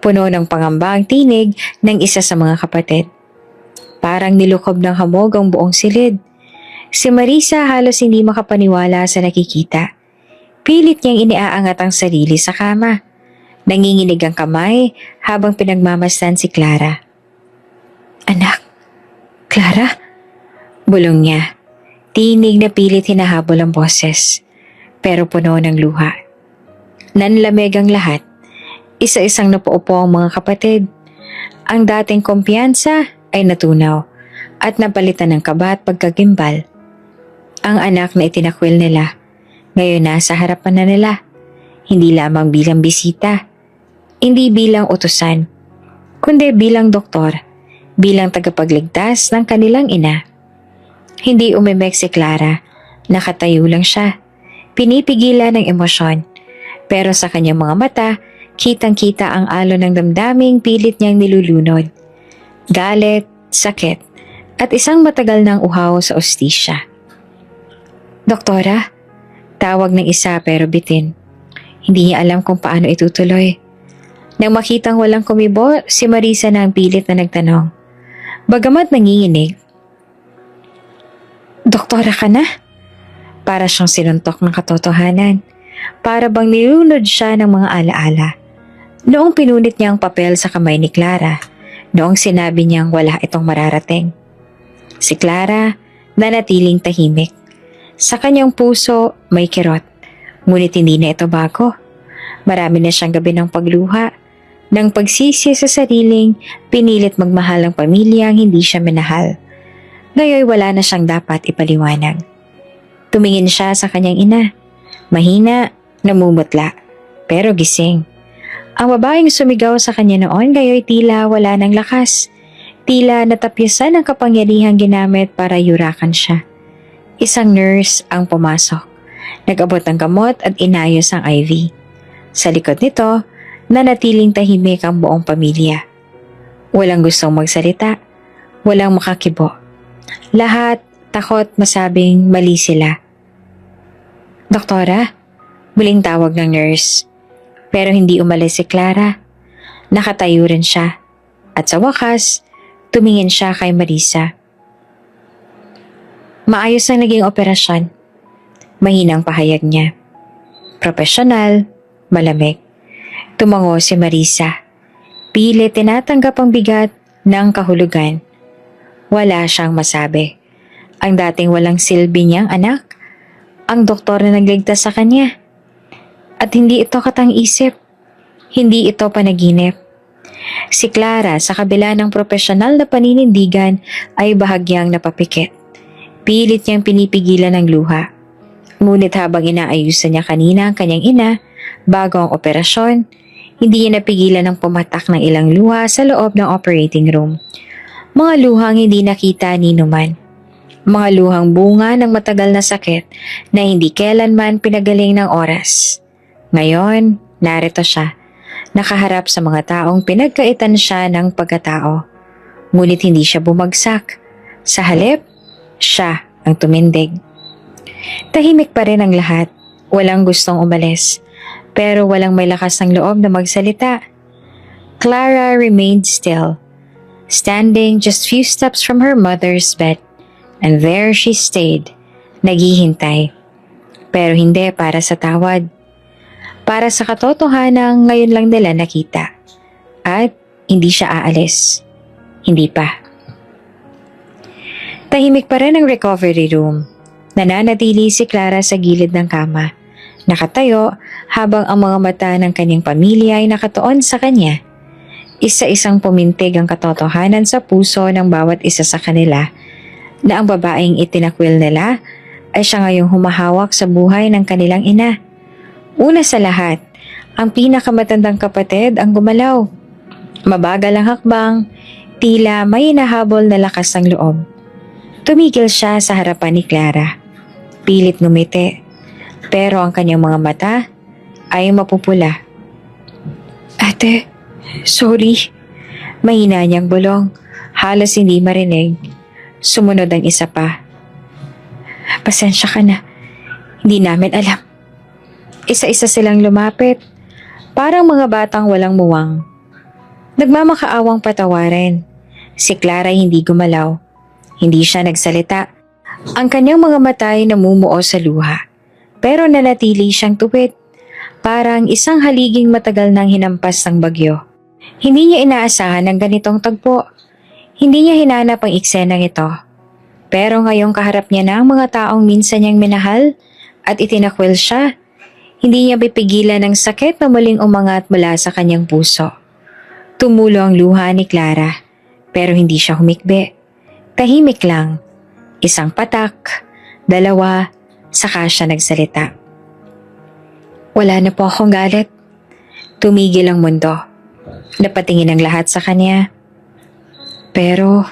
Puno ng pangamba ang tinig ng isa sa mga kapatid. Parang nilukob ng hamog ang buong silid. Si Marisa halos hindi makapaniwala sa nakikita. Pilit niyang iniaangat ang sarili sa kama. Nanginginig ang kamay habang pinagmamasdan si Clara. Anak, Clara? Bulong niya. Tinig na pilit hinahabol ang boses, pero puno ng luha. Nanlamig ang lahat. Isa-isang napaupo ang mga kapatid. Ang dating kumpiyansa ay natunaw at napalitan ng kaba at pagkagimbal. Ang anak na itinakwil nila, ngayon nasa harapan na nila. Hindi lamang bilang bisita, hindi bilang utusan, kundi bilang doktor, bilang tagapagligtas ng kanilang ina. Hindi umimik si Clara, nakatayo lang siya, pinipigilan ng emosyon, Pero sa kanyang mga mata, kitang-kita ang alon ng damdaming pilit niyang nilulunod. Galit, sakit, at isang matagal ng uhaw sa ostisya. Doktora, tawag ng isa pero bitin. Hindi niya alam kung paano itutuloy. Nang makitang walang kumibo, si Marisa na ang pilit na nagtanong. Bagamat nanginginig, Doktora ka na? Para siyang sinuntok ng katotohanan. Para bang nilunod siya ng mga alaala. Noong pinunit niya ang papel sa kamay ni Clara, noong sinabi niyang wala itong mararating. Si Clara nanatiling tahimik. Sa kanyang puso may kirot, ngunit hindi na ito bago. Marami na siyang gabi ng pagluha, ng pagsisi sa sariling pinilit magmahal ang pamilyang hindi siya minahal. Ngayon wala na siyang dapat ipaliwanag. Tumingin siya sa kanyang ina. Mahina, namumutla, pero gising. Ang babaeng sumigaw sa kanya noon gayoy tila wala ng lakas. Tila natapyasan ang kapangyarihang ginamit para yurakan siya. Isang nurse ang pumasok. Nag-abot ng gamot at inayos ang IV. Sa likod nito, nanatiling tahimik ang buong pamilya. Walang gustong magsalita. Walang makakibo. Lahat takot masabing mali sila. Doktora, muling tawag ng nurse. Pero hindi umalis si Clara. Nakatayo rin siya. At sa wakas, tumingin siya kay Marisa. Maayos ang naging operasyon. Mahinang pahayag niya. Profesional, malamig. Tumango si Marisa. Pilit tinatanggap ang bigat ng kahulugan. Wala siyang masabi. Ang dating walang silbi niyang anak, ang doktor na nagligtas sa kanya. At hindi ito katang-isip. Hindi ito panaginip. Si Clara sa kabila ng profesional na paninindigan ay bahagyang napapikit. Pilit niyang pinipigilan ng luha. Ngunit habang inaayusan niya kanina ang kanyang ina, bago ang operasyon, hindi niya napigilan ng pumatak ng ilang luha sa loob ng operating room. Mga luhang hindi nakita ni Numan. Mga luhang bunga ng matagal na sakit na hindi kailanman pinagaling ng oras. Ngayon, narito siya, nakaharap sa mga taong pinagkaitan siya ng pagkatao. Ngunit hindi siya bumagsak. Sa halip, siya ang tumindig. Tahimik pa rin ang lahat. Walang gustong umalis. Pero walang may lakas ng loob na magsalita. Clara remained still, standing just few steps from her mother's bed. And there she stayed, naghihintay. Pero hindi para sa tawad. Para sa katotohanang ngayon lang nila nakita. At hindi siya aalis. Hindi pa. Tahimik pa rin ang recovery room. Nananatili si Clara sa gilid ng kama. Nakatayo habang ang mga mata ng kanyang pamilya ay nakatuon sa kanya. Isa-isang pumintig ang katotohanan sa puso ng bawat isa sa kanila na ang babaeng itinakwil nila ay siya ngayong humahawak sa buhay ng kanilang ina. Una sa lahat, ang pinakamatandang kapatid ang gumalaw. Mabagal ang hakbang, tila may nahabol na lakas ng loob. Tumigil siya sa harapan ni Clara. Pilit ngumiti, pero ang kanyang mga mata ay mapupula. Ate, sorry. Mahina niyang bulong, halos hindi marinig. Sumunod ang isa pa. Pasensya ka na, hindi namin alam. Isa-isa silang lumapit, parang mga batang walang muwang. Nagmamakaawang patawarin. Si Clara hindi gumalaw. Hindi siya nagsalita. Ang kanyang mga mata ay namumuo sa luha. Pero nanatili siyang tuwid. Parang isang haliging matagal nang hinampas ng bagyo. Hindi niya inaasahan ang ganitong tagpo. Hindi niya hinanap ang eksenang ito. Pero ngayong kaharap niya na ang mga taong minsan niyang minahal at itinakwil siya, hindi niya pipigilan ang sakit na muling umangat mula sa kanyang puso. Tumulo ang luha ni Clara, pero hindi siya humikbi. Tahimik lang. Isang patak, dalawa, saka siya nagsalita. Wala na po akong galit. Tumigil ang mundo. Napatingin ang lahat sa kanya. Pero,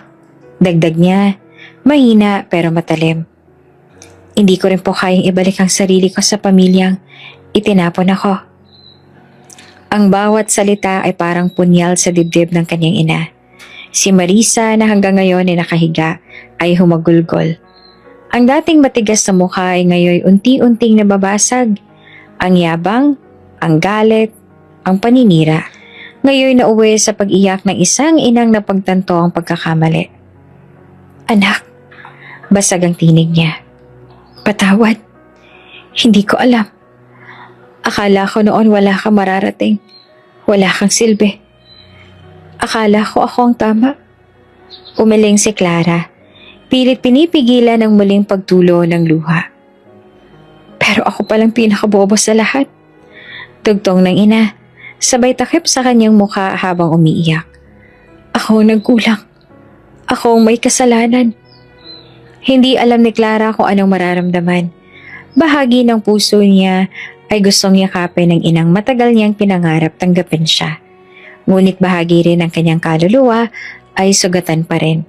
dagdag niya, mahina pero matalim. Hindi ko rin po kayang ibalik ang sarili ko sa pamilyang itinapon ako. Ang bawat salita ay parang punyal sa dibdib ng kanyang ina. Si Marisa na hanggang ngayon ay nakahiga ay humagulgol. Ang dating matigas na mukha ay ngayon unti-unting nababasag. Ang yabang, ang galit, ang paninira. Ngayon nauwi sa pag-iyak ng isang inang napagtanto ang pagkakamali. Anak, basag ang tinig niya. Patawad, hindi ko alam. Akala ko noon wala kang mararating. Wala kang silbi. Akala ko ako ang tama. Umiling si Clara. Pilit pinipigilan ang muling pagtulo ng luha. Pero ako palang pinakabobo sa lahat. Tugtong ng ina, sabay takip sa kanyang mukha habang umiiyak. Ako ang nagkulang. Ako ang may kasalanan. Hindi alam ni Clara kung anong mararamdaman. Bahagi ng puso niya ay gustong yakapin ng inang matagal niyang pinangarap tanggapin siya. Ngunit bahagi rin ng kanyang kaluluwa ay sugatan pa rin.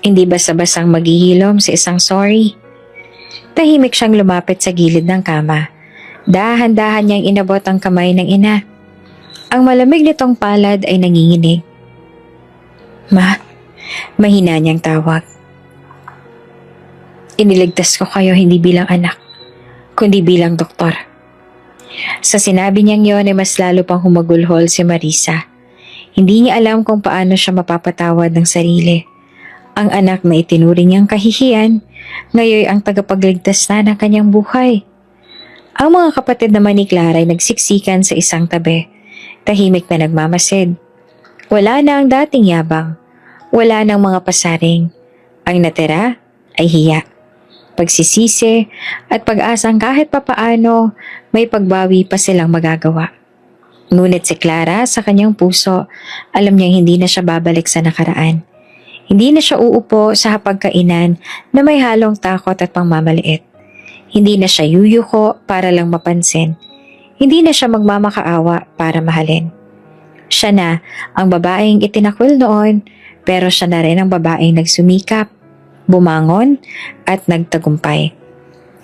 Hindi basta-bastang maghihilom sa isang sorry. Tahimik siyang lumapit sa gilid ng kama. Dahan-dahan niyang inabot ang kamay ng ina. Ang malamig nitong palad ay nanginginig. Ma, mahina niyang tawag. Iniligtas ko kayo hindi bilang anak, kundi bilang doktor. Sa sinabi niyang yon ay mas lalo pang humagulhol si Marisa. Hindi niya alam kung paano siya mapapatawad ng sarili. Ang anak na itinuring niyang kahihiyan, ngayon ang tagapagligtas na ng kanyang buhay. Ang mga kapatid naman ni Clara ay nagsiksikan sa isang tabi. Tahimik na nagmamasid. Wala na ang dating yabang. Wala nang mga pasaring. Ang natira ay hiya, pagsisisi at pag-asang kahit papaano may pagbawi pa silang magagawa. Ngunit si Clara sa kanyang puso, alam niyang hindi na siya babalik sa nakaraan. Hindi na siya uupo sa hapagkainan na may halong takot at pangmamaliit. Hindi na siya yuyuko para lang mapansin. Hindi na siya magmamakaawa para mahalin. Siya na ang babaeng itinakwil noon, pero siya na rin ang babaeng nagsumikap, bumangon at nagtagumpay.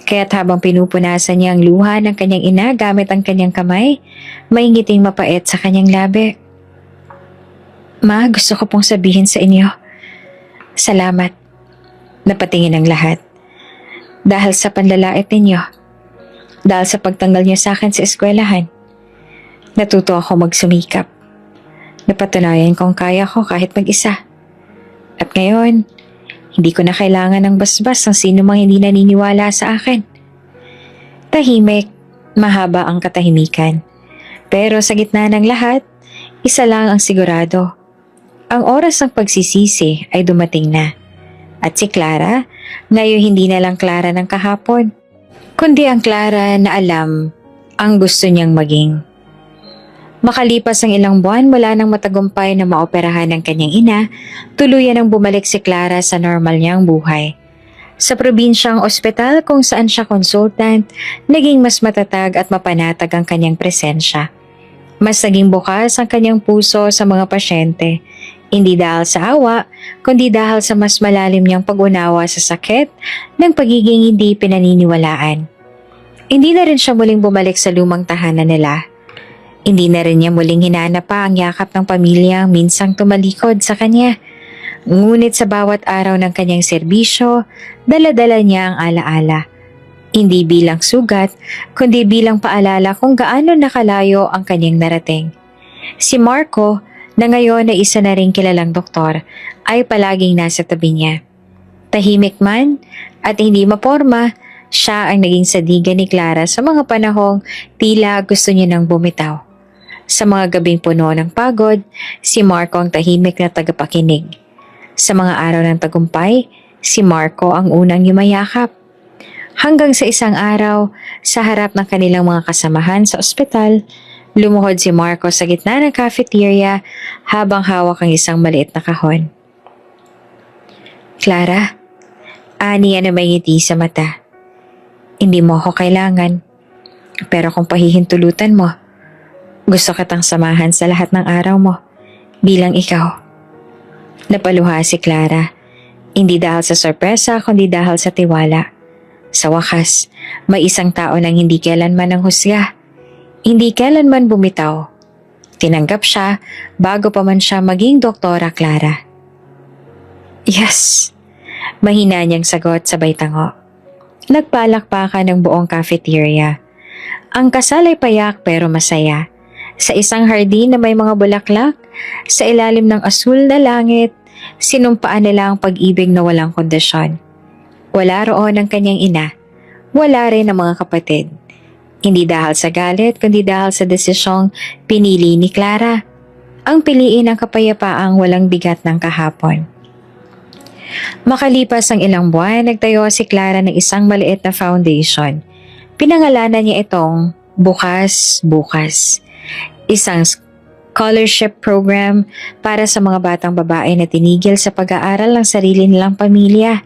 Kaya't habang pinupunasan niya ang luha ng kanyang ina gamit ang kanyang kamay, may ngiting mapait sa kanyang labi. Ma, gusto ko pong sabihin sa inyo, salamat. Napatingin ang lahat. Dahil sa panlalait ninyo, dahil sa pagtanggal niyo sa akin sa eskwelahan, natuto ako magsumikap. Napatunayan kong kaya ko kahit mag-isa. At ngayon, hindi ko na kailangan ng basbas ng sino mang hindi naniniwala sa akin. Tahimik, mahaba ang katahimikan. Pero sa gitna ng lahat, isa lang ang sigurado. Ang oras ng pagsisisi ay dumating na. At si Clara, ngayon hindi na lang Clara ng kahapon, kundi ang Clara na alam ang gusto niyang maging. Makalipas ang ilang buwan mula nang matagumpay na maoperahan ng kanyang ina, tuluyan ang bumalik si Clara sa normal niyang buhay. Sa probinsyang ospital kung saan siya consultant, naging mas matatag at mapanatag ang kanyang presensya. Mas naging bukas ang kanyang puso sa mga pasyente, hindi dahil sa awa, kundi dahil sa mas malalim niyang pag-unawa sa sakit ng pagiging hindi pinaniniwalaan. Hindi na rin siya muling bumalik sa lumang tahanan nila. Hindi na rin niya muling hinanap pa ang yakap ng pamilyang minsang tumalikod sa kanya. Ngunit sa bawat araw ng kanyang serbisyo, dala-dala niya ang alaala. Hindi bilang sugat, kundi bilang paalala kung gaano nakalayo ang kanyang narating. Si Marco, na ngayon ay isa na ring kilalang doktor, ay palaging nasa tabi niya. Tahimik man at hindi maporma, siya ang naging sadigan ni Clara sa mga panahong tila gusto niya nang bumitaw. Sa mga gabing puno ng pagod, si Marco ang tahimik na tagapakinig. Sa mga araw ng tagumpay, si Marco ang unang yumayakap. Hanggang sa isang araw, sa harap ng kanilang mga kasamahan sa ospital, lumuhod si Marco sa gitna ng cafeteria habang hawak ang isang maliit na kahon. Clara, ani na may ngiti sa mata. Hindi mo ako kailangan, pero kung pahihintulutan mo, gusto kitang samahan sa lahat ng araw mo bilang ikaw. Napaluha si Clara, hindi dahil sa sorpresa kundi dahil sa tiwala. Sa wakas, may isang tao nang hindi kailanman ang husga. Hindi kailanman bumitaw, Tinanggap siya bago pa man siya maging Doktora Clara. Yes, mahina niyang sagot sabay tango. Nagpalakpakan ng buong cafeteria. Ang kasal ay payak pero masaya. Sa isang hardin na may mga bulaklak, sa ilalim ng asul na langit, sinumpaan nila ang pag-ibig na walang kondisyon. Wala roon ang kanyang ina, wala rin ang mga kapatid. Hindi dahil sa galit, kundi dahil sa desisyong pinili ni Clara. Ang piliin ng kapayapaang walang bigat ng kahapon. Makalipas ang ilang buwan, nagtayo si Clara ng isang maliit na foundation. Pinangalanan niya itong Bukas Bukas. Isang scholarship program para sa mga batang babae na tinigil sa pag-aaral ng sarili nilang pamilya.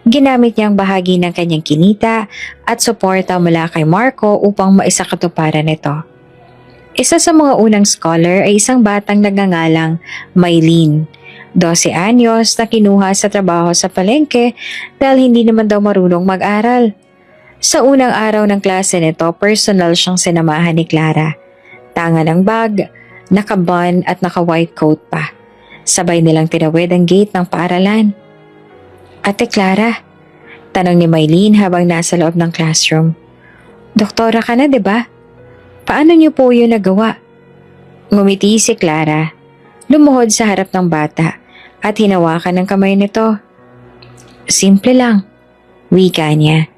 Ginamit niyang bahagi ng kanyang kinita at suporta mula kay Marco upang maisakatuparan ito. Isa sa mga unang scholar ay isang batang nagngangalang Maylene, 12 anyos na kinuha sa trabaho sa palengke dahil hindi naman daw marunong mag-aral. Sa unang araw ng klase nito, personal siyang sinamahan ni Clara. Tanga ng bag, naka-bun at naka-white coat pa. Sabay nilang tinawid ang gate ng paaralan. Ate Clara, tanong ni Maylene habang nasa loob ng classroom. Doktora ka na, 'di ba? Paano niyo po 'yun nagawa? Ngumiti si Clara, lumuhod sa harap ng bata at hinawakan ng kamay nito. Simple lang, wika niya.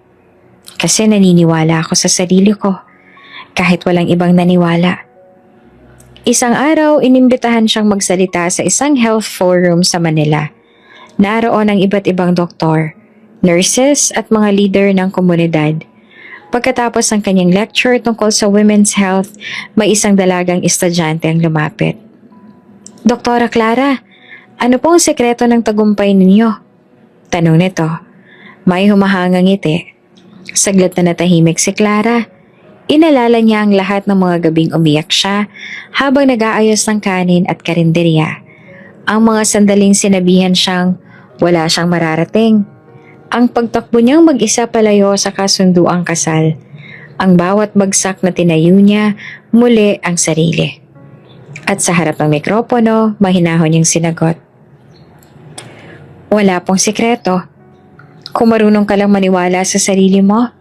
Kasi naniniwala ako sa sarili ko, kahit walang ibang naniwala. Isang araw, inimbitahan siyang magsalita sa isang health forum sa Manila. Naroon ang iba't ibang doktor, nurses at mga leader ng komunidad. Pagkatapos ng kanyang lecture tungkol sa women's health, may isang dalagang estudyante ang lumapit. Doktora Clara, ano po ang sekreto ng tagumpay ninyo? Tanong nito. May humahangang ngiti. Saglit na natahimik si Clara. Inalala niya ang lahat ng mga gabing umiyak siya habang nag-aayos ng kanin at karinderya. Ang mga sandaling sinabihan siyang wala siyang mararating. Ang pagtakbo niyang mag-isa palayo sa kasunduang kasal. Ang bawat bagsak na tinayo niya, muli ang sarili. At sa harap ng mikropono, mahinahon niyang sinagot. Wala pong sikreto. Kung marunong ka lang maniwala sa sarili mo,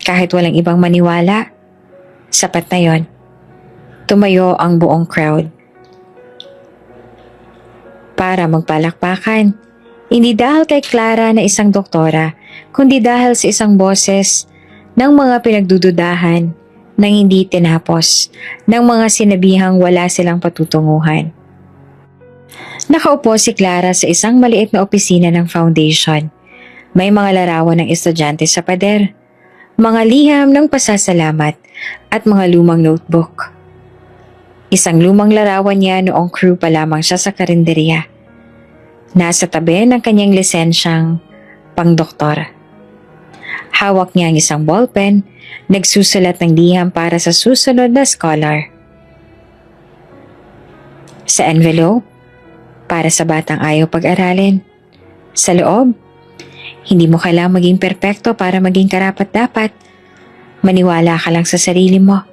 kahit walang ibang maniwala, sapat na yon. Tumayo ang buong crowd. Para magpalakpakan, hindi dahil kay Clara na isang doktora, kundi dahil sa isang boses ng mga pinagdududahan nang hindi tinapos, ng mga sinabihang wala silang patutunguhan. Nakaupo si Clara sa isang maliit na opisina ng foundation. May mga larawan ng estudyante sa pader, mga liham ng pasasalamat at mga lumang notebook. Isang lumang larawan niya noong crew pa lamang siya sa karinderya. Nasa tabi ng kanyang lisensyang pangdoktor. Hawak niya ang isang ballpen, nagsusulat ng liham para sa susunod na scholar. Sa envelope, para sa batang ayaw pag-aralin. Sa loob, hindi mo kailangang maging perpekto para maging karapat-dapat. Maniwala ka lang sa sarili mo.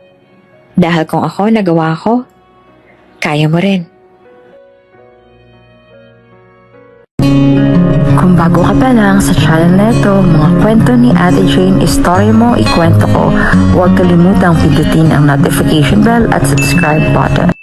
Dahil kung ako nagawa ko, kaya mo rin. Kung bago ka pa lang sa channel na ito, mga kwento ni Ate Jane, Story Mo, Ikwento Ko, huwag kalimutang pindutin ang notification bell at subscribe button.